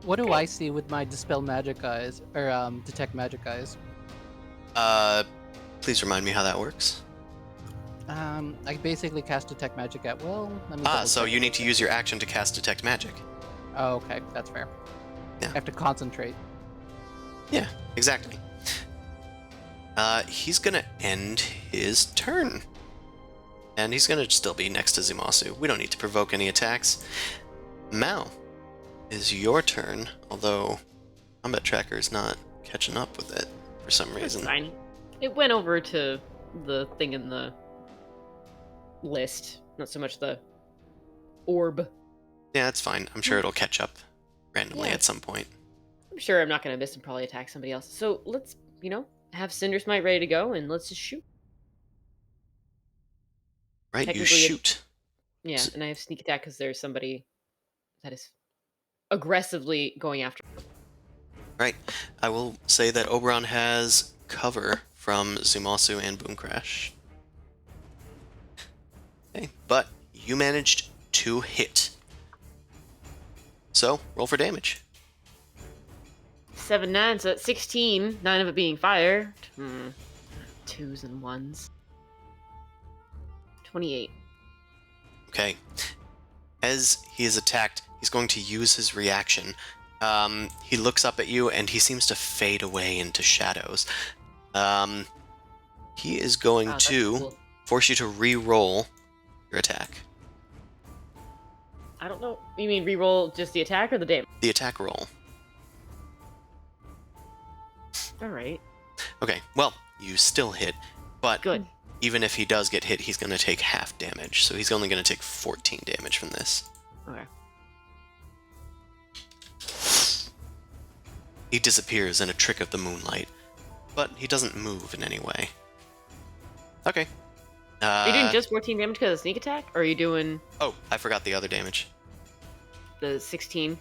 What do I see with my dispel magic eyes or detect magic eyes? Please remind me how that works. I basically cast detect magic at will. Let me So double-check you real need to quick. use your action to cast detect magic. Oh, okay, that's fair. Yeah. I have to concentrate. Yeah, exactly. He's gonna end his turn. And he's gonna still be next to Zumasu. We don't need to provoke any attacks. Mal, is your turn, although combat tracker is not catching up with it for some That's reason. fine. It went over to the thing in the list, not so much the orb. Yeah, it's fine. I'm sure it'll catch up randomly Yeah. at some point. I'm sure I'm not going to miss and probably attack somebody else. So let's, have Cinder Smite ready to go and let's just shoot. Right, you Technically it- shoot. Yeah, S- and I have sneak attack because there's somebody that is aggressively going after. Right. I will say that Oberon has cover from Zumasu and Boom Crash. Okay, but you managed to hit. So, roll for damage. 7, 9, so that's 16. 9 of it being fire. 2s and 1s. 28. Okay. As he is attacked, he's going to use his reaction. He looks up at you and he seems to fade away into shadows. He is going Wow, that's to cool. force you to re-roll your attack. I don't know. You mean reroll just the attack or the damage? The attack roll. Alright. Okay, well, you still hit, but Good. even if he does get hit, he's going to take half damage, so he's only going to take 14 damage from this. Okay. He disappears in a trick of the moonlight, but he doesn't move in any way. Okay. Are you doing just 14 damage because of sneak attack? Or are you doing Oh, I forgot the other damage. the 16?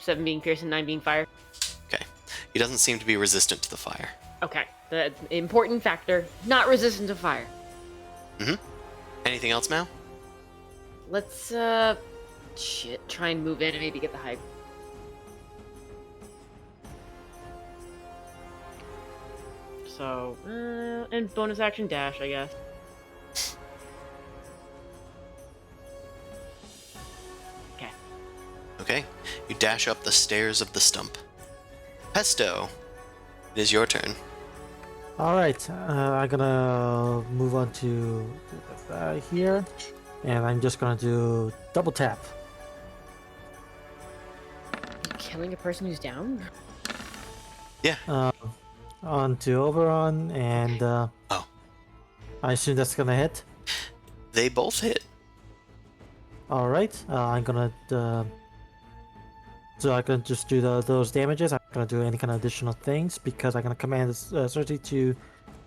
7 being pierce and 9 being fire? Okay. He doesn't seem to be resistant to the fire. Okay. That's an important factor. Not resistant to fire. And Anything else, Mal? Let's try and move in and maybe get the high. So, and bonus action dash, I guess. Okay. Okay. You dash up the stairs of the stump. Pesto, it is your turn. All right, I'm gonna move on to here, and I'm just gonna do double tap. Killing a person who's down? Yeah. On to Oberon, and Oh. I assume that's gonna hit. They both hit. All right, I'm gonna so I can just do those damages. I'm gonna do any kind of additional things because I'm gonna command Cersei to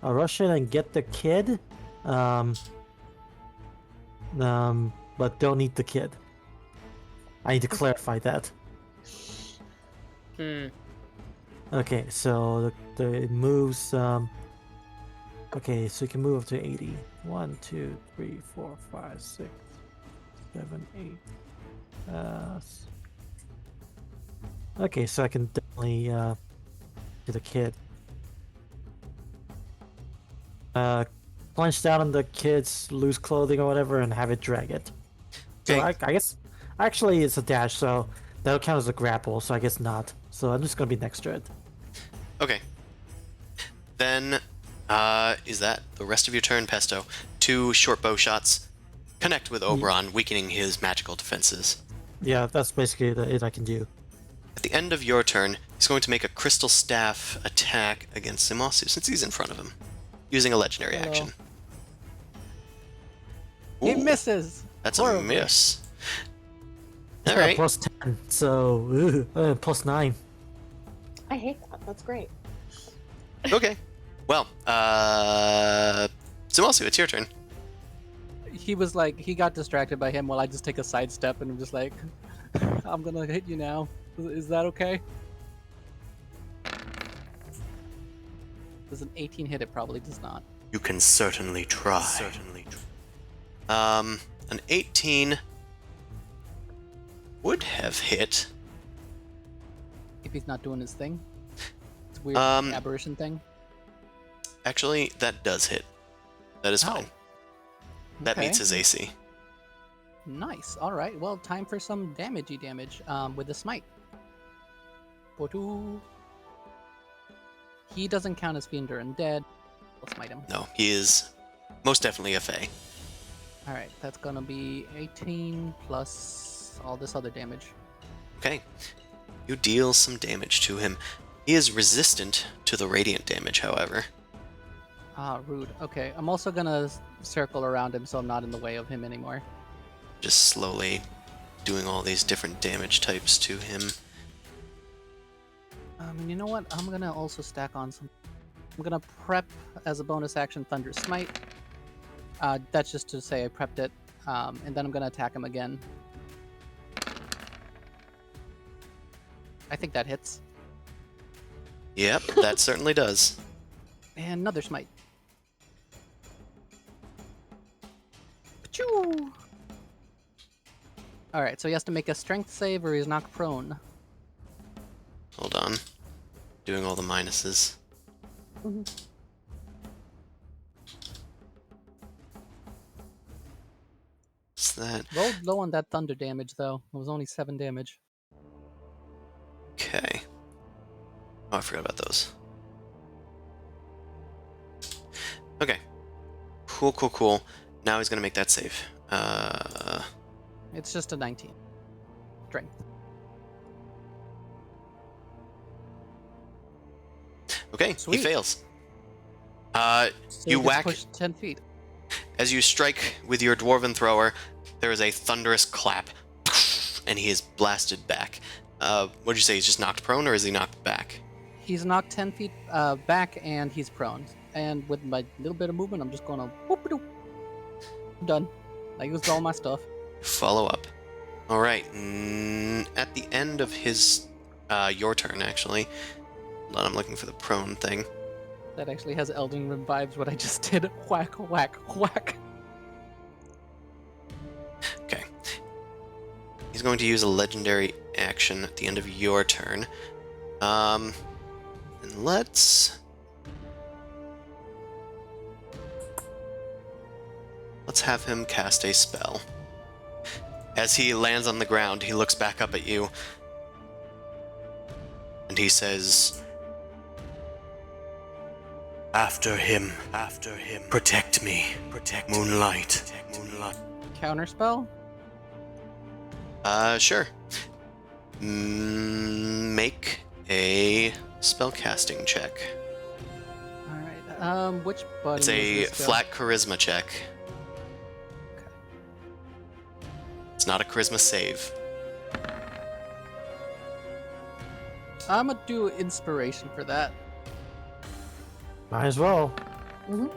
rush in and get the kid, but don't eat the kid. I need to clarify that. Okay, so it moves. Okay, so you can move up to 80. 1, 2, 3, 4, 5, 6, 7, 8. Okay, so I can definitely do the kid. Plunge down on the kid's loose clothing or whatever and have it drag it. So Okay. I guess actually it's a dash, so that'll count as a grapple. So I guess not. So I'm just gonna be next to it. Okay. Then, is that the rest of your turn, Pesto? 2 short bow shots connect with Oberon, weakening his magical defenses. Yeah, that's basically it I can do. At the end of your turn, he's going to make a crystal staff attack against Simasu since he's in front of him, using a legendary Hello. action. He Ooh, misses. That's Horribly. a miss. It's All got right. plus 10, so plus 9. I hate that. That's great. Okay. Well, Simasu, it's your turn. He was like, he got distracted by him while I just take a sidestep and I'm just like, I'm gonna hit you now. Is that okay? Does an 18 hit? It probably does not. You can certainly try. An 18 would have hit. If he's not doing his thing. It's a weird aberration thing. Actually, that does hit. That is Oh. fine. That Okay. meets his AC. Nice. All right. Well, time for some damagey damage with the smite. Potu. He doesn't count as fiend or undead. We'll smite him. No, he is most definitely a Fae. All right. That's gonna be 18 plus all this other damage. Okay. You deal some damage to him. He is resistant to the radiant damage, however. Ah, rude. Okay. I'm also gonna circle around him so I'm not in the way of him anymore. Just slowly doing all these different damage types to him. You know what? I'm gonna also stack on some. I'm gonna prep as a bonus action Thunder Smite. That's just to say I prepped it, and then I'm gonna attack him again. I think that hits. Yep, that certainly does. And another smite. Achoo! Alright, so he has to make a strength save or he's knocked prone. Hold on. Doing all the minuses. What's that? Rolled low on that thunder damage though. It was only 7 damage. Okay. Oh, I forgot about those. Okay. Cool. Now he's gonna make that save. It's just a 19. Strength. Okay, Sweet. he fails. So You he gets whack- pushed 10 feet. As you strike with your dwarven thrower, there is a thunderous clap, and he is blasted back. What'd you say? He's just knocked prone, or is he knocked back? He's knocked 10 feet back and he's prone. And with my little bit of movement, I'm just gonna whoop-a-doo. I'm done. I used all my stuff. Follow up. All right. At the end of his, your turn actually. Hold on, I'm looking for the prone thing. That actually has Elden Ring vibes, what I just did. Whack, whack, whack. He's going to use a legendary action at the end of your turn. And let's have him cast a spell. As he lands on the ground, he looks back up at you, and he says, After him, protect me, Moonlight. Counterspell? Sure. Make a spellcasting check. Alright, which button It's a does this go? flat charisma check. Okay. It's not a charisma save. I'm gonna do inspiration for that. Might as well. Mhm.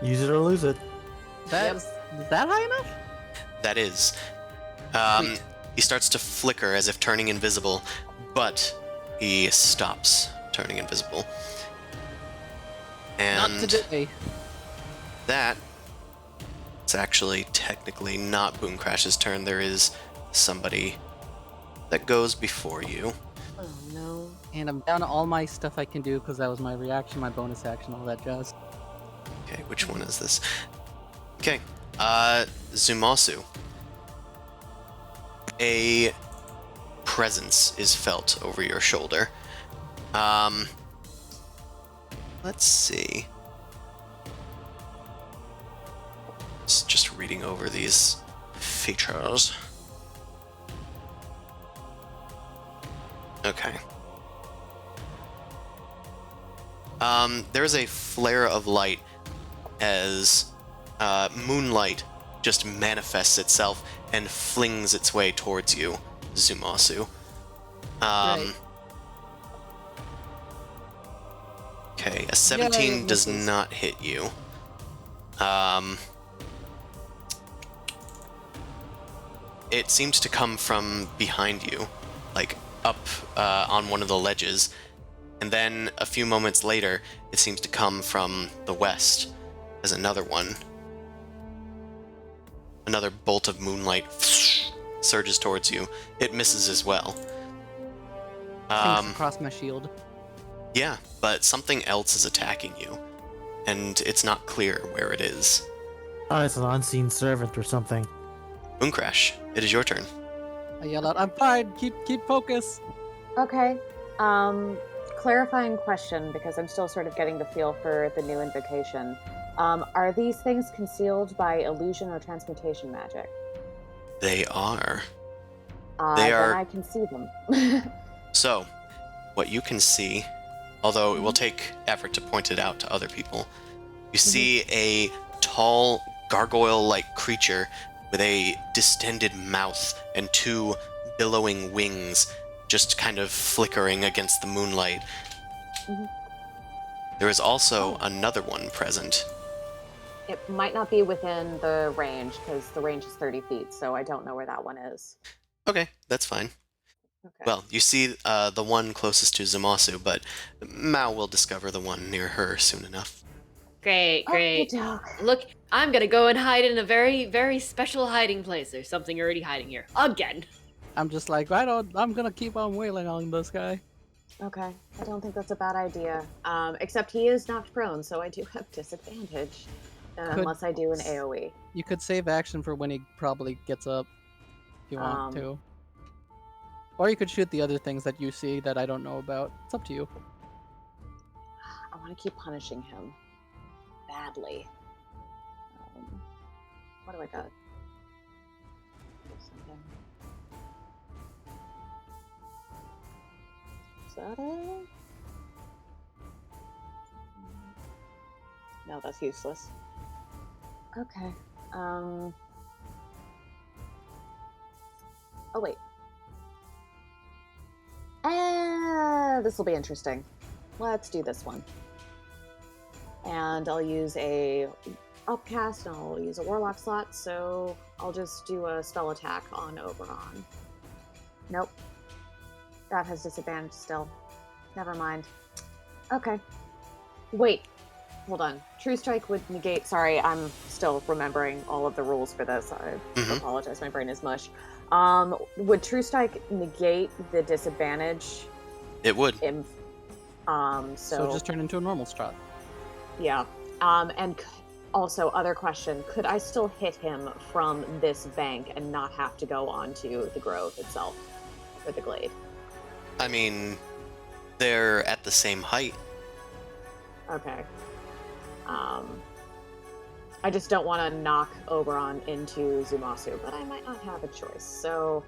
Use it or lose it. Is that high enough? That is. Sweet. He starts to flicker as if turning invisible, but he stops turning invisible. And Not today. that it's actually technically not Boom Crash's turn. There is somebody that goes before you. Oh no. And I'm down to all my stuff I can do because that was my reaction, my bonus action, all that jazz. Okay, which one is this? Okay, Zumasu. A presence is felt over your shoulder. Let's see. Just reading over these features. Okay. There's a flare of light as moonlight just manifests itself and flings its way towards you, Zumasu. Right. Okay, a 17 Yay, does misses. not hit you. It seems to come from behind you, like up on one of the ledges. And then a few moments later, it seems to come from the west as another one. Another bolt of moonlight surges towards you. It misses as well. Things across my shield. Yeah, but something else is attacking you, and it's not clear where it is. Oh, it's an unseen servant or something. Mooncrash, it is your turn. I yell out, I'm fine, keep focus. Okay. Clarifying question, because I'm still sort of getting the feel for the new invocation. Are these things concealed by illusion or transmutation magic? They are. Then are- I can see them. So, what you can see, although it will take effort to point it out to other people, you see a tall, gargoyle-like creature with a distended mouth and two billowing wings just kind of flickering against the moonlight. Mhm. There is also another one present. It might not be within the range, because the range is 30 feet, so I don't know where that one is. Okay, that's fine. Okay. Well, you see the one closest to Zamasu, but Mao will discover the one near her soon enough. Great, great. Okey-doke. Look, I'm gonna go and hide in a very, very special hiding place. There's something already hiding here. Again. I'm just like, I'm gonna keep on wailing on this guy. Okay, I don't think that's a bad idea. Except he is knocked prone, so I do have disadvantage. Unless I do an AoE. You could save action for when he probably gets up, if you want Um, to. Or you could shoot the other things that you see that I don't know about. It's up to you. I want to keep punishing him. Badly. What do I got? Something. Is that it? No, that's useless. Okay. Oh, wait. This will be interesting. Let's do this one. And I'll use a upcast and I'll use a warlock slot, so I'll just do a spell attack on Oberon. Nope. That has disadvantage still. Never mind. Okay. Wait. hold on. True Strike would negate. Sorry, I'm still remembering all of the rules for this. I apologize. My brain is mush. Would True Strike negate the disadvantage? It would. So just turn into a normal shot. Yeah. And also, other question: could I still hit him from this bank and not have to go onto the grove itself, or the glade? I mean, they're at the same height. Okay. I just don't want to knock Oberon into Zumasu, but I might not have a choice. So,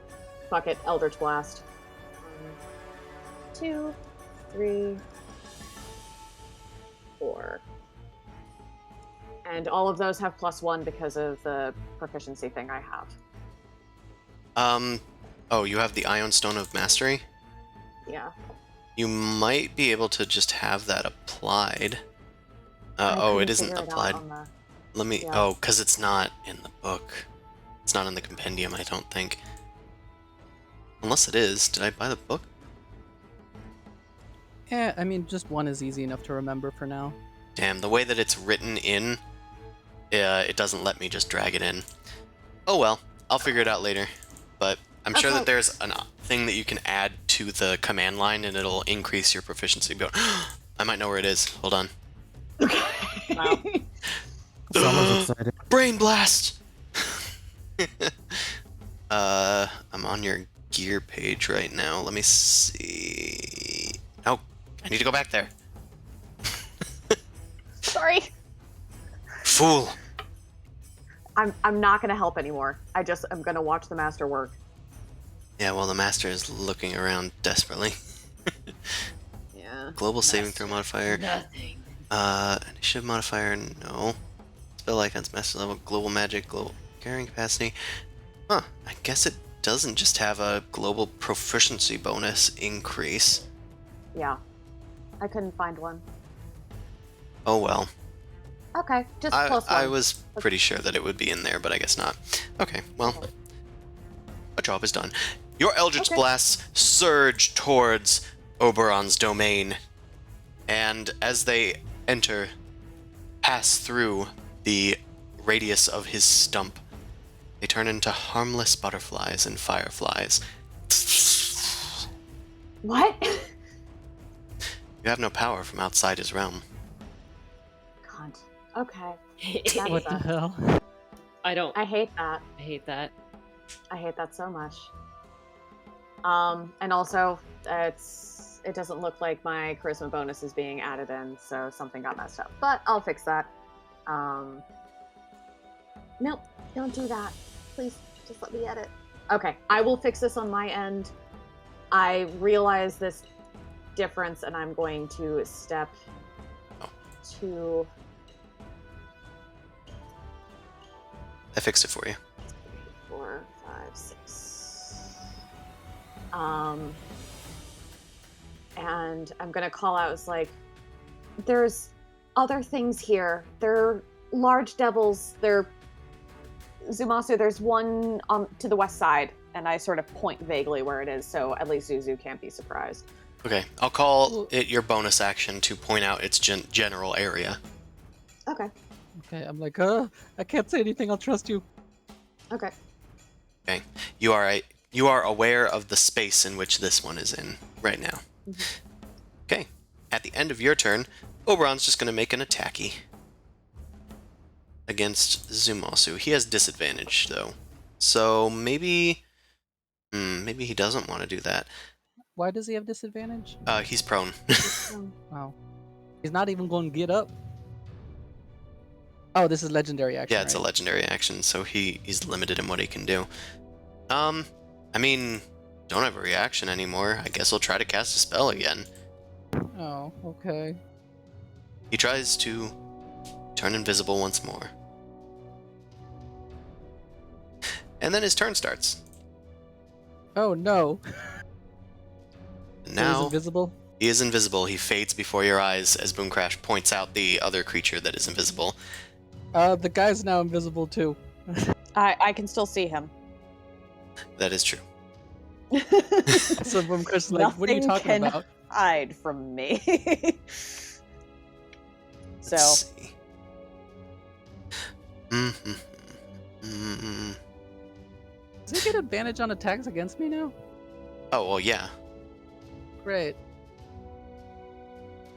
fuck it, Eldritch Blast. 1, 2, 3, 4. And all of those have +1 because of the proficiency thing I have. Oh, you have the Ion Stone of Mastery? Yeah. You might be able to just have that applied. I Oh, it couldn't isn't figure it out applied. on the- Let me... Yeah. Oh, because it's not in the book. It's not in the compendium, I don't think. Unless it is. Did I buy the book? Yeah, I mean, just one is easy enough to remember for now. Damn, the way that it's written in, it doesn't let me just drag it in. Oh well, I'll figure it out later. But I'm sure that Okay. there's a thing that you can add to the command line and it'll increase your proficiency. But I might know where it is. Hold on. Wow. Someone's excited. Brain blast! I'm on your gear page right now. Let me see. Oh, I need to go back there. Sorry. Fool! I'm not going to help anymore. I'm going to watch the master work. Yeah, well, the master is looking around desperately. Yeah. Global saving throw modifier. Nothing. Initiative modifier, no. Spell icons, master level, global magic, global carrying capacity. Huh, I guess it doesn't just have a global proficiency bonus increase. Yeah. I couldn't find one. Oh well. Okay, just I +1. was pretty sure that it would be in there, but I guess not. Okay, well, a job is done. Your Eldritch Okay. Blasts surge towards Oberon's domain, and as they enter, pass through the radius of his stump, they turn into harmless butterflies and fireflies. What? You have no power from outside his realm. God. Okay. What the hell? I don't. I hate that. I hate that. I hate that so much. And also, it doesn't look like my charisma bonus is being added in, so something got messed up. But I'll fix that. Nope, don't do that. Please, just let me edit. Okay, I will fix this on my end. I realize this difference, and I'm going to step to... I fixed it for you. 4, 5, 6. And I'm gonna call out, it's like, there's other things here. They're large devils. They're Zumasu. There's one to the west side, and I sort of point vaguely where it is, so at least Zuzu can't be surprised. Okay, I'll call it your bonus action to point out its general area. Okay. Okay, I'm like, I can't say anything. I'll trust you. Okay. Okay, you are aware of the space in which this one is in right now. Okay, at the end of your turn, Oberon's just going to make an attacky against Zumasu. He has disadvantage though, so maybe he doesn't want to do that. Why does he have disadvantage? He's prone. Wow. He's not even going to get up. Oh, this is legendary action. Yeah, it's a right? legendary action, so he's limited in what he can do. I mean, don't have a reaction anymore. I guess he'll try to cast a spell again. Oh, okay. He tries to turn invisible once more. And then his turn starts. Oh no. And So he's now invisible. he is invisible. He fades before your eyes as Boomcrash points out the other creature that is invisible. The guy's now invisible too. I can still see him. That is true. So Boomcrash, like, what are you Nothing talking can about? hide from me. So Let's see. Mm-hmm. Does he get advantage on attacks against me now? Oh, well, yeah. Great.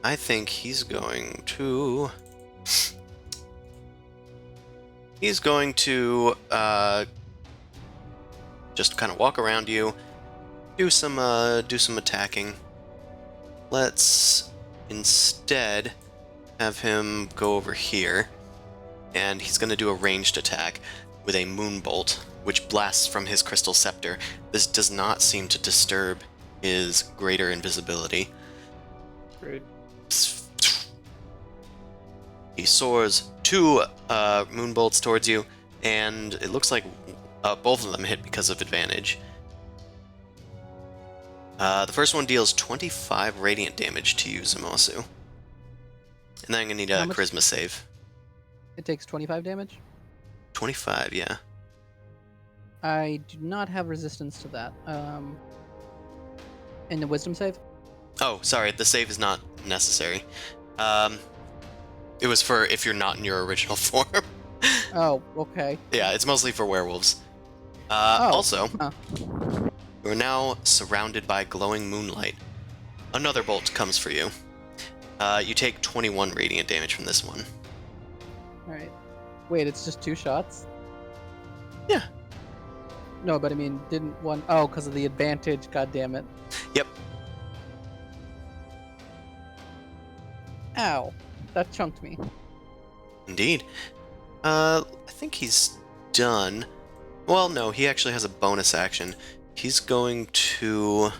I think he's going to... He's going to just kind of walk around you, do some attacking. Let's instead have him go over here, and he's going to do a ranged attack with a moonbolt, which blasts from his crystal scepter. This does not seem to disturb his greater invisibility. Rude. He soars 2 moonbolts towards you, and it looks like both of them hit because of advantage. The first one deals 25 radiant damage to you, Zumasu. And then I'm going to need a How much? charisma save. It takes 25 damage. 25, yeah. I do not have resistance to that. And the wisdom save? Oh, sorry, the save is not necessary. It was for if you're not in your original form. Oh, okay. Yeah, it's mostly for werewolves. Oh, Also, huh. you are now surrounded by glowing moonlight. Another bolt comes for you. You take 21 radiant damage from this one. Alright. Wait, it's just 2 shots? Yeah. No, but I mean, didn't one... Oh, because of the advantage, god damn it. Yep. Ow. That chunked me. Indeed. I think he's done. Well, no, he actually has a bonus action. He's going to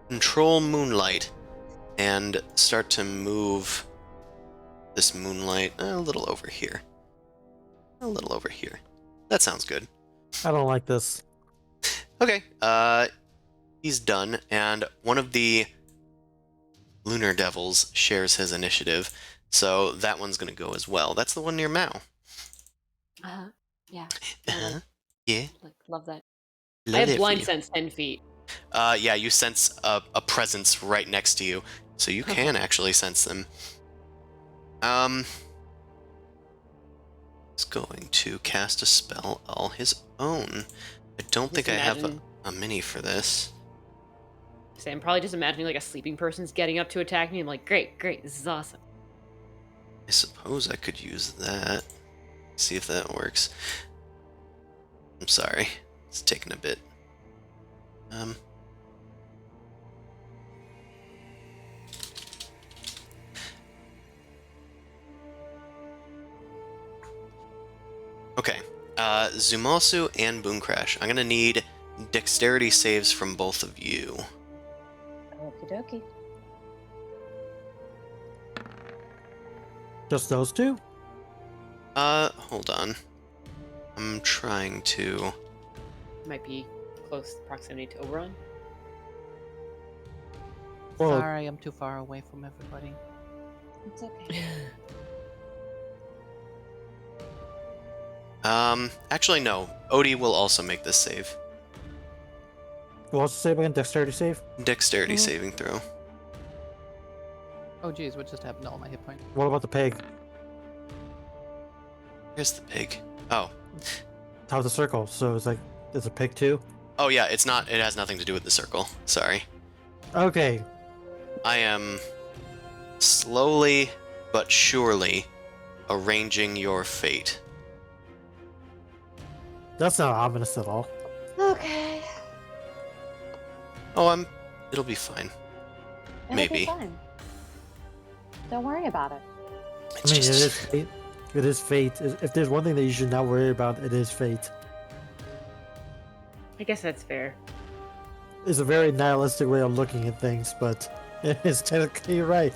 control moonlight and start to move this moonlight a little over here. A little over here. That sounds good. I don't like this. Okay, he's done, and one of the Lunar Devils shares his initiative, so that one's gonna go as well. That's the one near Mao. Yeah. Uh-huh. Yeah. Love that. Love I have that for blind you. sense 10 feet. Yeah, you sense a presence right next to you, so you can actually sense them. He's going to cast a spell all his own. I don't think I have a mini for this. So I'm probably just imagining like a sleeping person's getting up to attack me. I'm like, great, this is awesome. I suppose I could use that. See if that works. I'm sorry. It's taking a bit. Okay. Zumasu and Boomcrash. I'm gonna need dexterity saves from both of you. okie dokie. Just those two? Hold on. I'm trying to... Might be close proximity to Oberon. Well, Sorry, I'm too far away from everybody. It's okay. Actually, no. Odie will also make this save. what's the save again? Dexterity save? Dexterity saving throw. Oh geez, what just happened to all my hit points? What about the pig? Here's the pig. Oh. Top of the circle. So it's like, there's a pig too? Oh yeah, it's not... It has nothing to do with the circle. Sorry. Okay. I am slowly but surely arranging your fate. That's not ominous at all. Okay. Oh, it'll be fine. It'll Maybe. be fine. Don't worry about it. It's I mean, just... it is fate. It is fate. If there's one thing that you should not worry about, it is fate. I guess that's fair. It's a very nihilistic way of looking at things, but it is technically right.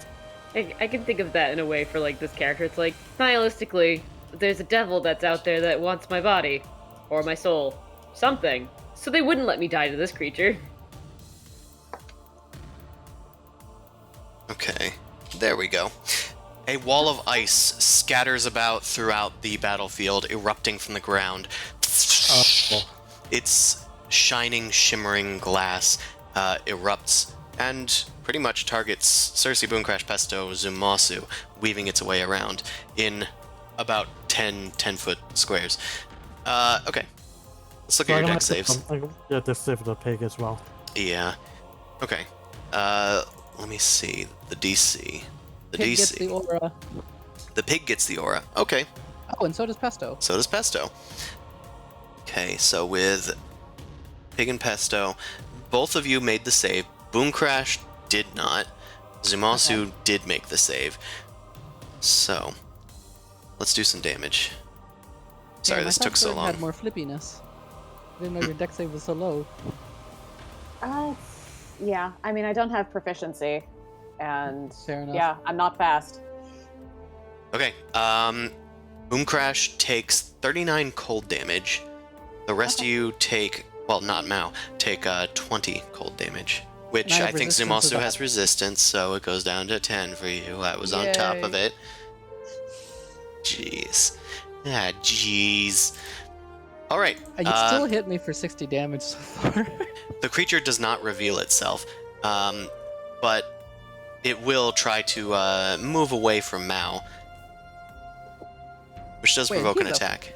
I can think of that in a way for like this character. It's like, nihilistically, there's a devil that's out there that wants my body. Or my soul. Something. So they wouldn't let me die to this creature. Okay, there we go. A wall of ice scatters about throughout the battlefield, erupting from the ground. Its shining, shimmering glass erupts and pretty much targets Cersei, Boomcrash, Pesto, Zumasu, weaving its way around in about 10-foot squares. Okay. Let's look at your deck saves. Yeah, deck save the pig as well. Yeah. Okay. Let me see. The DC. The Pig DC. gets the aura. The pig gets the aura. Okay. Oh, and so does Pesto. So does Pesto. Okay, so with Pig and Pesto, both of you made the save. Boomcrash did not. Zumasu did make the save. So, let's do some damage. Sorry, Damn, I this thought took so Bird long. had more flippiness. I didn't know your deck save was so low. Yeah, I mean, I don't have proficiency, and Fair enough. yeah, I'm not fast. Okay, Boomcrash takes 39 cold damage. The rest of you take, well, not Mao, take 20 cold damage. Which And I I have think resistance to Zumasu that. has resistance, so it goes down to 10 for you. I was on top of Yay. it. Jeez. Ah, jeez. Alright. You still hit me for 60 damage so far. The creature does not reveal itself, but it will try to move away from Mao, which does Wait, provoke an he's a- attack.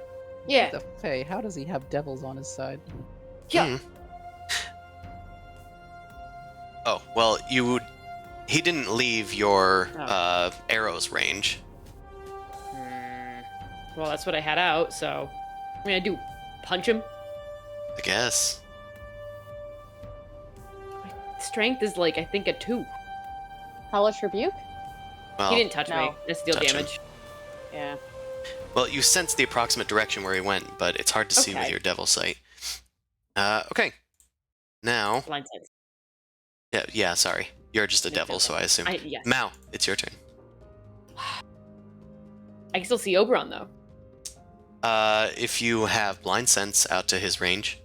Yeah. The Fae, how does he have devils on his side? Yeah. Oh, well, he didn't leave your Oh. arrow's range. Well, that's what I had out, so. I mean, I do punch him. I guess. Strength is like, I think, a 2. Hellish Rebuke? Well, He didn't touch me. no. That's deal Touch him. damage. Yeah. well, you sense the approximate direction where he went, but it's hard to see with Okay. your devil sight. Okay. Now, Blind sense. yeah, sorry. You're just a Yeah, devil, so I assume. Yes. Mao, it's your turn. I can still see Oberon, though. If you have blind sense out to his range,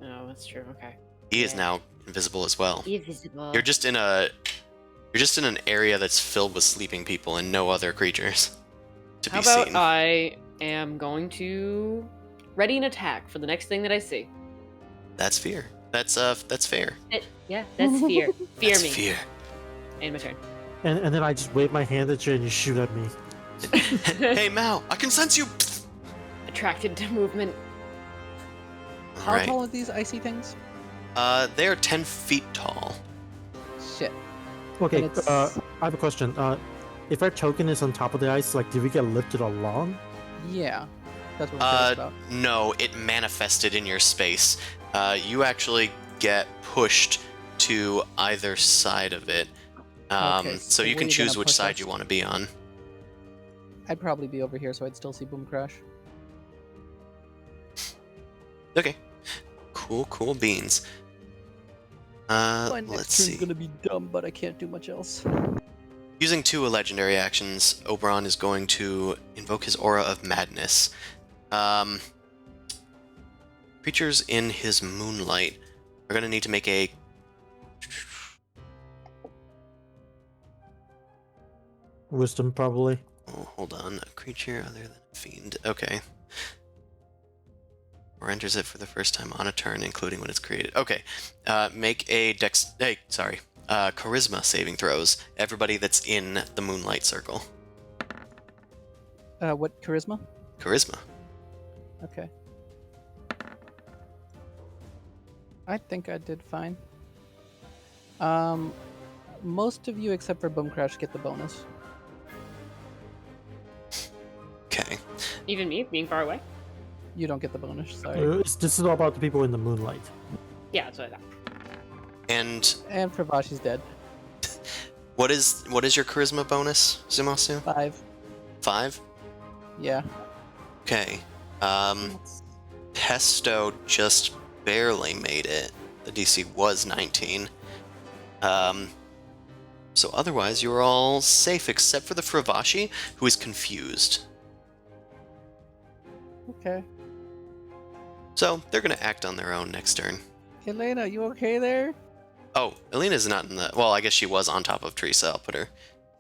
Oh, that's true. Okay. he is Yeah. now invisible as well. Invisible. You're just in an area that's filled with sleeping people and no other creatures to How be about seen. I am going to ready an attack for the next thing that I see? That's fear. That's fair. Yeah, that's fear. Fear That's me. fear. And my turn. And then I just wave my hand at you and you shoot at me. Hey Mao, I can sense you. Attracted to movement. All How right. tall are these icy things? They're 10 feet tall. Shit. Okay, And it's- I have a question. If our token is on top of the ice, like, do we get lifted along? Yeah. That's what I'm curious about. No, it manifested in your space. You actually get pushed to either side of it. Okay, So so you where can are you choose gonna which push side us? you want to be on. I'd probably be over here so I'd still see Boomcrash. Okay. Cool beans. Let's see. gonna be dumb, but I can't do much else. Using 2 legendary actions, Oberon is going to invoke his Aura of Madness. Creatures in his moonlight are going to need to make a... Wisdom, probably. Oh, hold on. A creature other than a fiend. Okay. Or enters it for the first time on a turn, including when it's created. Okay. Make a charisma saving throws. Everybody that's in the moonlight circle. What charisma? Charisma. Okay. I think I did fine. Most of you except for Boomcrash get the bonus. Okay. Even me, being far away. You don't get the bonus, sorry. This is all about the people in the moonlight. Yeah, that's what I thought. And And Pravashi's dead. what is your charisma bonus, Zumasu? 5. 5? Yeah. Okay. Pesto just barely made it. The DC was 19. So otherwise you're all safe except for the Fravashi, who is confused. Okay. So they're gonna act on their own next turn. Elena, you okay there? Oh, Elena's not in the... Well, I guess she was on top of Teresa. I'll put her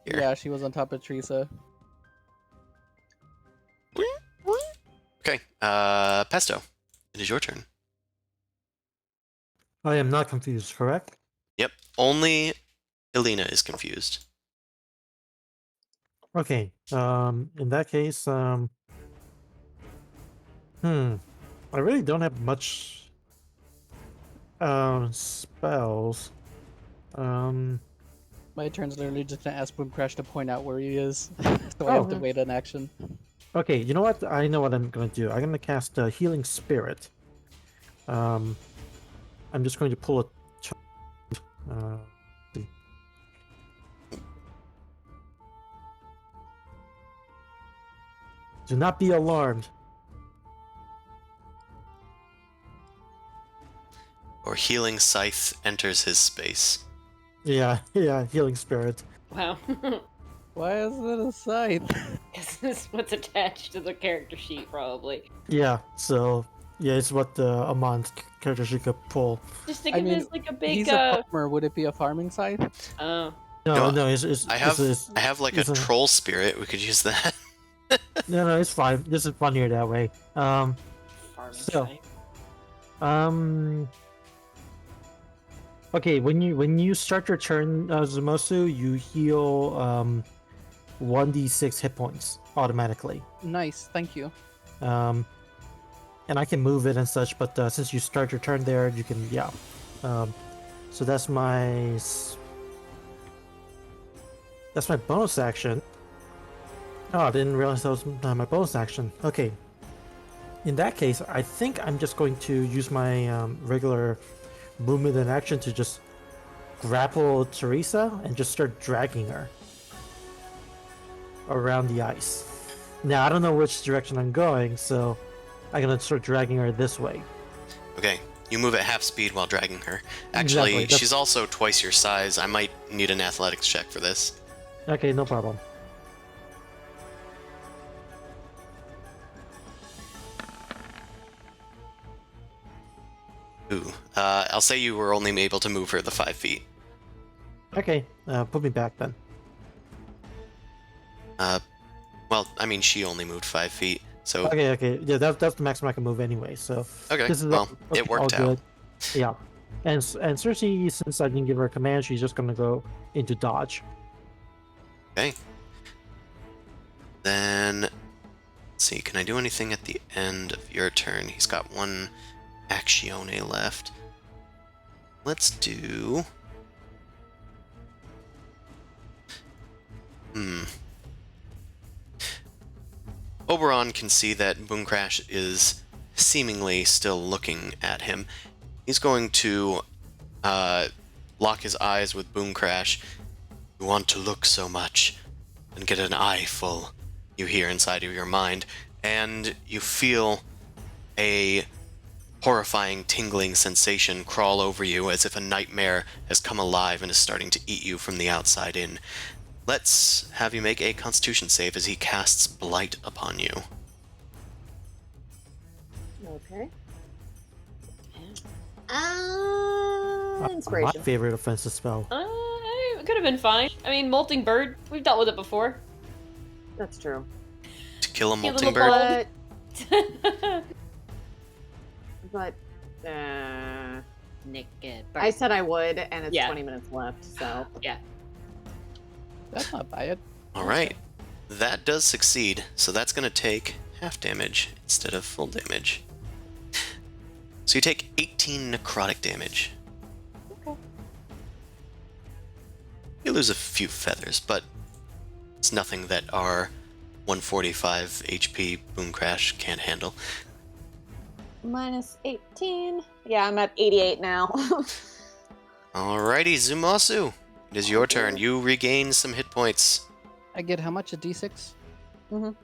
here. Yeah, she was on top of Teresa. Okay, Pesto, it is your turn. I am not confused, correct? Yep, only Elena is confused. Okay. In that case, I really don't have much spells. My turn's literally just to ask Boom Crash to point out where he is, so I have to wait an action. Okay, you know what? I know what I'm gonna do. I'm gonna cast a Healing Spirit. I'm just going to pull a. See. Do not be alarmed. Or healing scythe enters his space. Yeah, Healing Spirit. Wow. Why is it a scythe? This is what's attached to the character sheet, probably. Yeah, so yeah, it's what Amon's character she could pull. Just think I of mean, it as like a big. He's a farmer. Would it be a farming scythe? Oh. No, it's I have like a troll spirit. We could use that. No, it's fine. This is funnier that way. Farming So, site. Okay, when you start your turn, Zumosu, you heal 1d6 hit points automatically. Nice, thank you. And I can move it and such, but since you start your turn there, you can so that's my bonus action. Oh, I didn't realize that was my bonus action. Okay. In that case, I think I'm just going to use my regular movement and action to just grapple Teresa and just start dragging her around the ice. Now, I don't know which direction I'm going, so I'm going to start dragging her this way. Okay, you move at half speed while dragging her. Actually, Exactly, she's also twice your size. I might need an athletics check for this. Okay, no problem. Ooh, I'll say you were only able to move her the 5 feet. Okay, put me back then. Well, I mean, she only moved 5 feet, so... Okay, yeah, that's the maximum I can move anyway, so... Okay, this is well, okay, it worked all out. good. Yeah. And Cersei, since I didn't give her a command, she's just gonna go into dodge. Okay. Then... Let's see, can I do anything at the end of your turn? He's got one Actione left. Let's do... Oberon can see that Boom Crash is seemingly still looking at him. He's going to lock his eyes with Boom Crash. You want to look so much and get an eye full, you hear inside of your mind, and you feel a horrifying tingling sensation crawl over you as if a nightmare has come alive and is starting to eat you from the outside in. Let's have you make a Constitution save as he casts Blight upon you. Okay. My Inspiration. favorite offensive spell. It could have been fine. I mean, Molting Bird, we've dealt with it before. That's true. To kill a Kill molting the bird? But Nick, I said I would, and it's Yeah. 20 minutes left, so. yeah. That's not bad. Alright. That does succeed, so that's going to take half damage instead of full damage. So you take 18 necrotic damage. Okay. You lose a few feathers, but it's nothing that our 145 HP Boom Crash can't handle. Minus 18. Yeah, I'm at 88 now. Alrighty, Zumasu. It is your turn. You regain some hit points. I get how much? A d6? Mhm.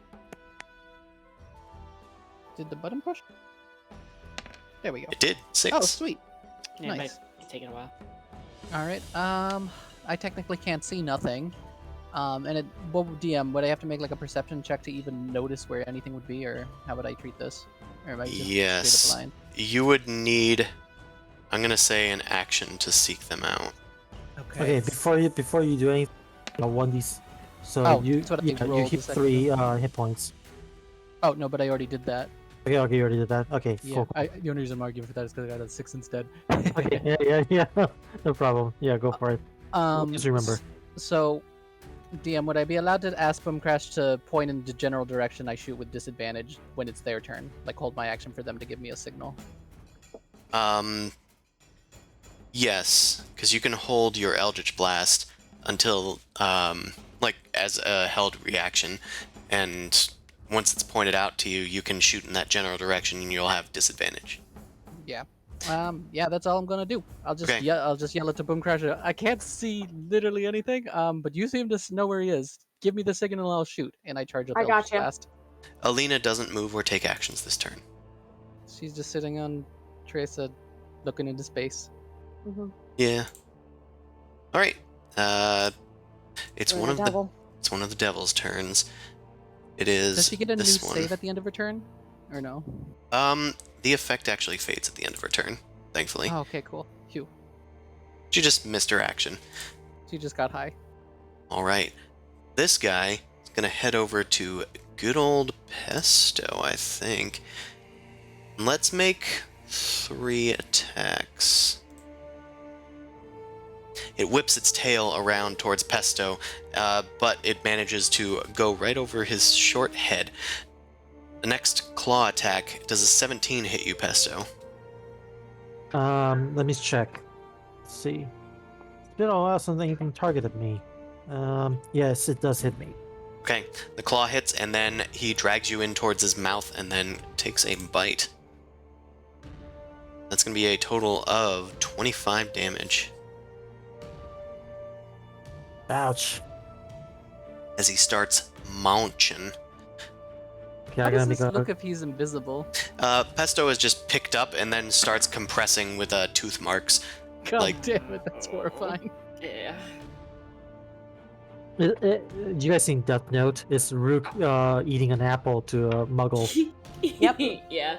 Did the button push? There we go. It did. 6. Oh, sweet. Yeah, Nice. it's taking a while. All right. I technically can't see nothing. And DM, would I have to make like a perception check to even notice where anything would be, or how would I treat this? Or am I just Yes. straight up blind? You would need, I'm going to say, an action to seek them out. Okay, before you do anything, 1d. So Oh, you that's what I you rolled hit a second 3 hit points. Oh no, but I already did that. Okay, you already did that. Okay, Yeah. cool. The only reason I'm arguing for that is because I got a 6 instead. Okay, yeah. No problem. Yeah, go for it. Just remember. So, DM, would I be allowed to ask Boom Crash to point in the general direction I shoot with disadvantage when it's their turn? Like, hold my action for them to give me a signal? Yes, because you can hold your Eldritch Blast until, like, as a held reaction, and once it's pointed out to you, you can shoot in that general direction and you'll have disadvantage. Yeah. Yeah, that's all I'm gonna do. I'll just Okay. I'll just yell it to Boom Crash. I can't see literally anything. But you seem to know where he is. Give me the signal, I'll shoot. And I charge up I Eldritch gotcha. Blast. Alina doesn't move or take actions this turn. She's just sitting on Teresa, looking into space. Mm-hmm. Yeah. All right. It's We're one in of a double. it's one of the devil's turns. It is Does she get a new this one. save at the end of her turn, or no? The effect actually fades at the end of her turn, thankfully. Oh, okay, cool. Phew. She just missed her action. She just got high. All right. This guy is gonna head over to good old Pesto, I think. Let's make 3 attacks. It whips its tail around towards Pesto, but it manages to go right over his short head. The next claw attack, does a 17 hit you, Pesto? Let me check. Let's see. It's been a while since anything targeted me. Yes, it does hit me. Okay, the claw hits, and then he drags you in towards his mouth and then takes a bite. That's going to be a total of 25 damage Ouch. as he starts munching. Okay, How I does gotta this make a. look if he's invisible? Pesto is just picked up and then starts compressing with tooth marks. God Like- damn it, that's horrifying. Yeah. You guys seen Death Note? It's Rook eating an apple to a muggle. Yep. Yeah.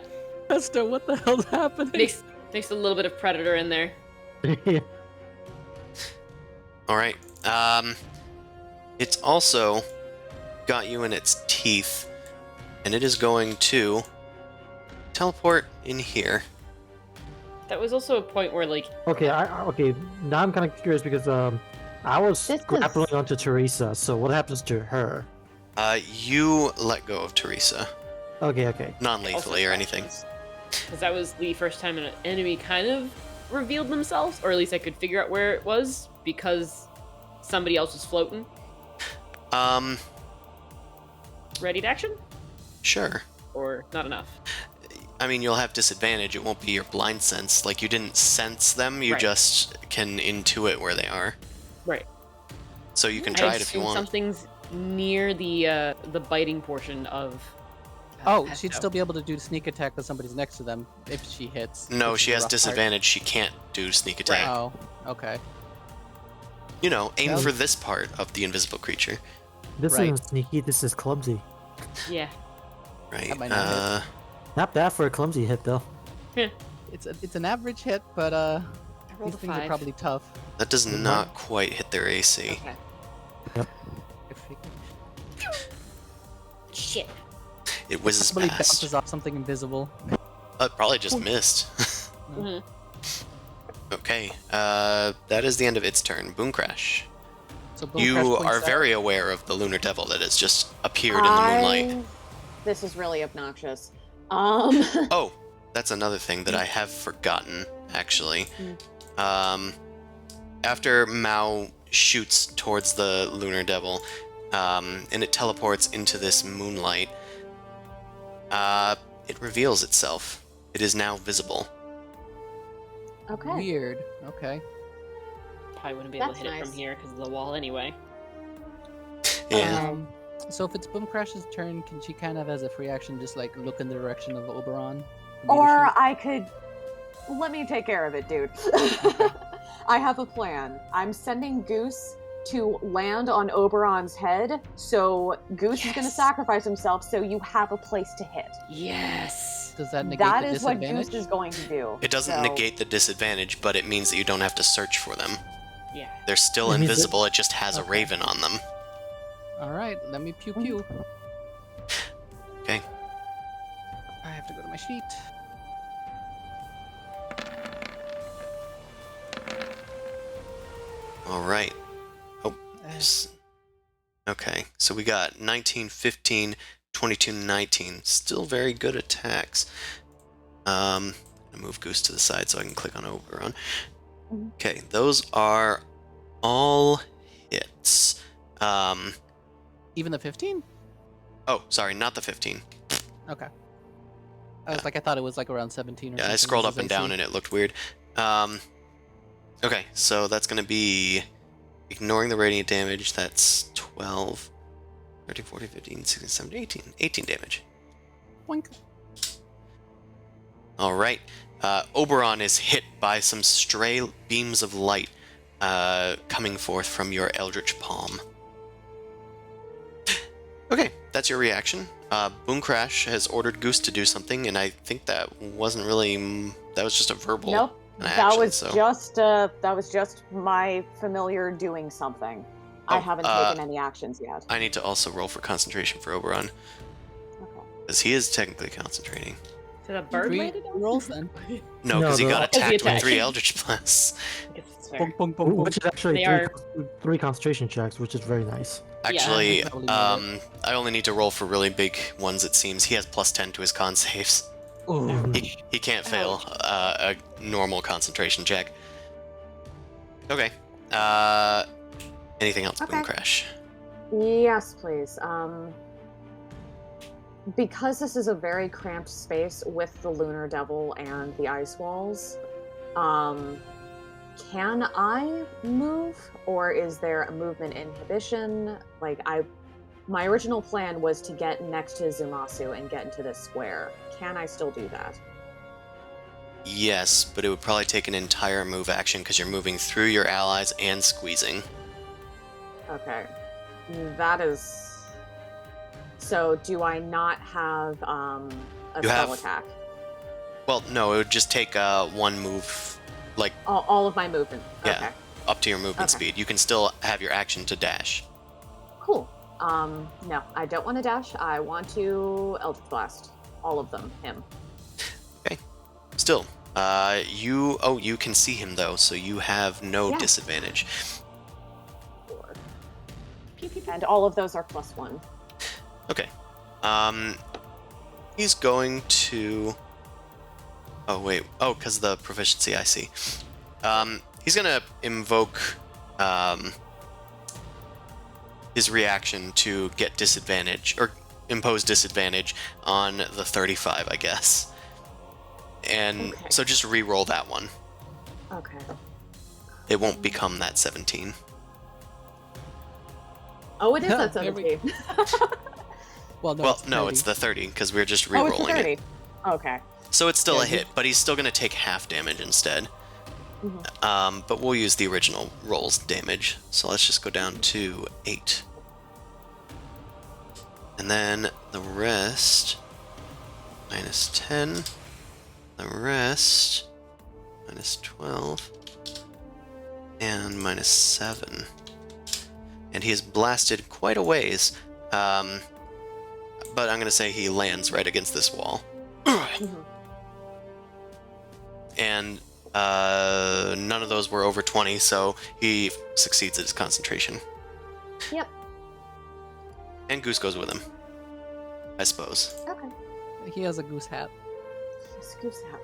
Pesto, what the hell's happening? Makes a little bit of predator in there. All right. It's also got you in its teeth, and it is going to teleport in here. That was also a point where like Okay, okay. Now I'm kind of curious because I was This is- grappling onto Teresa. So what happens to her? You let go of Teresa, Okay. non-lethally or anything. because that was the first time an enemy kind of revealed themselves, or at least I could figure out where it was because somebody else was floating. Ready to action? Sure. Or not enough? I mean, you'll have disadvantage. It won't be your blind sense. Like, you didn't sense them. You Right. just can intuit where they are. Right. So you can I try it if you assume want. something's near the biting portion of. Oh, Pesto. she'd still be able to do sneak attack with somebody's next to them if she hits. No, which is she the has rough part. disadvantage. She can't do sneak attack. Oh, okay. You know, aim Well- for this part of the invisible creature. This Right. isn't sneaky. This is clumsy. Yeah. Right. That might not Not bad for a clumsy hit though. It's an average hit, but I rolled these a things are 5. probably tough. That does not quite hit their AC. Okay. If it Shit. It whizzes probably past. bounces off something invisible. It probably just missed. Mhm. Okay. That is the end of its turn. Boom Crash. So Boom Crash You points are out- very aware of the lunar devil that has just appeared in the moonlight. This is really obnoxious. Oh, that's another thing that I have forgotten, actually. After Mao shoots towards the lunar devil, and it teleports into this moonlight, it reveals itself. It is now visible. Okay. Weird. Okay. Probably wouldn't be able to That's hit it nice. from here because of the wall anyway. Yeah. So if it's Boom Crash's turn, can she kind of, as a free action, just like look in the direction of Oberon? Or I could. Let me take care of it, dude. I have a plan. I'm sending Goose to land on Oberon's head, so Goose is going to Yes. sacrifice himself so you have a place to hit. Yes. Does that negate That the is what disadvantage? Goose is going to do. It doesn't So- negate the disadvantage, but it means that you don't have to search for them. Yeah. They're still It means that- invisible, it just has a Okay. raven on them. All right, let me pew pew. Okay. I have to go to my sheet. All right. Oh, okay. So we got 19, 15, 22, 19. Still very good attacks. I'm gonna move Goose to the side so I can click on Oberon. Mhm. Okay, those are all hits. Even the 15? Oh, sorry, not the 15. Okay. I was like, I thought it was like around 17 or Yeah, something. I scrolled as up and his AC. down and it looked weird. Okay, so that's gonna be ignoring the radiant damage. That's 12, 13, 14, 15, 16, 17, 18. 18 damage. Boink. All right. Oberon is hit by some stray beams of light coming forth from your eldritch palm. Okay, that's your reaction. Boom Crash has ordered Goose to do something, and I think that wasn't really... that was just a verbal Nope. action, That was so... just my familiar doing something. I Oh, haven't taken any actions yet. I need to also roll for concentration for Oberon, Okay. because he is technically concentrating. Is it a bird 3 landed on? rolls then. No, No, because he the- got Because he attacked with attacked. 3 Eldritch Blasts. I guess it's fair. Boom, boom, boom, boom. Which is actually They three, are- three concentration checks, which is very nice. Actually, Probably made I only need to roll for really big ones, it seems. He has plus 10 to his con saves. Ooh. He can't fail a normal concentration check. Okay. Anything else, Boom Okay. Crash? Yes, please. Because this is a very cramped space with the Lunar Devil and the ice walls, can I move, or is there a movement inhibition? My original plan was to get next to Zumasu and get into this square. Can I still do that? Yes, but it would probably take an entire move action because you're moving through your allies and squeezing. Okay. That is... So, do I not have a You spell have- attack? Well, no, it would just take one move, like, All of my movement. Yeah. Okay. up to your movement Okay. speed. You can still have your action to dash. Cool. No, I don't want to dash. I want to Eldritch Blast. All of them. Him. Still, you can see him though, so you have no Yeah. disadvantage. Four. And all of those are +1. Okay. He's going to... Oh, wait. Oh, because of the proficiency, I see. He's going to invoke his reaction to get disadvantage, or impose disadvantage on the 35, I guess. And Okay. so just re-roll that one. Okay. It won't become that 17. Oh, it is that There we- 17. Well, no, Well, it's no, 30. it's the 30, because we're just Oh, it's re-rolling the it. 30. Okay. So it's still Yeah, a hit, but he's still going to take half damage instead. Mhm. But we'll use the original roll's damage. So let's just go down to 8. And then the rest, minus 10. The rest, minus 12. And minus 7. And he is blasted quite a ways. But I'm going to say he lands right against this wall. Mhm. And none of those were over 20, so he succeeds at his concentration. Yep. And Goose goes with him, I suppose. Okay. He has a goose hat. Excuse that.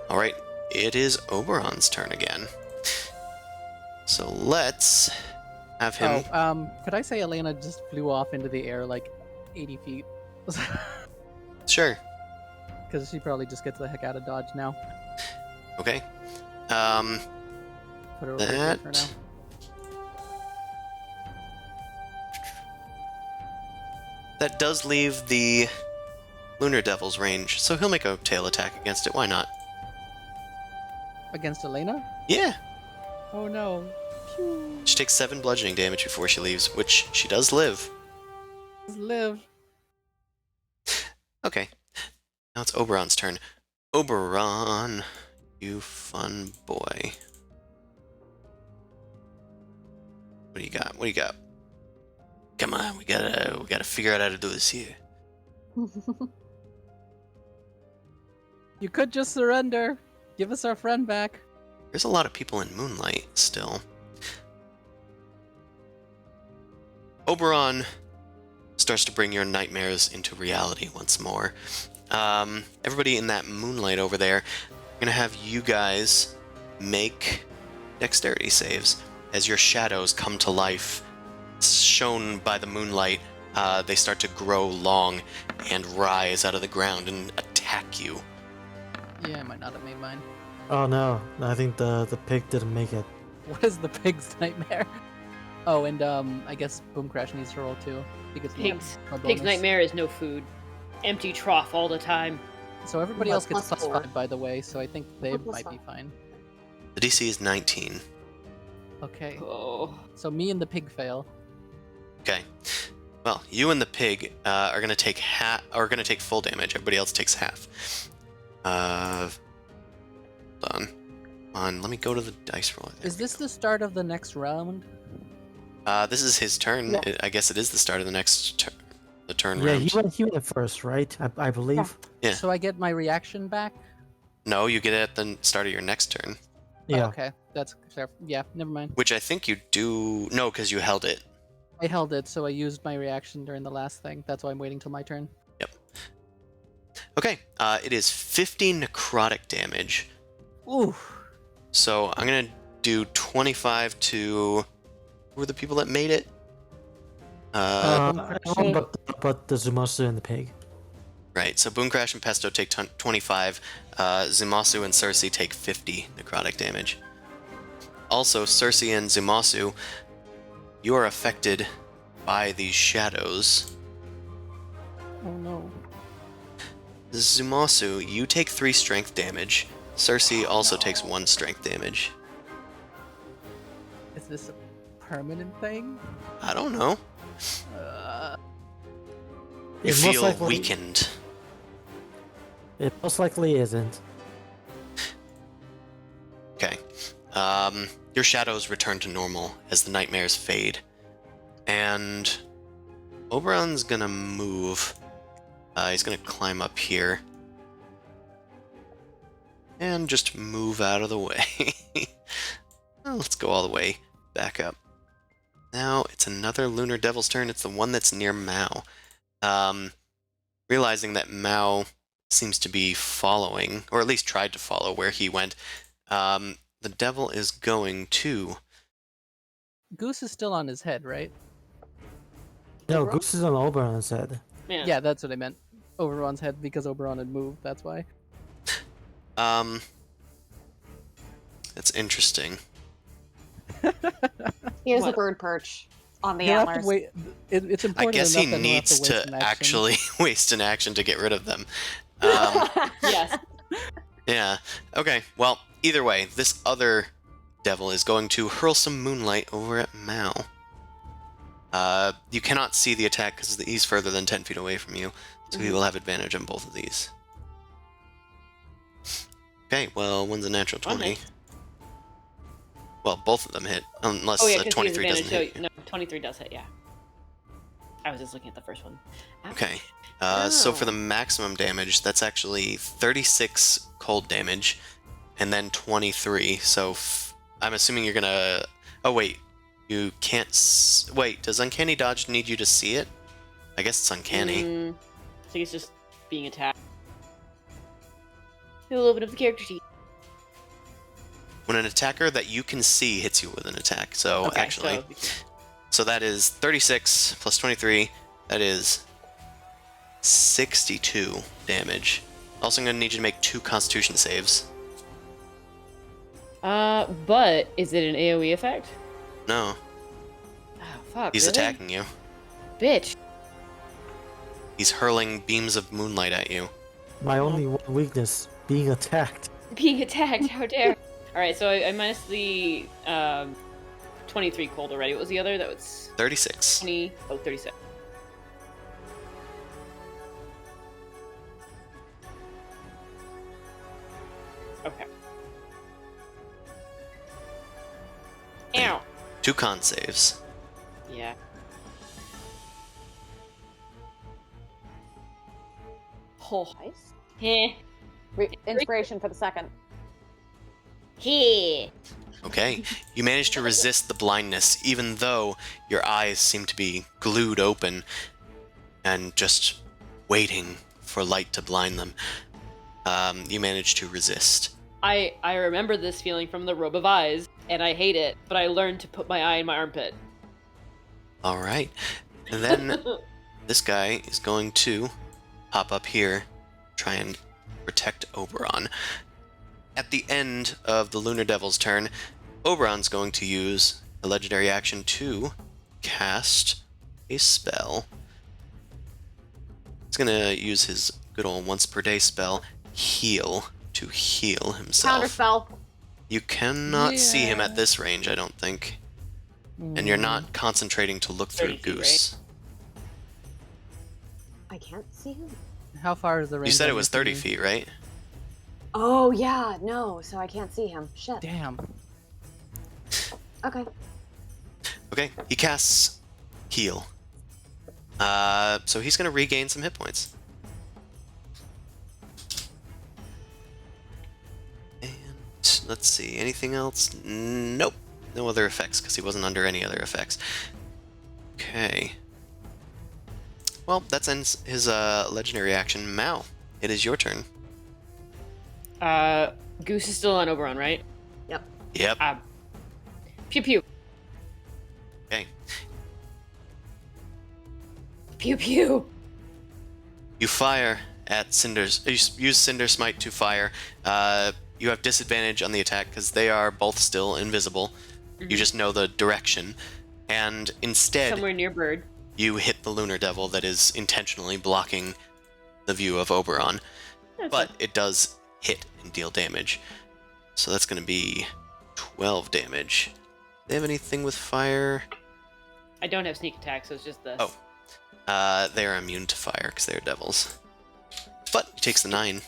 All right, it is Oberon's turn again. So let's have him. Oh, could I say Elena just flew off into the air like 80 feet? Sure. Because she probably just gets the heck out of Dodge now. Okay. Put her over here for now. That. That does leave the Lunar Devil's range, so he'll make a tail attack against it. Why not? Against Elena? Yeah. Oh no. Phew. She takes 7 bludgeoning damage before she leaves, which she does live. Live. Okay. Now it's Oberon's turn. Oberon, you fun boy. What do you got? What do you got? Come on, we gotta figure out how to do this here. You could just surrender. Give us our friend back. There's a lot of people in Moonlight still. Oberon starts to bring your nightmares into reality once more. Everybody in that moonlight over there, I'm gonna have you guys make dexterity saves as your shadows come to life. Shown by the moonlight, they start to grow long and rise out of the ground and attack you. Yeah, I might not have made mine. Oh no, I think the pig didn't make it. What is the pig's nightmare? Oh, and I guess Boom Crash needs to roll too. Because Pig's my Pig's bonus. nightmare is no food. Empty trough all the time. So everybody else gets Plus plus four. 5, by the way, so I think they Plus might be five. fine. The DC is 19. Okay. Oh. So me and the pig fail. Okay. Well, you and the pig are gonna take take full damage. Everybody else takes half. Hold on. Let me go to the dice roll. There Is we this go. the start of the next round? This is his turn. Yeah. I guess it is the start of the turn Yeah, round. he went first, right? I believe. Yeah. So I get my reaction back? No, you get it at the start of your next turn, Yeah. Oh, okay, that's fair. Yeah, never mind. which I think you do. No, because you held it. I held it, so I used my reaction during the last thing. That's why I'm waiting till my turn. Okay. It is 50 necrotic damage. Ooh. So I'm gonna do 25 to. Who were the people that made it? But the Zumasu and the pig. Right, so Boomcrash and Pesto take 25, Zumasu and Cersei take 50 necrotic damage. Also, Cersei and Zumasu, you are affected by these shadows. Oh no. Zumasu, you take 3 strength damage. Cersei also takes 1 strength damage. Is this a permanent thing? I don't know. You It most feel likely- weakened. It most likely isn't. Okay. Your shadows return to normal as the nightmares fade. And Oberon's gonna move. He's gonna climb up here. And just move out of the way. Well, let's go all the way back up. Now it's another Lunar Devil's turn. It's the one that's near Mao. Realizing that Mao seems to be following, or at least tried to follow where he went, the devil is going to. Goose is still on his head, right? No, Oberon? Goose is on Oberon's head. Yeah. Yeah, that's what I meant. Oberon's head because Oberon had moved, that's why. That's interesting. He has a What? bird perch on the He'll have to antlers. wait. It's I important guess he enough that he'll have needs to, waste to an action. actually waste an action to get rid of them. Yes. Yeah. Okay. Well, either way, this other devil is going to hurl some moonlight over at Mao. You cannot see the attack because he's further than 10 feet away from you, so he will have advantage on both of these. Okay, well, one's a natural One 20. hit. Well, both of them hit, unless Oh yeah, because 23 doesn't hit. So, no, 23 does hit. Yeah. I was just looking at the first one. Ouch. Okay. So for Oh. the maximum damage, that's actually 36 cold damage, and then 23. So I'm assuming you're gonna. Oh wait, you can't. Wait, does Uncanny Dodge need you to see it? I guess it's uncanny. I think it's just being attacked. A little bit of the character sheet. When an attacker that you can see hits you with an attack. So Okay, actually, so- so that is 36 plus 23. That is 62 damage. Also, I'm gonna need you to make 2 Constitution saves. But is it an AOE effect? No, Oh fuck. he's really? attacking you. Bitch. He's hurling beams of moonlight at you. My only one weakness, being attacked. Being attacked. How dare. All right, so I minus the 23 cold already. What was the other? That was 36. 20. Oh, 36. Okay. Ow. 2 con saves. Yeah. Oh. Nice. Heh. Inspiration for the second. Heh. Okay, you manage to resist the blindness, even though your eyes seem to be glued open and just waiting for light to blind them. You manage to resist. I remember this feeling from the robe of eyes, and I hate it, but I learned to put my eye in my armpit. All right, and then this guy is going to hop up here, try and protect Oberon. At the end of the Lunar Devil's turn, Oberon's going to use a legendary action to cast a spell. He's going to use his good old once per day spell, Heal, to heal himself. Counterspell. You cannot see him at this range, I don't think. And you're not concentrating to look through 30 feet, Goose. I can't see him. How far is the range? You said on it was your 30 thingy? feet, right? Oh yeah, no, so I can't see him. Shit. Damn. Okay. Okay, he casts Heal. So he's going to regain some hit points. And let's see, anything else? Nope. No other effects, because he wasn't under any other effects. Okay. Well, that ends his legendary action. Mal, it is your turn. Goose is still on Oberon, right? Yep. Pew pew. Okay. Pew pew. You fire at Cinders. You use Cinder Smite to fire. You have disadvantage on the attack because they are both still invisible. You just know the direction. And instead, Somewhere near Bird. you hit the Lunar Devil that is intentionally blocking the view of Oberon. But it does hit and deal damage. So that's going to be 12 damage. They have anything with fire? I don't have sneak attack, so it's just this. Oh. They are immune to fire because they're devils. But he takes the 9.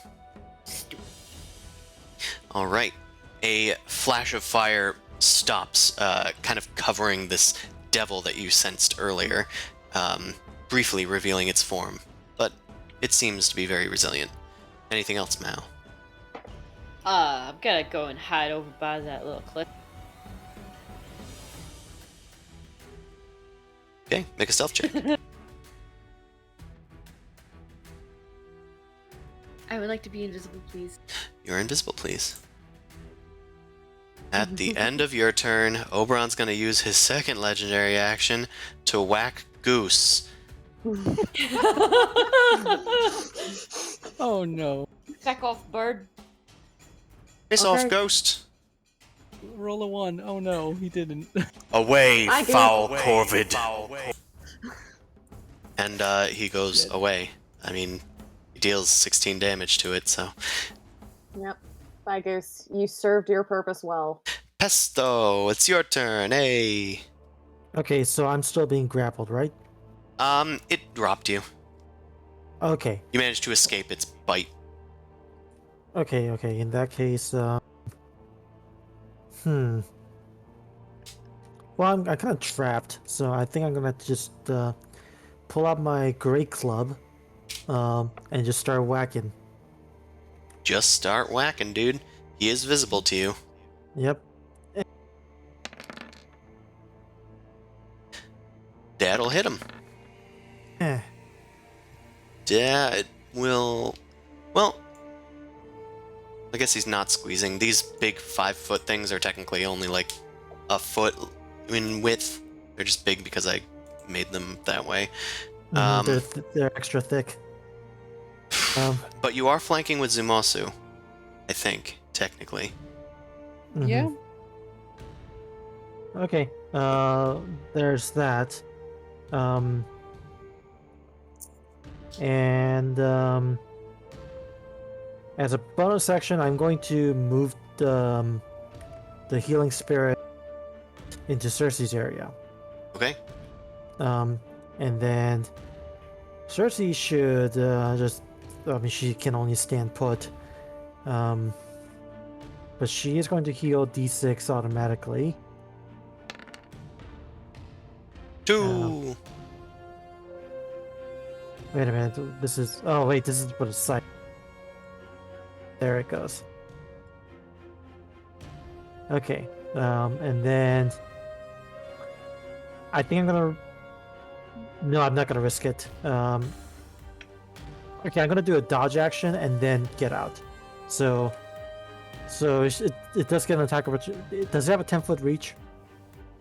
Alright. A flash of fire stops, kind of covering this devil that you sensed earlier, briefly revealing its form. But it seems to be very resilient. Anything else, Mao? I'm gonna go and hide over by that little cliff. Okay, make a stealth check. I would like to be invisible, please. You're invisible, please. At the end of your turn, Oberon's going to use his second legendary action to whack Goose. Oh no. Back off, Bird. Face off, Ghost! Roll a 1. Oh no, he didn't. Away, Hi, Goose. foul corvid! And he goes Shit. away. I mean, he deals 16 damage to it, so... Yep. Bye, Goose. You served your purpose well. Pesto, it's your turn, hey! Okay, so I'm still being grappled, right? It dropped you. Okay. You managed to escape its bite. Okay. In that case, Well, I'm kind of trapped, so I think I'm gonna just pull out my great club, and just start whacking. Just start whacking, dude. He is visible to you. Yep. That'll hit him. Eh. Yeah, it will... Well... I guess he's not squeezing. These big 5-foot things are technically only like a foot in width. They're just big because I made them that way. They're extra thick. But you are flanking with Zumasu, I think, technically. Mhm. Yeah. Okay. There's that. And as a bonus action, I'm going to move the healing spirit into Cersei's area. Okay? And then Cersei should just. I mean, she can only stand put. But she is going to heal D6 automatically. 2! Wait a minute. This is. Oh, wait. This is what it's like. There it goes. Okay. And then I think I'm gonna. No, I'm not gonna risk it. Okay, I'm gonna do a dodge action and then get out. So it does get an attack opportunity. Does it have a 10-foot reach?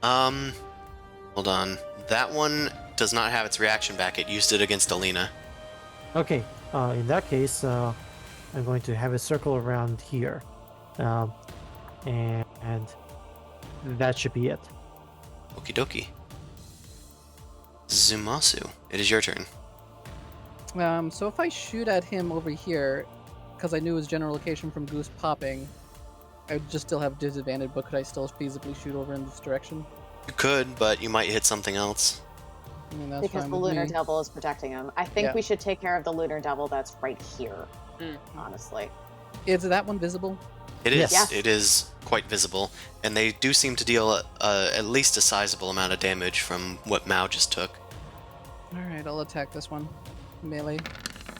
Hold on. That one does not have its reaction back. It used it against Alina. Okay. In that case, I'm going to have it circle around here, and that should be it. Okie dokie. Zumasu, it is your turn. So if I shoot at him over here, because I knew his general location from Goose popping, I would just still have disadvantage, but could I still feasibly shoot over in this direction? You could, but you might hit something else. I mean, that's Because fine the with Lunar me. Devil is protecting him. I think Yeah. we should take care of the Lunar Devil that's right here, honestly. Is that one visible? It is. Yes. It is quite visible, and they do seem to deal at least a sizable amount of damage from what Mao just took. Alright, I'll attack this one. Melee.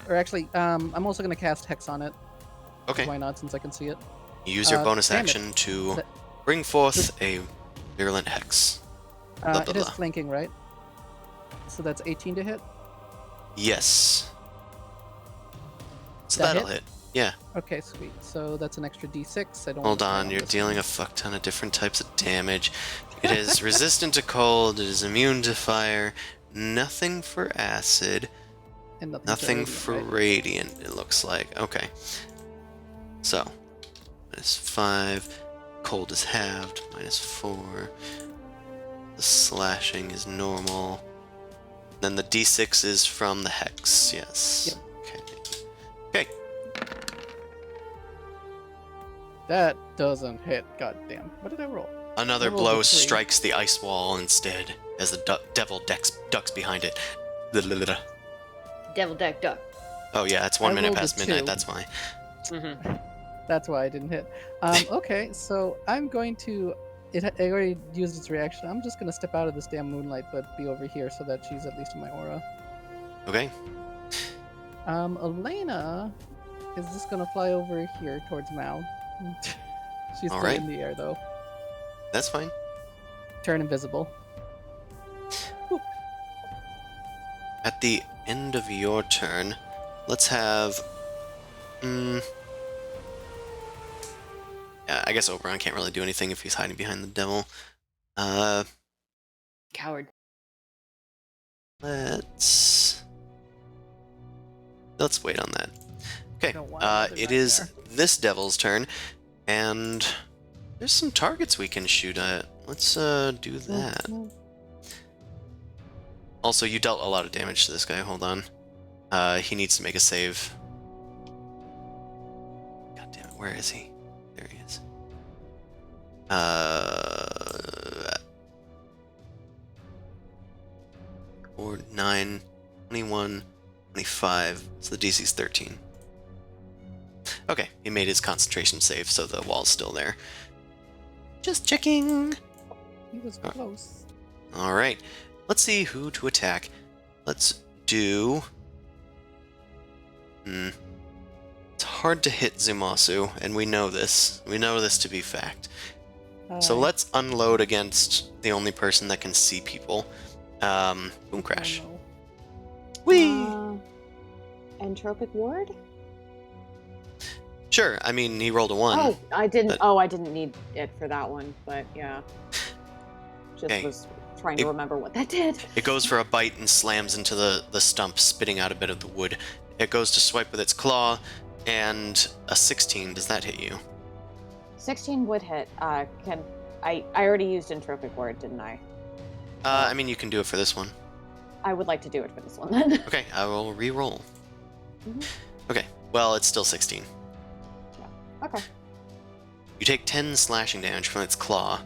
Or actually, I'm also going to cast Hex on it. Okay. Why not, since I can see it? Use your bonus damn it. action to That- bring forth a virulent hex. Blah, blah, It is blah. flanking, right? So that's 18 to hit? Yes. So That that'll hit? hit. Yeah. Okay, sweet. So that's an extra d6. I don't Hold wanna on, spend you're this dealing one. a fuck ton of different types of damage. It is resistant to cold, it is immune to fire, nothing for acid, And nothing radiant, for right? radiant, it looks like. Okay. So, -5, cold is halved, -4. The slashing is normal. Then the d6 is from the hex, yes. Okay. Okay. That doesn't hit. God damn. What did I roll? Another I rolled blow a 3. strikes the ice wall instead, as the devil ducks behind it. Devil deck duck. Oh yeah, it's I 1 minute rolled a past midnight, 2. that's why. Mm-hmm. That's why I didn't hit. Okay, so I'm going to... It already used its reaction. I'm just going to step out of this damn moonlight, but be over here so that she's at least in my aura. Okay. Elena is just going to fly over here towards Mao. She's still Alright. in the air, though. That's fine. Turn invisible. At the end of your turn, let's have... Yeah, I guess Oberon can't really do anything if he's hiding behind the devil. Coward. Let's wait on that. Okay, Don't want another it is nightmare. this devil's turn, and there's some targets we can shoot at. Let's do that. Also, you dealt a lot of damage to this guy. Hold on. He needs to make a save. God damn it, where is he? There he is. 4, 9, 21, 25. So the DC's 13. Okay, he made his concentration save, so the wall's still there. Just checking. He was close. Alright, let's see who to attack. Let's do... It's hard to hit Zumasu, and we know this. We know this to be fact. So let's unload against the only person that can see people. Boom crash. Whee! Entropic Ward? Sure, I mean, he rolled a 1. Oh, I didn't. but- Oh, I didn't need it for that one, but yeah. Just Okay. was trying to It- remember what that did. It goes for a bite and slams into the stump, spitting out a bit of the wood. It goes to swipe with its claw, and a 16. Does that hit you? 16 would hit. I already used Entropic Ward, didn't I? I mean, you can do it for this one. I would like to do it for this one then. Okay, I will re-roll. Mhm. Okay, well, it's still 16. Okay. You take 10 slashing damage from its claw.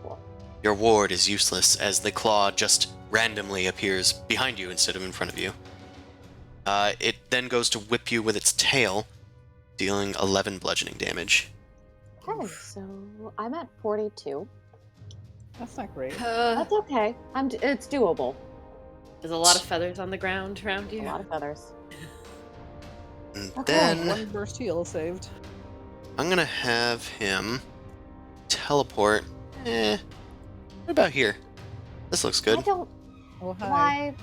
Cool. Your ward is useless, as the claw just randomly appears behind you instead of in front of you. It then goes to whip you with its tail, dealing 11 bludgeoning damage. Okay, so I'm at 42. That's not great. That's okay. It's doable. There's a lot of feathers on the ground around A you. lot of feathers. And Okay, then One burst heal saved. I'm gonna have him teleport. What about here? This looks good. I don't. Oh, hi. Why?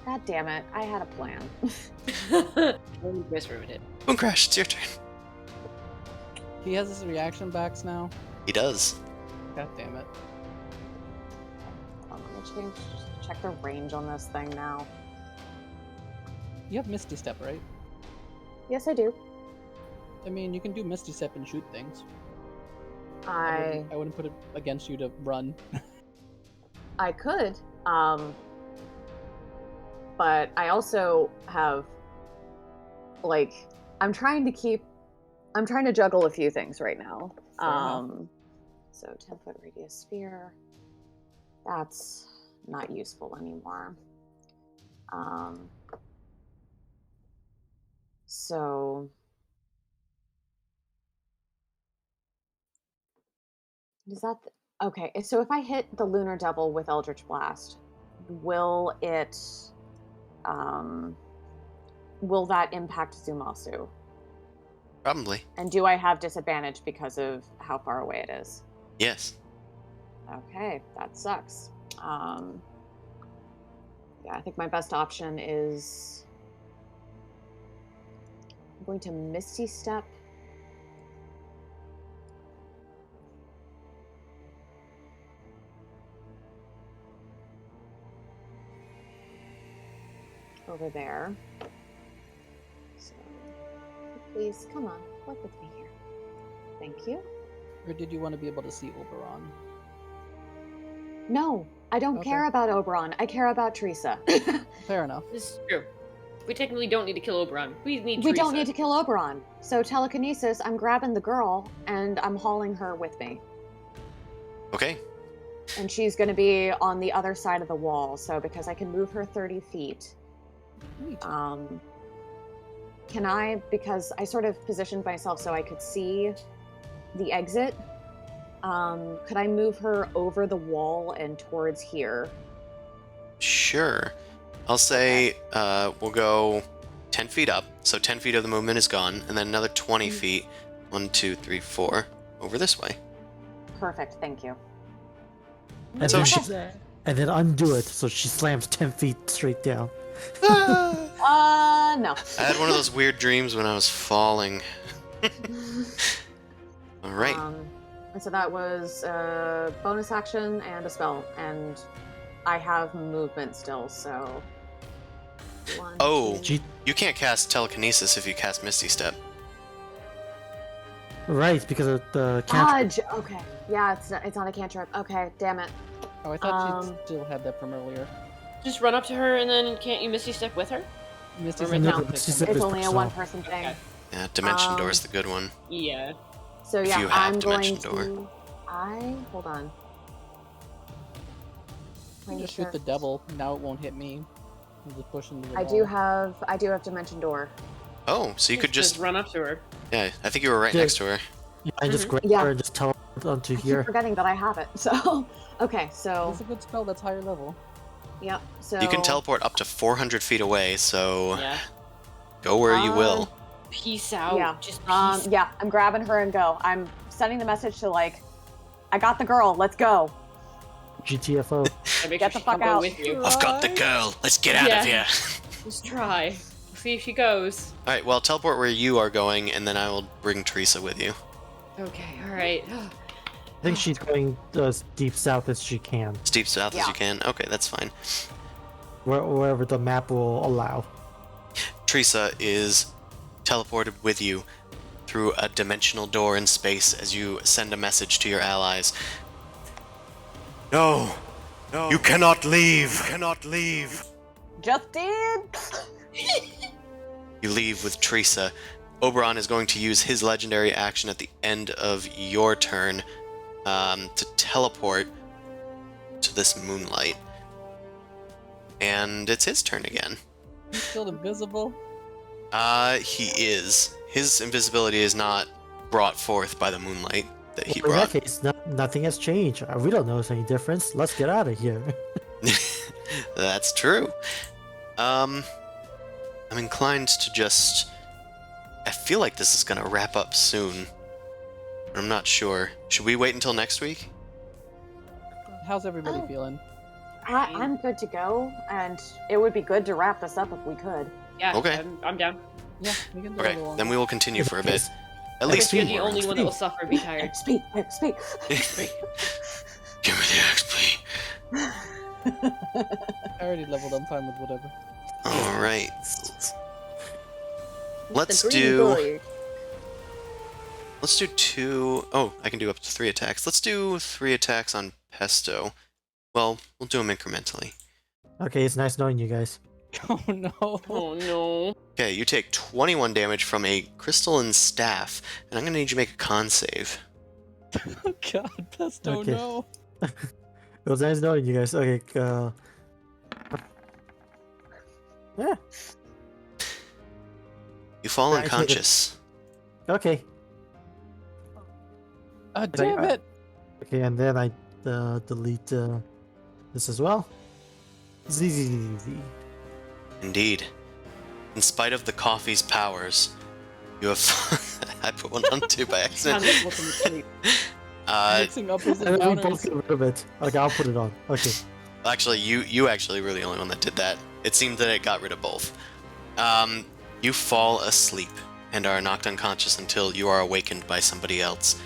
God damn it! I had a plan. Just ruined it. Boom Crash, it's your turn. He has his reaction backs now. He does. God damn it. Let me check the range on this thing now. You have Misty Step, right? Yes, I do. I mean, you can do Misty Step and shoot things. I wouldn't put it against you to run. I could, but I also have, like, I'm trying to juggle a few things right now. Fair enough. So 10-foot radius sphere, that's not useful anymore. So is that okay? So if I hit the Lunar Devil with Eldritch Blast, will that impact Zumasu? Probably. And do I have disadvantage because of how far away it is? Yes. Okay, that sucks. Yeah, I think my best option is I'm going to Misty Step. Over there. So, please, come on, work with me here. Thank you. Or did you want to be able to see Oberon? No, I don't Okay. care about Oberon. I care about Teresa. Fair enough. This is true. We technically don't need to kill Oberon. We need We don't Teresa. need to kill Oberon. So telekinesis, I'm grabbing the girl and I'm hauling her with me. Okay. And she's going to be on the other side of the wall. So because I can move her 30 feet, Neat. can I, because I sort of positioned myself so I could see the exit, could I move her over the wall and towards here? Sure. I'll say we'll go 10 feet up, so 10 feet of the movement is gone, and then another 20 feet, 1, 2, 3, 4, over this way. Perfect, thank you. And So then she- and then undo it so she slams 10 feet straight down. No. I had one of those weird dreams when I was falling. All right. And so that was a bonus action and a spell, and I have movement still, so. One, Oh. two- You can't cast telekinesis if you cast Misty Step. Right, because of the cantrip. Dodge! Okay. Yeah, it's not a cantrip. Okay, damn it. Oh, I thought she still had that from earlier. Just run up to her and then can't you Misty Step with her? Misty Or Step no, doesn't Misty take Step them. It's is only a personal. one-person thing. Okay. Yeah, Dimension Door is Um, the good one. Yeah. So If yeah, you have I'm going Dimension Door. to. Hold on. You just shoot the devil. Now it won't hit me. You just push into the I wall. do have Dimension Door. Oh, so you could just... run up to her. Yeah, I think you were right Yeah. next to her. Yeah, and just grab Yeah. her and just teleport onto I keep here. forgetting that I have it. So okay, so It's a good spell that's higher level. yep. So You can teleport up to 400 feet away, so Yeah. go where you will. Peace out. Yeah. Just peace. Yeah, I'm grabbing her and go. I'm sending the message to like, I got the girl. Let's go. GTFO. I make Get sure the she can't fuck go out. with you. I've got the girl. Let's get out of Yeah. here. Just try. See if she goes. All right, well, teleport where you are going, and then I will bring Teresa with you. Okay. All right. I think she's going as deep south as she can, As deep south as Yeah. you can. Okay, that's fine. wherever the map will allow. Teresa is teleported with you through a dimensional door in space as you send a message to your allies. No, you cannot leave. Cannot leave. Just did. You leave with Teresa. Oberon is going to use his legendary action at the end of your turn to teleport to this moonlight. And it's his turn again. He's still invisible. He is. His invisibility is not brought forth by the moonlight that he Well, in that brought. case, nothing has changed. We don't notice any difference. Let's get out of here. That's true. I'm inclined to just... I feel like this is gonna wrap up soon. I'm not sure. Should we wait until next week? How's everybody Oh. feeling? I'm good to go, and it would be good to wrap this up if we could. Yeah, Okay. I'm down. Yeah, we can do Okay, a little then we will continue for a bit. At I least guess two you're the more only rounds. one that will suffer and be tired. XP, XP. Give me the XP. I already leveled. I'm fine with whatever. All right. The Let's green do. warrior. Let's do 2. Oh, I can do up to 3 attacks. Let's do 3 attacks on Pesto. Well, we'll do them incrementally. Okay, it's nice knowing you guys. Oh no. Oh no. Okay, you take 21 damage from a crystalline staff, and I'm gonna need you to make a con save. Oh god, Pesto, Okay. no. It was nice knowing you guys. Okay, yeah, You fall Yeah, I take it. unconscious. okay. Damn it. Okay, and then I delete this as well. Z. Indeed. In spite of the coffee's powers, you have. I put one on 2 by accident. Sounds like welcome to sleep. Mixing uppers And and then we both downers. get rid of it. Okay, I'll put it on. Okay. Actually, you actually were the only one that did that. It seemed that it got rid of both. You fall asleep and are knocked unconscious until you are awakened by somebody else.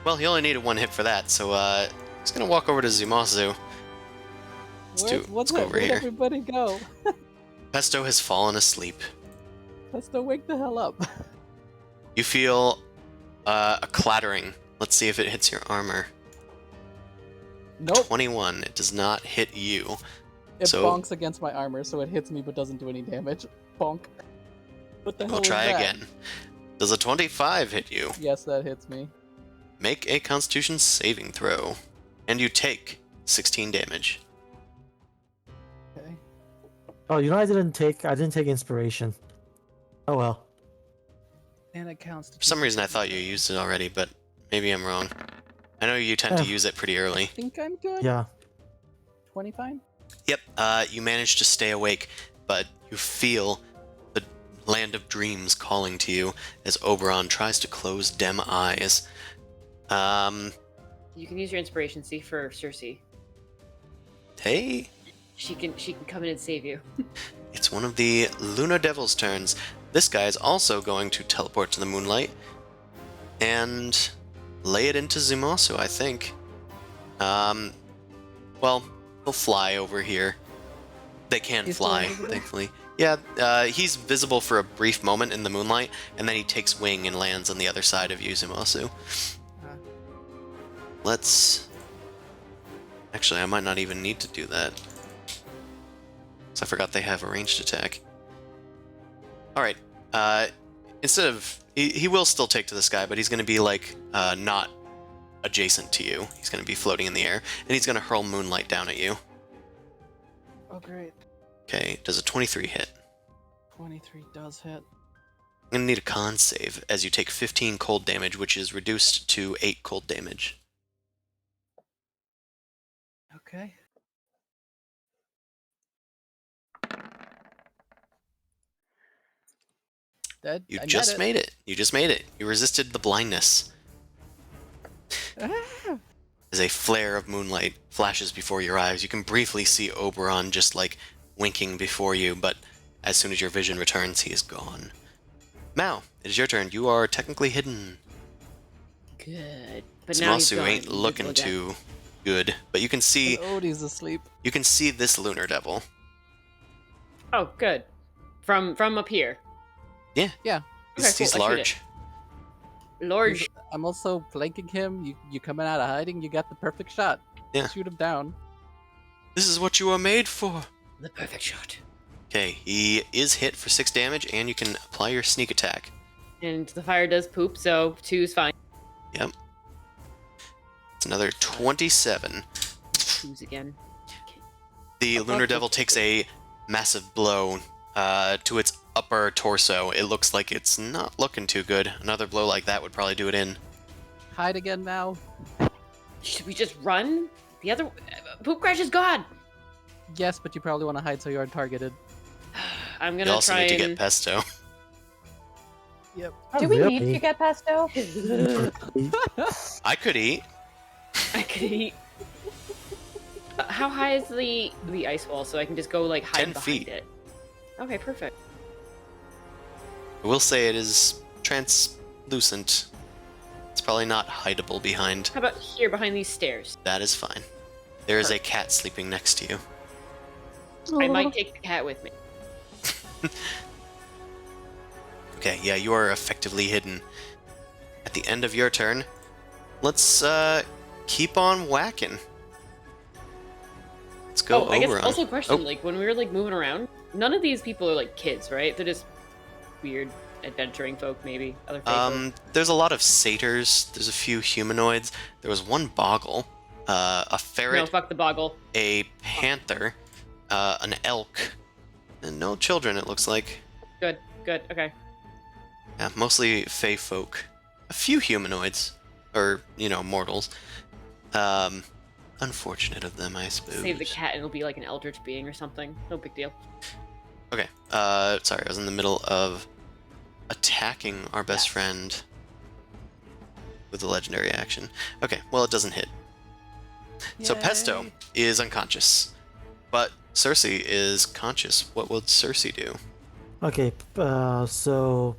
Well, he only needed 1 hit for that, so he's gonna walk over to Zumasu. Let's go over Where'd here. everybody go? Pesto has fallen asleep. Pesto, wake the hell up. You feel a clattering. Let's see if it hits your armor. Nope. 21. It does not hit you. It So- bonks against my armor, so it hits me but doesn't do any damage. Bonk. What the hell We'll was try that? again. Does a 25 hit you? Yes, that hits me. Make a Constitution saving throw, and you take 16 damage. Okay. Oh, you know I didn't take inspiration. Oh well. And it counts to For some reason, I thought you used it already, but maybe I'm wrong. I know you tend to Yeah. use it pretty I early. think I'm good. Yeah. 20 fine? Yep, you manage to stay awake, but you feel the land of dreams calling to you as Oberon tries to close dim eyes. You can use your inspiration, see, for Cersei. Hey, She can come in and save you. it's one of the Lunar Devil's turns. This guy is also going to teleport to the moonlight and lay it into Zumasu, I think. Well, he'll fly over here. They can He's still fly, invisible? thankfully. Yeah, he's visible for a brief moment in the moonlight, and then he takes wing and lands on the other side of you, Zumasu. Let's... Actually, I might not even need to do that. So I forgot they have a ranged attack. Alright, instead of... He will still take to the sky, but he's going to be, like, not adjacent to you. He's going to be floating in the air, and he's going to hurl moonlight down at you. Oh, great. Okay, does a 23 hit? 23 does hit. I'm going to need a con save, as you take 15 cold damage, which is reduced to 8 cold damage. Okay. That, You I just it. made it. You just made it. You resisted the blindness. Ah! As a flare of moonlight flashes before your eyes, you can briefly see Oberon just like winking before you, but as soon as your vision returns, he is gone. Mao, it is your turn. You are technically hidden. Good. But now he's Zumasu gone. ain't He's looking invisible again. too good, but you can see And Odie's asleep. this lunar devil. Oh, good. From up here. Yeah. Yeah. He's, Okay, cool. he's I shoot large. Large. He's- I'm also flanking him. You coming out of hiding, you got the perfect shot. Yeah. Shoot him down. This is what you are made for. The perfect shot. Okay, he is hit for 6 damage, and you can apply your sneak attack. And the fire does poop, so 2 is fine. Yep. It's another 27. 2's again. The How lunar about devil takes a massive blow to its upper torso. It looks like it's not looking too good. Another blow like that would probably do it in. Hide again now. Should we just run? The other poop crash is gone. Yes, but you probably want to hide so you aren't targeted. I'm You gonna also try need to and get Pesto. Yep. Not Do we need really. to get pesto? I could eat. I could eat. How high is the ice wall so I can just go like hide 10 behind feet. it? Okay, perfect. I will say it is translucent. It's probably not hideable behind. How about here behind these stairs? That is fine. There is a cat sleeping next to you. I might take the cat with me. Okay, yeah, you are effectively hidden. At the end of your turn, let's keep on whacking. Let's go, I guess Oberon. also a question, Oh. like when we were like moving around, none of these people are like kids, right? They're just weird adventuring folk, maybe. Other folk. There's a lot of satyrs. There's a few humanoids. There was one boggle, a No, ferret, fuck the boggle. a panther, an elk, and no children. It looks like. Good, okay. Yeah, mostly fey folk. A few humanoids, or mortals. Unfortunate of them, I suppose. Save the cat and it'll be like an eldritch being or something. No big deal. Okay. Sorry, I was in the middle of attacking our best friend with a legendary action. Okay, well, it doesn't hit. So Pesto Yay. is unconscious, but Cersei is conscious. What will Cersei do? Okay, so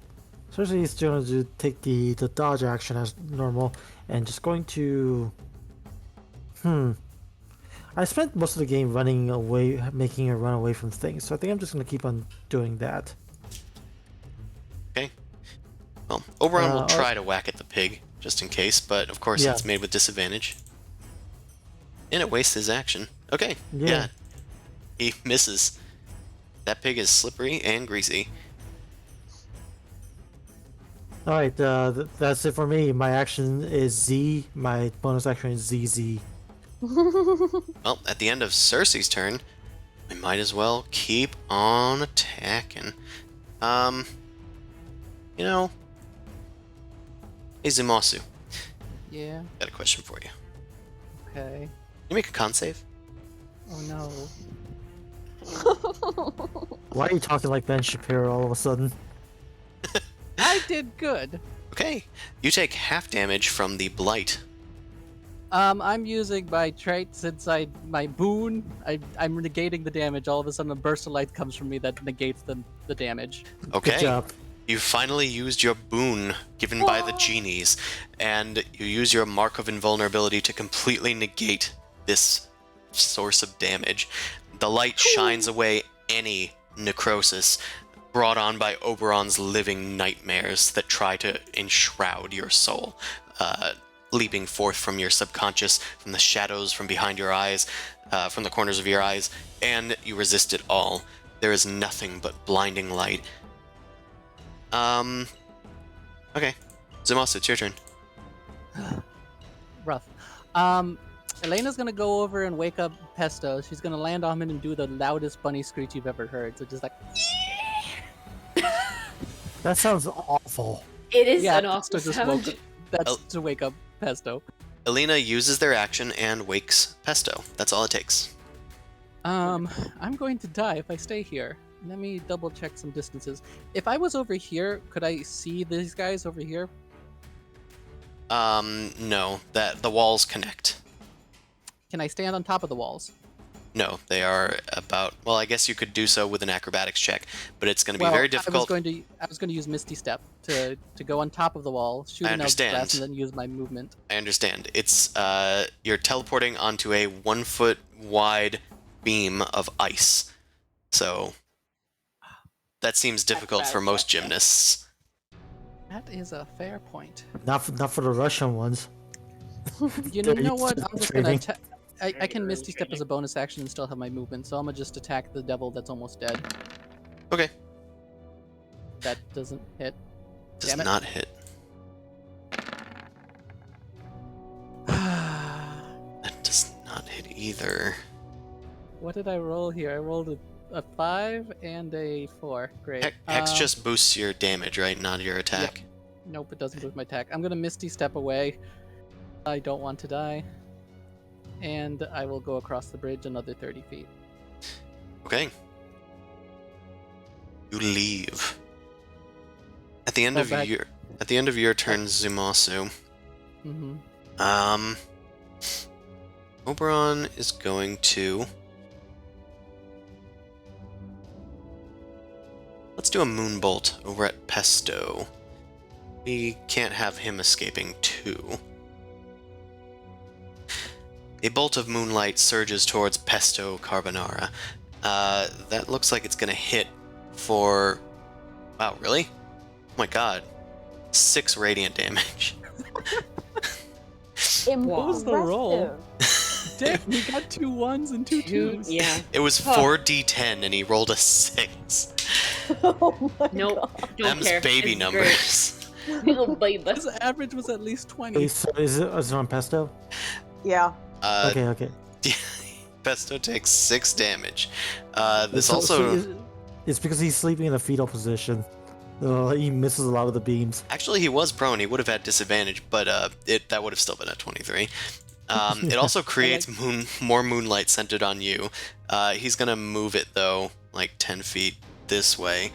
Cersei is going to take the dodge action as normal and just going to. I spent most of the game running away, making her run away from things, so I think I'm just going to keep on doing that. Okay. Well, Oberon will I'll- try to whack at the pig, just in case, but of course Yeah. it's made with disadvantage. And it wastes his action. Okay, Yeah. He misses. That pig is slippery and greasy. Alright, that's it for me. My action is Z, my bonus action is ZZ. Well, at the end of Cersei's turn, we might as well keep on attacking. Hey Zumasu, Yeah. got a question for you. Okay. You make a con save? Oh no. Why are you talking like Ben Shapiro all of a sudden? I did good. Okay, you take half damage from the blight. I'm using my trait since my boon. I'm negating the damage. All of a sudden, a burst of light comes from me that negates the damage. Okay. Good job. You finally used your boon given by the genies, and you use your mark of invulnerability to completely negate this source of damage. The light shines away any necrosis brought on by Oberon's living nightmares that try to enshroud your soul, leaping forth from your subconscious, from the shadows from behind your eyes, from the corners of your eyes, and you resist it all. There is nothing but blinding light. Okay. Zumasu, it's your turn. Rough. Elena's gonna go over and wake up Pesto. She's gonna land on him and do the loudest bunny screech you've ever heard. So just like, That sounds awful. It is yeah, an awful Pesto just sound. woke. That's to wake up Pesto. Elena uses their action and wakes Pesto. That's all it takes. I'm going to die if I stay here. Let me double check some distances. If I was over here, could I see these guys over here? No. That the walls connect. Can I stand on top of the walls? No, they are about. Well, I guess you could do so with an acrobatics check, but it's going to be Well, very difficult. I was going to use Misty Step to go on top of the wall, shoot I an glass, understand. and then use my movement. I understand. It's you're teleporting onto a 1 foot wide beam of ice, so that seems difficult for most gymnasts. That is a fair point. Not for the Russian ones. You know, They're what? used to I'm just gonna training. attack. I can Misty Step as a bonus action and still have my movement, so I'm gonna just attack the devil that's almost dead. Okay, That doesn't hit. does Damn it. not hit. That does not hit either. What did I roll here? I rolled a 5 and a 4. Great. Hex just boosts your damage, right? Not your attack. Nope, it doesn't boost my attack. I'm gonna Misty Step away. I don't want to die. And I will go across the bridge another 30 feet. Okay. You leave. At the end Oh, of back- your turn, Zumasu, Mm-hmm. Oberon is going to... Let's do a Moonbolt over at Pesto. We can't have him escaping too. A bolt of moonlight surges towards Pesto Carbonara. That looks like it's gonna hit for... Wow, really? Oh my god. 6 radiant damage. What was the roll? Impressive. Damn, he got 2 1s and 2 2s. Yeah. It was 4d10 and he rolled a 6. Oh my Nope. god. Don't Them's care. baby It's numbers. great. Little baby. His average was at least 20. Okay, so is it on Pesto? Yeah. Okay. Pesto takes 6 damage. This So- also... so it's because he's sleeping in a fetal position. He misses a lot of the beams. Actually, he was prone. He would have had disadvantage, but that would have still been a 23. It also creates more moonlight centered on you. He's gonna move it though, like 10 feet this way,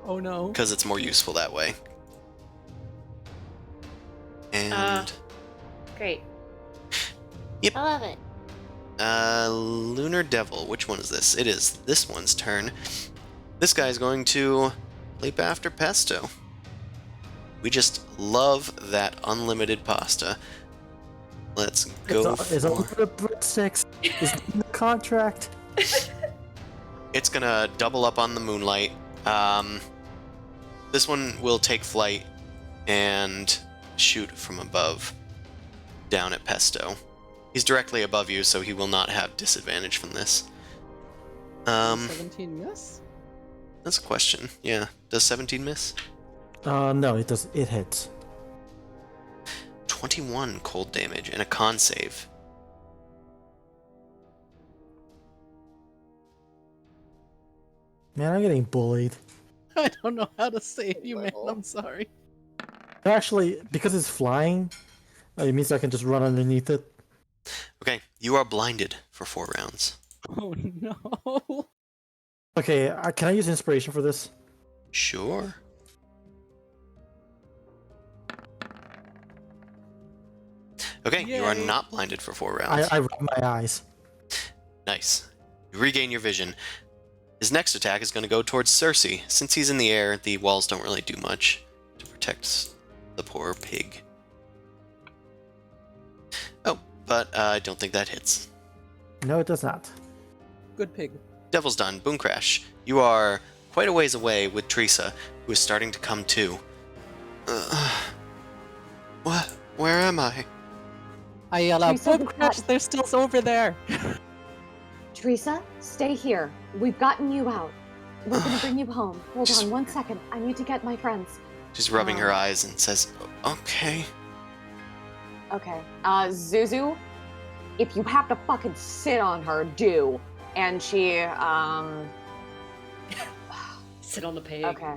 Oh no. because it's more useful that way. And Great. I love it. Lunar Devil. Which one is this? It is this one's turn. This guy's going to leap after Pesto. We just love that unlimited pasta. Let's go. It's all the breadsticks. It's in the contract. It's gonna double up on the moonlight. This one will take flight and shoot from above down at Pesto. He's directly above you, so he will not have disadvantage from this. 17 miss? That's a question. Yeah. Does 17 miss? No, it does. It hits. 21 cold damage and a con save. Man, I'm getting bullied. I don't know how to save you, man. Little. I'm sorry. Actually, because it's flying, it means I can just run underneath it. Okay, you are blinded for 4 rounds. Oh no. Okay, can I use inspiration for this? Sure. Okay, you are Yay. not blinded for 4 rounds. I rub my eyes. Nice. You regain your vision. His next attack is going to go towards Cersei. Since he's in the air, the walls don't really do much to protect the poor pig. Oh, but I don't think that hits. No, it does not. Good pig. Devil's done. Boom crash. You are quite a ways away with Teresa, who is starting to come to. What? Where am I? I yell out, Teresa, boom crash, they're still over there. Teresa, stay here. We've gotten you out. We're gonna bring you home. Hold Just- on 1 second. I need to get my friends. She's rubbing her eyes and says, "Okay." Okay. Zuzu, if you have to fucking sit on her, do. And she, Sit on the pig. okay.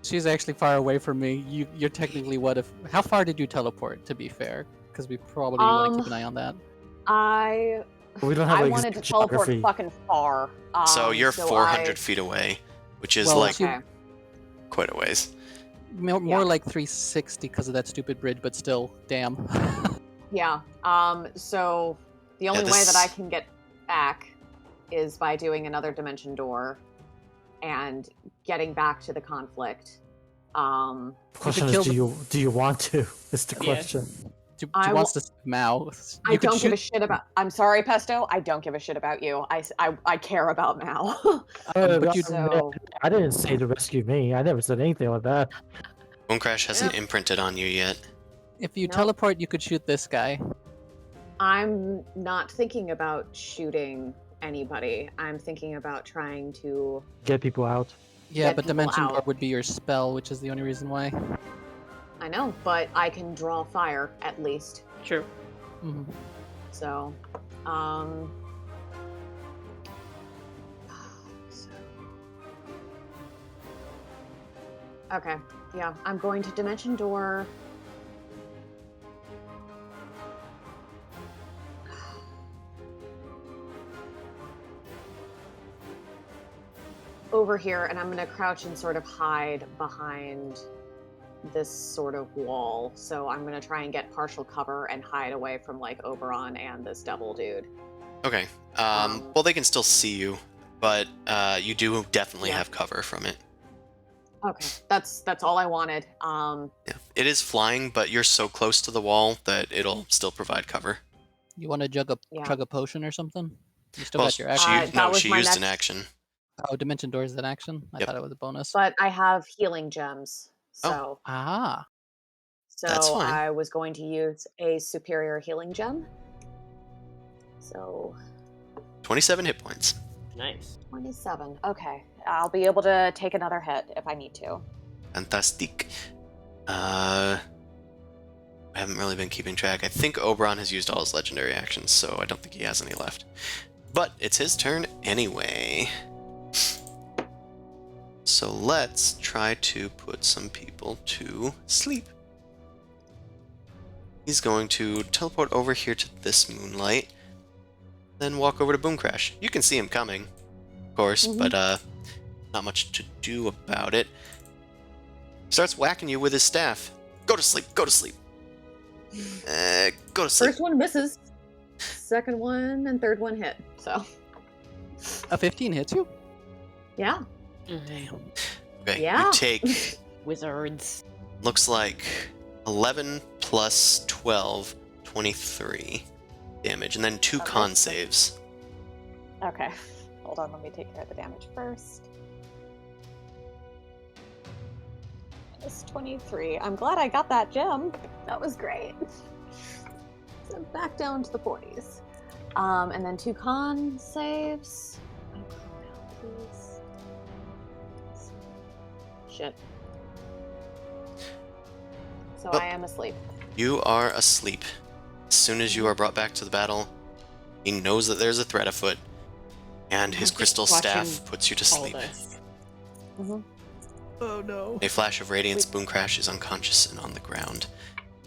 She's actually far away from me. You're technically what if... How far did you teleport, to be fair? Because we probably want to keep an eye on that. We don't have I like wanted to exact teleport geography. fucking far. So you're so 400 feet away, which is Well, like she- Okay. quite a ways. More Yeah. like 360 because of that stupid bridge, but still, damn. Yeah. So the only way this- that I can get back is by doing another dimension door and getting back to the conflict. The question kill is, do you want to? Is the Yeah. question. She I wants to save Mao. I You could don't give a shoot- shit about. I'm sorry, Pesto. I don't give a shit about you. I care about Mal. but you- so I didn't say to rescue me. I never said anything like that. Bone Crash hasn't imprinted on you yet. If you Nope. teleport, you could shoot this guy. I'm not thinking about shooting anybody. I'm thinking about trying to. Get people out. Yeah, Get but people Dimension Door out. would be your spell, which is the only reason why. I know, but I can draw fire at least. True. Mhm. So, so- okay, yeah, I'm going to Dimension Door. Over here, and I'm gonna crouch and sort of hide behind this sort of wall. So I'm gonna try and get partial cover and hide away from like Oberon and this devil dude. Okay. Well, they can still see you, but you do definitely Yeah. have cover from it. Okay, that's all I wanted. Yeah. It is flying, but you're so close to the wall that it'll still provide cover. You want to Yeah. chug a potion or something? You still Well, got your action. that was she my used an next- action. Oh, Dimension Door is an action? I Yep. thought it was a bonus. but I have healing gems, Oh. so Ah. That's fine. I was going to use a superior healing gem. So 27 hit points. Nice. 27. Okay, I'll be able to take another hit if I need to. Fantastic. I haven't really been keeping track. I think Oberon has used all his legendary actions, so I don't think he has any left. But it's his turn anyway. So let's try to put some people to sleep. He's going to teleport over here to this moonlight, then walk over to Boom Crash. You can see him coming, of course, but not much to do about it. Starts whacking you with his staff. Go to sleep, go to sleep. Go to sleep. First one misses. Second one and third one hit. So A 15 hits you? yeah. Damn. Okay, Yeah. you take, Wizards. looks like 11 plus 12, 23 damage, and then 2 Okay. con saves. Okay. Hold on, let me take care of the damage first. It's 23. I'm glad I got that gem. That was great. So back down to the 40s. And then 2 con saves. Oh, calm down, please. Shit. So Oh. I am asleep. You are asleep. As soon as you are brought back to the battle, he knows that there's a threat afoot, and his just crystal watching staff puts you to All sleep. this. Oh no. A flash of radiance, Boom Crash is unconscious and on the ground.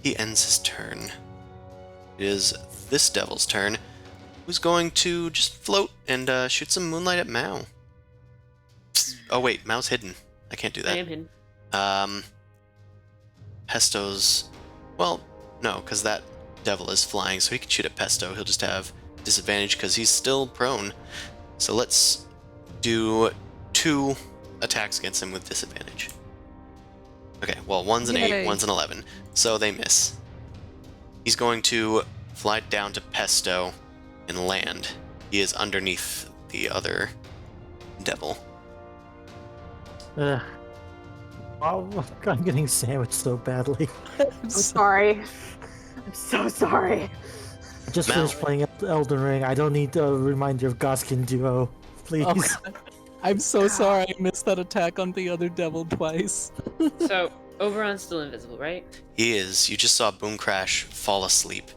He ends his turn. It is this devil's turn, who's going to just float and shoot some moonlight at Mao. Oh wait, Mao's hidden. I can't do I that. am hidden. Pesto's... Well, no, because that devil is flying, so he can shoot at Pesto. He'll just have disadvantage because he's still prone. So let's do 2 attacks against him with disadvantage. Okay, well, one's an 8, Yay. one's an 11, so they miss. He's going to fly down to Pesto and land. He is underneath the other devil. Ugh. Oh, I'm getting sandwiched so badly. I'm sorry. I'm so sorry. I just Mal. finished playing Elden Ring. I don't need a reminder of Goskin Duo. Please. Oh, I'm so sorry I missed that attack on the other devil twice. So Oberon's still invisible, right? He is. You just saw Boom Crash fall asleep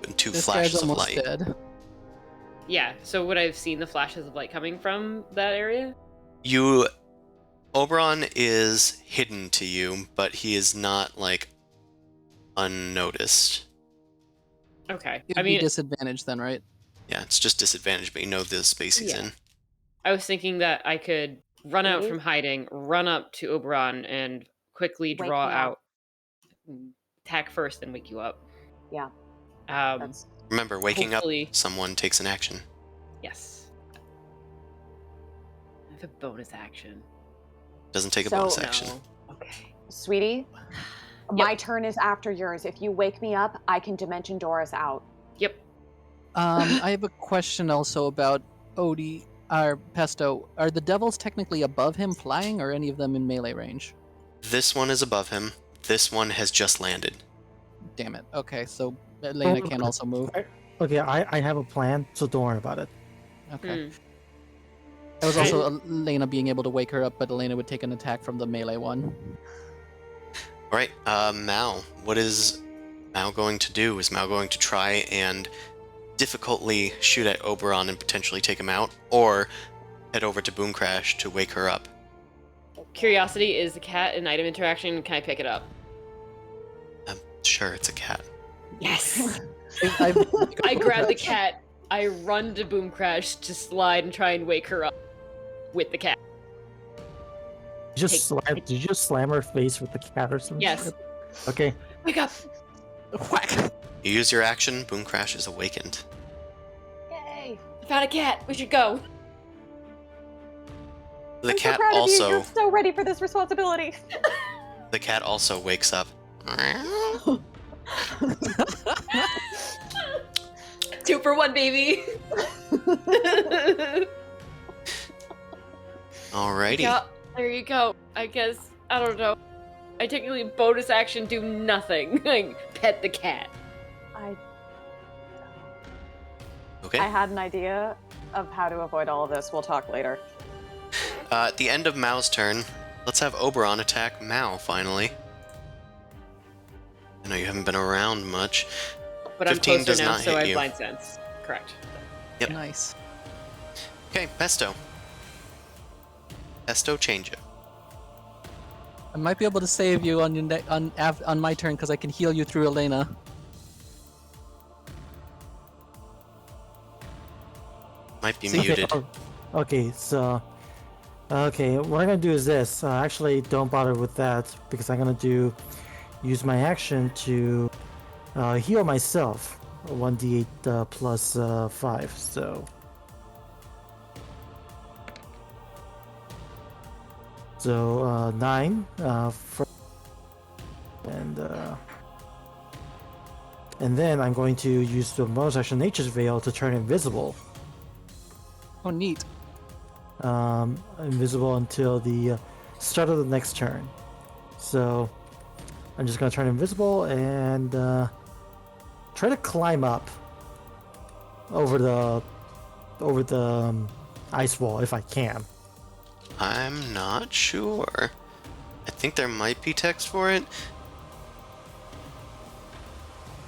in 2 This flashes guy's of almost light. dead. Yeah. So would I have seen the flashes of light coming from that area? Oberon is hidden to you, but he is not, like, unnoticed. Okay. It'd I be mean, disadvantage then, right? Yeah, it's just disadvantage, but you know the space he's Yeah. in. I was thinking that I could run out Maybe. from hiding, run up to Oberon, and quickly Wake draw me out. up. Attack first, then wake you up. Yeah. That's Remember, waking Hopefully- up someone takes an action. yes. I have a bonus action. Doesn't take a So- bonus No. action. Okay. Sweetie, my turn is after yours. If you wake me up, I can Dimension Doors out. Yep. I have a question also about Odie, or Pesto. Are the devils technically above him flying, or any of them in melee range? This one is above him. This one has just landed. Damn it. Okay, so Elena Oh, can also move. Okay, I have a plan, so don't worry about it. Okay. Hmm. That was also Elena being able to wake her up, but Elena would take an attack from the melee one. All right, Mao. What is Mao going to do? Is Mao going to try and difficultly shoot at Oberon and potentially take him out, or head over to Boom Crash to wake her up? Curiosity, is the cat an item interaction? Can I pick it up? Sure, it's a cat. Yes. I I grab the cat. I run to Boom Crash to slide and try and wake her up with the cat. Did you just slam her face with the cat or some Yes. shit? Okay. Wake up! Whack. You use your action, Boom Crash is awakened. Yay! I found a cat. We should go. The I'm cat so proud of you. You're also so ready for this responsibility. the cat also wakes up. 2 for 1, baby. Alrighty. Yeah, there you go. I guess, I don't know. I technically bonus action do nothing. Like, pet the cat. Okay. I had an idea of how to avoid all of this. We'll talk later. At the end of Mao's turn, let's have Oberon attack Mao finally. I know you haven't been around much. But I'm 15 closer does now, not so hit I you. blind sense. Correct. Yep. Nice. Okay, Pesto. Pesto, change it. I might be able to save you on your on my turn because I can heal you through Elena. Might be See? muted. Okay, so okay, what I'm gonna do is this. Actually, don't bother with that because I'm gonna use my action to heal myself. 1d8 plus 5. So 9 and then I'm going to use the bonus action Nature's Veil to turn invisible. Oh, neat. Invisible until the start of the next turn. So I'm just gonna turn invisible and try to climb up over the ice wall if I can. I'm not sure. I think there might be text for it.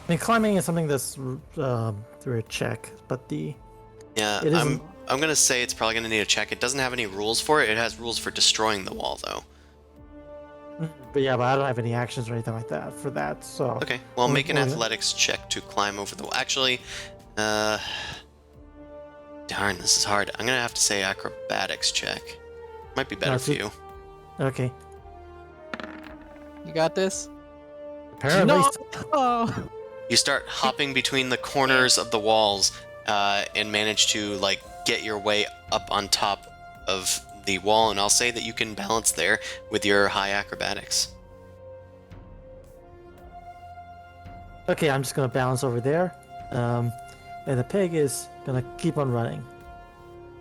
I mean, climbing is something that's through a check, but Yeah, it isn't. I'm gonna say it's probably gonna need a check. It doesn't have any rules for it. It has rules for destroying the wall, though. But yeah, but I don't have any actions or anything like that for that. So Okay, well, make an Okay. athletics check to climb over the wall. Actually, darn, this is hard. I'm gonna have to say acrobatics check. Might be better That's for it. you. Okay. You got this? Apparently, No! Oh. You start hopping between the corners of the walls and manage to like get your way up on top of the wall, and I'll say that you can balance there with your high acrobatics. Okay, I'm just gonna balance over there, and the pig is gonna keep on running.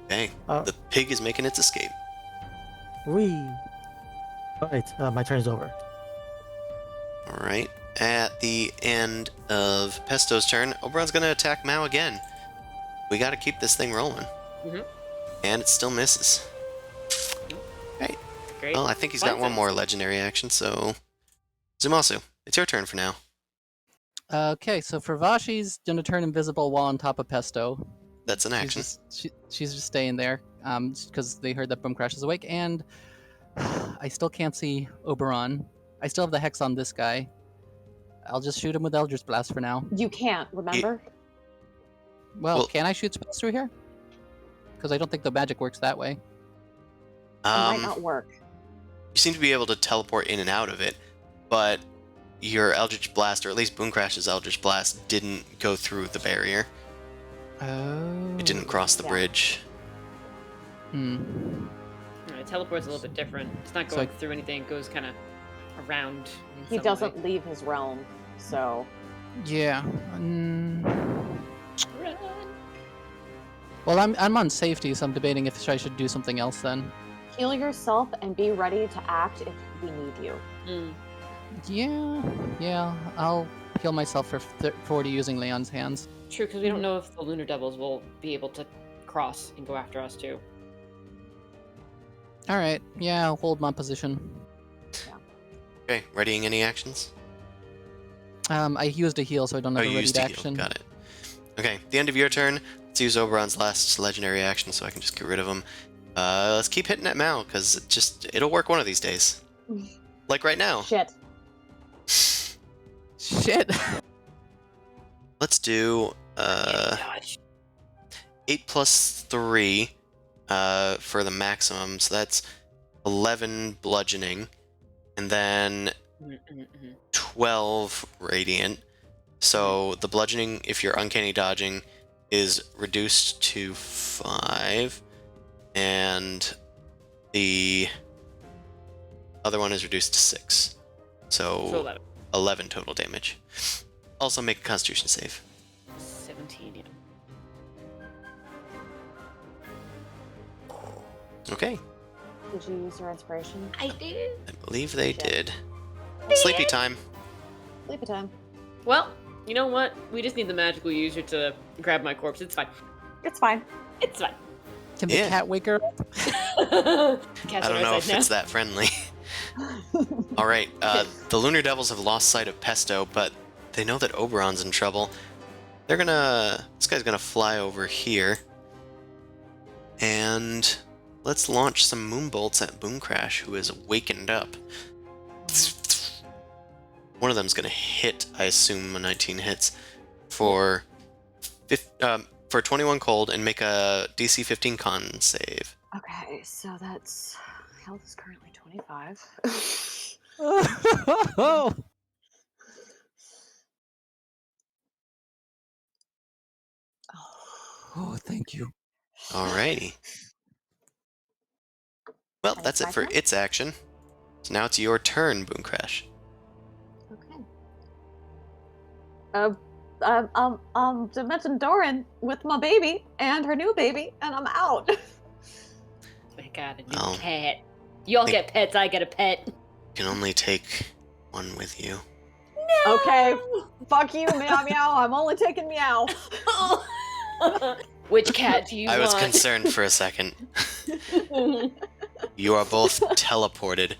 Okay, Uh, the pig is making its escape. Whee! Alright, my turn is over. All right. At the end of Pesto's turn, Oberon's going to attack Mao again. We got to keep this thing rolling. Mhm. And it still misses. Right. Great. Well, I think he's got one Blind more legendary action, so... Zumasu, it's your turn for now. Okay, so for Vashi's gonna turn invisible while on top of Pesto. That's an action. She's just staying there, because they heard that Boom Crash is awake, and I still can't see Oberon. I still have the hex on this guy. I'll just shoot him with Eldritch Blast for now. You can't, remember? Well, can I shoot spells through here? Because I don't think the magic works that way. It might Um, not work. you seem to be able to teleport in and out of it, but your Eldritch Blast, or at least Boom Crash's Eldritch Blast, didn't go through the barrier. Oh. It didn't cross the Yeah. bridge. Teleport's a little bit different. It's not So going through anything. It goes kind of around. in He some doesn't way. leave his realm, so Yeah. Run. Well, I'm on safety, so I'm debating if I should do something else then. heal yourself and be ready to act if we need you. Mm. Yeah. I'll heal myself for 40 using Leon's hands. True, because we don't know if the Lunar Devils will be able to cross and go after us too. All right. Yeah, I'll hold my position. Okay, readying any actions? I used a heal, so I don't Oh, have a you ready used to heal. action. Got it. Okay, the end of your turn. Let's use Oberon's last legendary action so I can just get rid of him. Let's keep hitting at Mao, because it'll work one of these days. Like right now. Shit. Shit. Let's do Dodge. 8 plus 3 for the maximum, so that's 11 bludgeoning, and then 12 radiant. So the bludgeoning, if you're uncanny dodging, is reduced to 5, and the other one is reduced to 6. So 11 total damage. Also make a Constitution save. 17, yeah. Okay, Did you use your inspiration? I did. I believe they Shit. did. Sleepy time. Sleepy time. Well, you know what? We just need the magical user to grab my corpse. It's fine. It's fine. It's fine. Can the Yeah. cat wake her up? Cat's I don't on know our if side it's now. that friendly. All right, the Lunar Devils have lost sight of Pesto, but they know that Oberon's in trouble. They're gonna... This guy's gonna fly over here. And let's launch some moonbolts at Boomcrash, who is wakened up. One of them's gonna hit, I assume, 19 hits for 21 cold and make a DC 15 con save. Okay, so that's health is currently 25. Oh, oh, thank you. Alrighty. Well, that's it for Satisfaction? its action. So now it's your turn, Boomcrash. Okay. Dimension Doran with my baby and her new baby, and I'm out. I got a new Well, pet. You all think- get pets, I get a pet. You can only take one with you. Okay, fuck you, meow meow. I'm only taking meow. Which cat do you I want? was concerned for a second. You are both teleported.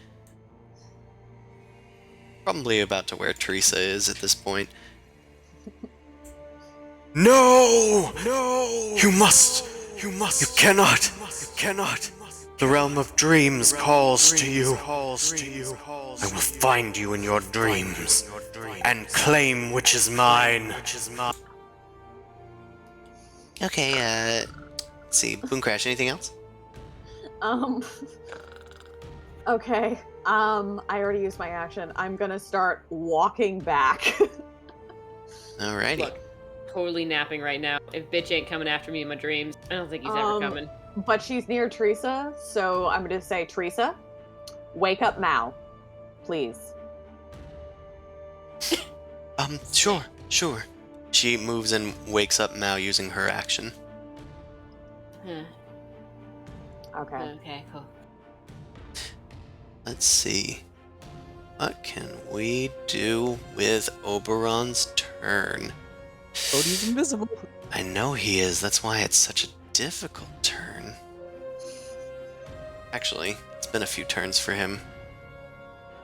Probably about to where Teresa is at this point. No! No! You must! You cannot! You cannot! The realm of dreams calls to you. I will find you in your dreams and claim which is mine. Okay, let's see. Boomcrash, anything else? Okay. I already used my action. I'm gonna start walking back. Alrighty. Look, totally napping right now. If bitch ain't coming after me in my dreams, I don't think he's ever coming. But she's near Teresa, so I'm gonna say, Teresa, wake up Mao, please. Sure. She moves and wakes up Mao using her action. Okay. Okay, cool. Let's see. What can we do with Oberon's turn? Bodhi's invisible. I know he is, that's why it's such a difficult turn. Actually, it's been a few turns for him.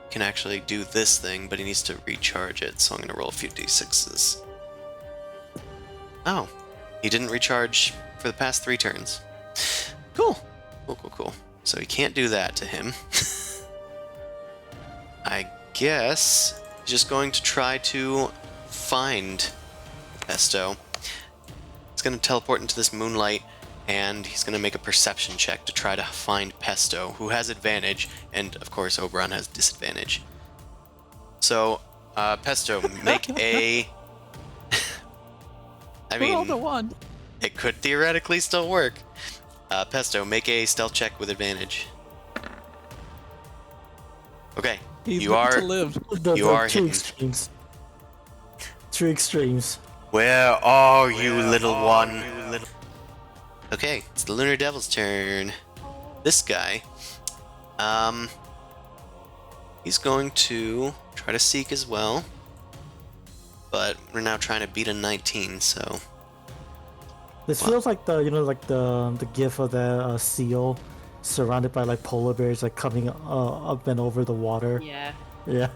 He can actually do this thing, but he needs to recharge it, so I'm gonna roll a few d6s. Oh, he didn't recharge for the past 3 turns. Cool. So he can't do that to him. I guess he's just going to try to find Pesto. He's going to teleport into this moonlight, and he's going to make a perception check to try to find Pesto, who has advantage, and of course Oberon has disadvantage. So, Pesto, make a... I Roll the mean, one. it could theoretically still work. Pesto, make a stealth check with advantage. Okay, He's you looking are... to live. You are two hidden. extremes. Two extremes. Where are you, little one? Okay, it's the Lunar Devil's turn. This guy, he's going to try to seek as well, but we're now trying to beat a 19, so This feels like the the gif of the seal surrounded by like polar bears like coming up and over the water. Yeah. Yeah.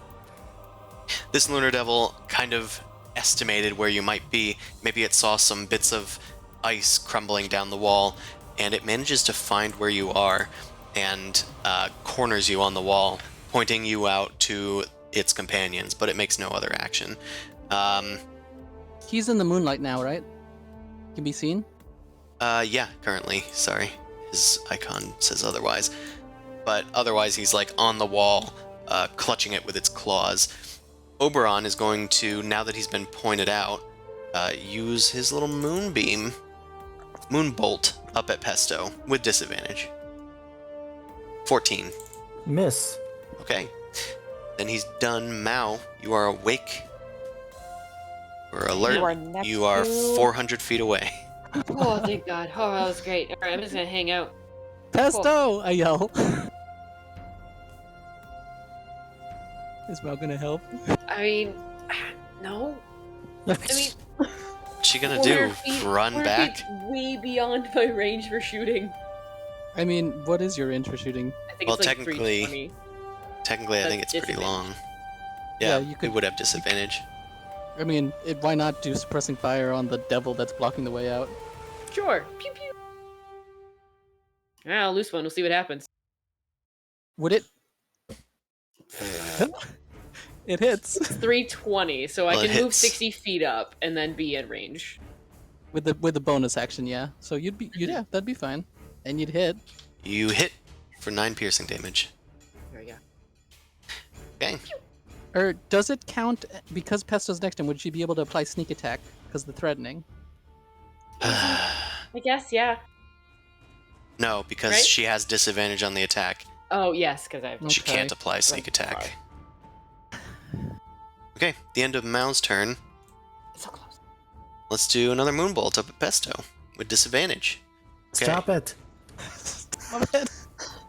this Lunar Devil kind of estimated where you might be. Maybe it saw some bits of ice crumbling down the wall, and it manages to find where you are and corners you on the wall, pointing you out to its companions, but it makes no other action. He's in the moonlight now, right? Can be seen. Yeah, currently. Sorry. His icon says otherwise. but otherwise he's like on the wall, clutching it with its claws. Oberon is going to, now that he's been pointed out, use his little moonbeam, moonbolt up at Pesto with disadvantage. 14. Miss. Okay. Then he's done. Mao, you are awake. Or alert. You are next You are to- 400 feet away. Oh, thank God. Oh, that was great. All right, I'm just gonna hang out. Pesto! I yell. Is Mal gonna help? I mean, no. I mean, What's she gonna 400 do? feet- Run 400 back? feet's way beyond my range for shooting. I mean, what is your range for shooting? I think Well, it's like technically- 320. Technically, I That's think it's pretty long. disadvantage. Yeah, Yeah, you could- we would have disadvantage. I mean, why not do suppressing fire on the devil that's blocking the way out? Sure. Pew pew. I'll loose one. We'll see what happens. Would it? It hits It's 320, so Well, I it can move hits. 60 feet up and then be in range. with the bonus action, yeah. So yeah, that'd be fine, and you'd hit. You hit for 9 piercing damage. There we go. Okay. Or does it count because Pesto's next to him? Would she be able to apply sneak attack because the threatening? I guess, yeah. No, because Right? she has disadvantage on the attack. Oh, yes, because I have. She Okay. can't apply sneak Right. attack. Okay, the end of Mao's turn. So close. Let's do another moonbolt up at Pesto with disadvantage. Okay. Stop it. Stop it.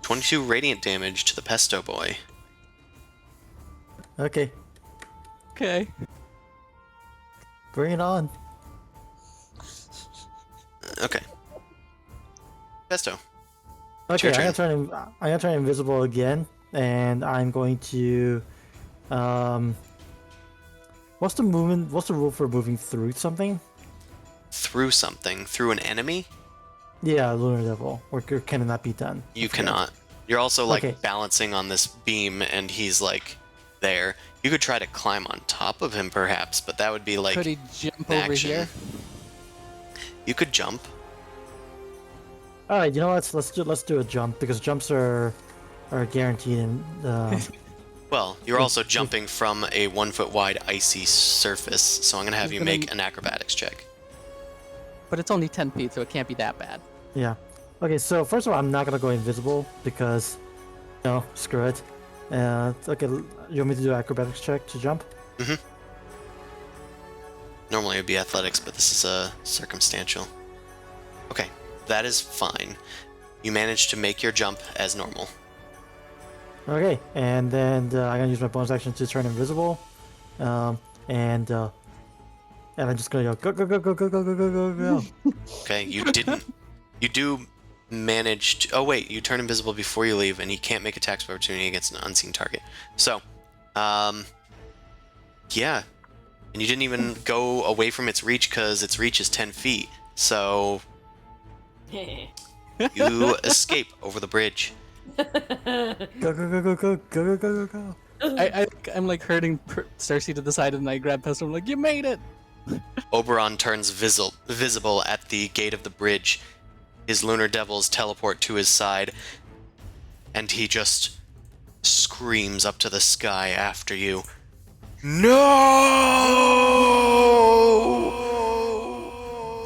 22 radiant damage to the Pesto boy. Okay, Okay. bring it on. Okay. Pesto. Okay, your I'm gonna turn invisible again, and I'm going to, what's the movement? What's the rule for moving through something? Through something. Through an enemy? Yeah, Lunar Devil. Or can it not be done? You I forget. cannot. You're also like Okay. balancing on this beam and he's like there. You could try to climb on top of him perhaps, but that would be like Could he jump an over action. here? You could jump. All right, you know what? Let's do a jump because jumps are guaranteed and Well, you're also jumping from a 1 foot wide icy surface, so I'm gonna have He's you gonna- make an acrobatics check. But it's only 10 feet, so it can't be that bad. yeah. Okay, so first of all, I'm not gonna go invisible because no, screw it. Okay, you want me to do acrobatics check to jump? Normally it'd be athletics, but this is circumstantial. Okay, that is fine. You managed to make your jump as normal. Okay, and then I'm gonna use my bonus action to turn invisible, and I'm just gonna go go go go go go go go go go. Okay, you didn't. You do manage to. Oh wait, you turn invisible before you leave, and you can't make attacks of opportunity against an unseen target. So, yeah, and you didn't even go away from its reach because its reach is 10 feet. So you escape over the bridge. Go go go go go go go go go. I'm like hurting Cersei to the side, and I grab Pesto. I'm like, you made it! Oberon turns visible at the gate of the bridge. His lunar devils teleport to his side, and he just screams up to the sky after you.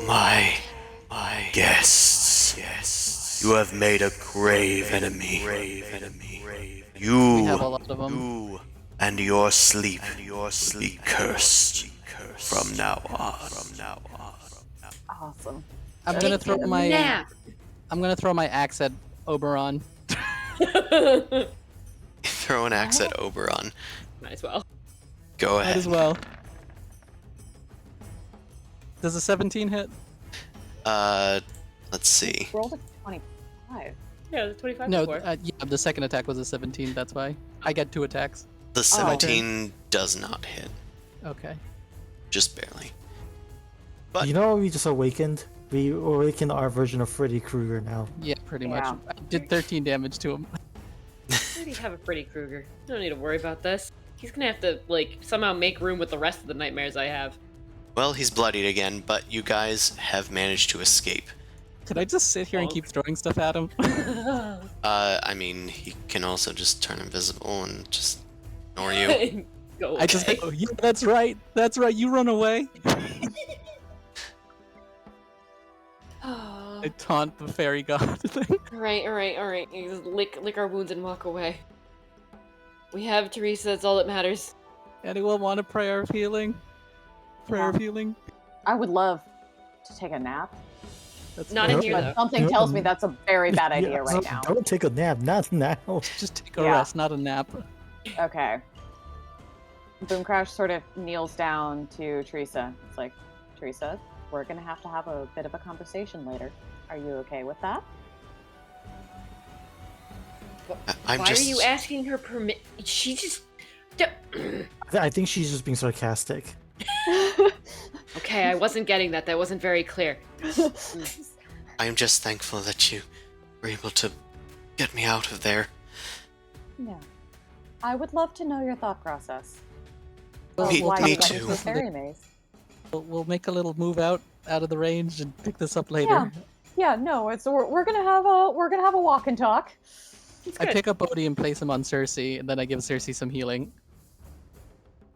No! My guests. You have made a grave enemy. You, We have a lot of them. you and your sleep be cursed from now on. Awesome. I'm gonna throw my Nap. I'm gonna throw my axe at Oberon. Throw an axe at Oberon. Might as well. Go Might ahead. as well. Does a 17 hit? Let's see. Rolled a 25. Yeah, the 25 No, before. yeah, the second attack was a 17. That's why I get 2 attacks. The 17 does not hit, Okay. just barely. But- You know what we just awakened? We awakened our version of Freddy Krueger now. Yeah, pretty much. Yeah. I did 13 damage to him. We already have a Freddy Krueger. I don't need to worry about this. He's gonna have to, like, somehow make room with the rest of the nightmares I have. Well, he's bloodied again, but you guys have managed to escape. Could I just sit here and keep throwing stuff at him? I mean, he can also just turn invisible and just ignore you. Go I just away. go, yeah, that's right. That's right. You run away. I taunt the fairy god thing. Alright. You just lick our wounds and walk away. We have Teresa, that's all that matters. Anyone want a prayer of healing? Prayer of healing? I would love to take a nap, That's Not fair. in here, but though. something tells me that's a very bad idea right now. Don't take a nap, not now. Just take a Yeah. rest, not a nap. Okay. Boom Crash sort of kneels down to Teresa. It's like, Teresa, we're gonna have a bit of a conversation later. Are you okay with that? I'm Why just. are you asking her permit? She just... I think she's just being sarcastic. Okay, I wasn't getting that. That wasn't very clear. I'm just thankful that you were able to get me out of there. Yeah. I would love to know your thought process. Well, Me- Why me you went too. into the fairy maze. We'll make a little move out of the range and pick this up later. Yeah, no, it's we're gonna have a walk and talk. It's I good. pick up Odie and place him on Cersei, and then I give Cersei some healing.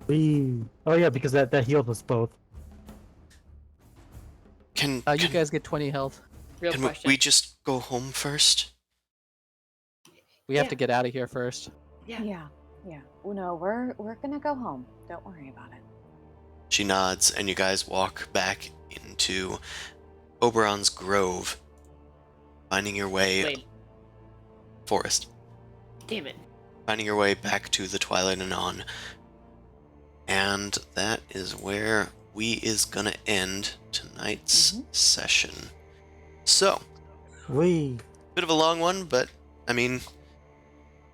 Oh yeah, because that healed us both. Can, You can, guys get 20 health. Real can question. we just go home first? We have Yeah. to get out of here first. Yeah. Yeah. Well, no, we're gonna go home. Don't worry about it. She nods, and you guys walk back into Oberon's Grove, finding your way Wait. forest, Damn it. finding your way back to the Twilight and on. And that is where we is gonna end tonight's session. So, We. bit of a long one, but I mean,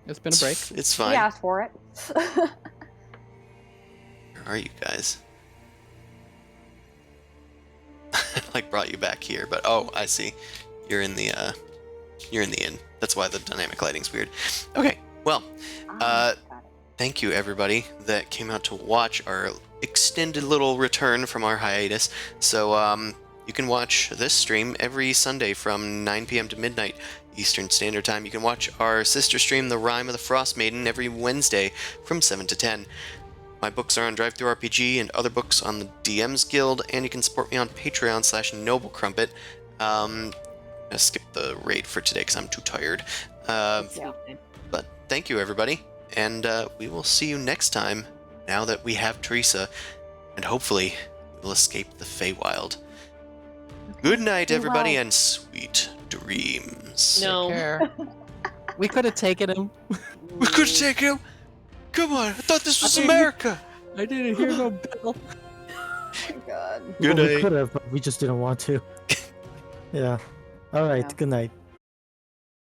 It's been a break. it's We fine. asked for it. Where are you guys? Like brought you back here, but oh, I see. You're in the inn. That's why the dynamic lighting's weird. Okay, well, Got it. thank you everybody that came out to watch our extended little return from our hiatus. So you can watch this stream every Sunday from 9 p.m. to midnight Eastern Standard Time. You can watch our sister stream, The Rime of the Frost Maiden, every Wednesday from 7 to 10. My books are on DriveThruRPG and other books on the DM's Guild, and you can support me on Patreon/NobleCrumpet. I'm gonna skip the raid for today because I'm too tired. Yeah. But thank you, everybody, and we will see you next time, now that we have Teresa, and hopefully we'll escape the Feywild. Good night, Be everybody, well. and sweet dreams. No. Take care. We could have taken him. We could take him! Come on, I thought this was I mean- America! I didn't hear no bell. God. Good Well, we night. could have, but we just didn't want to. Yeah. All right. Yeah. Good night.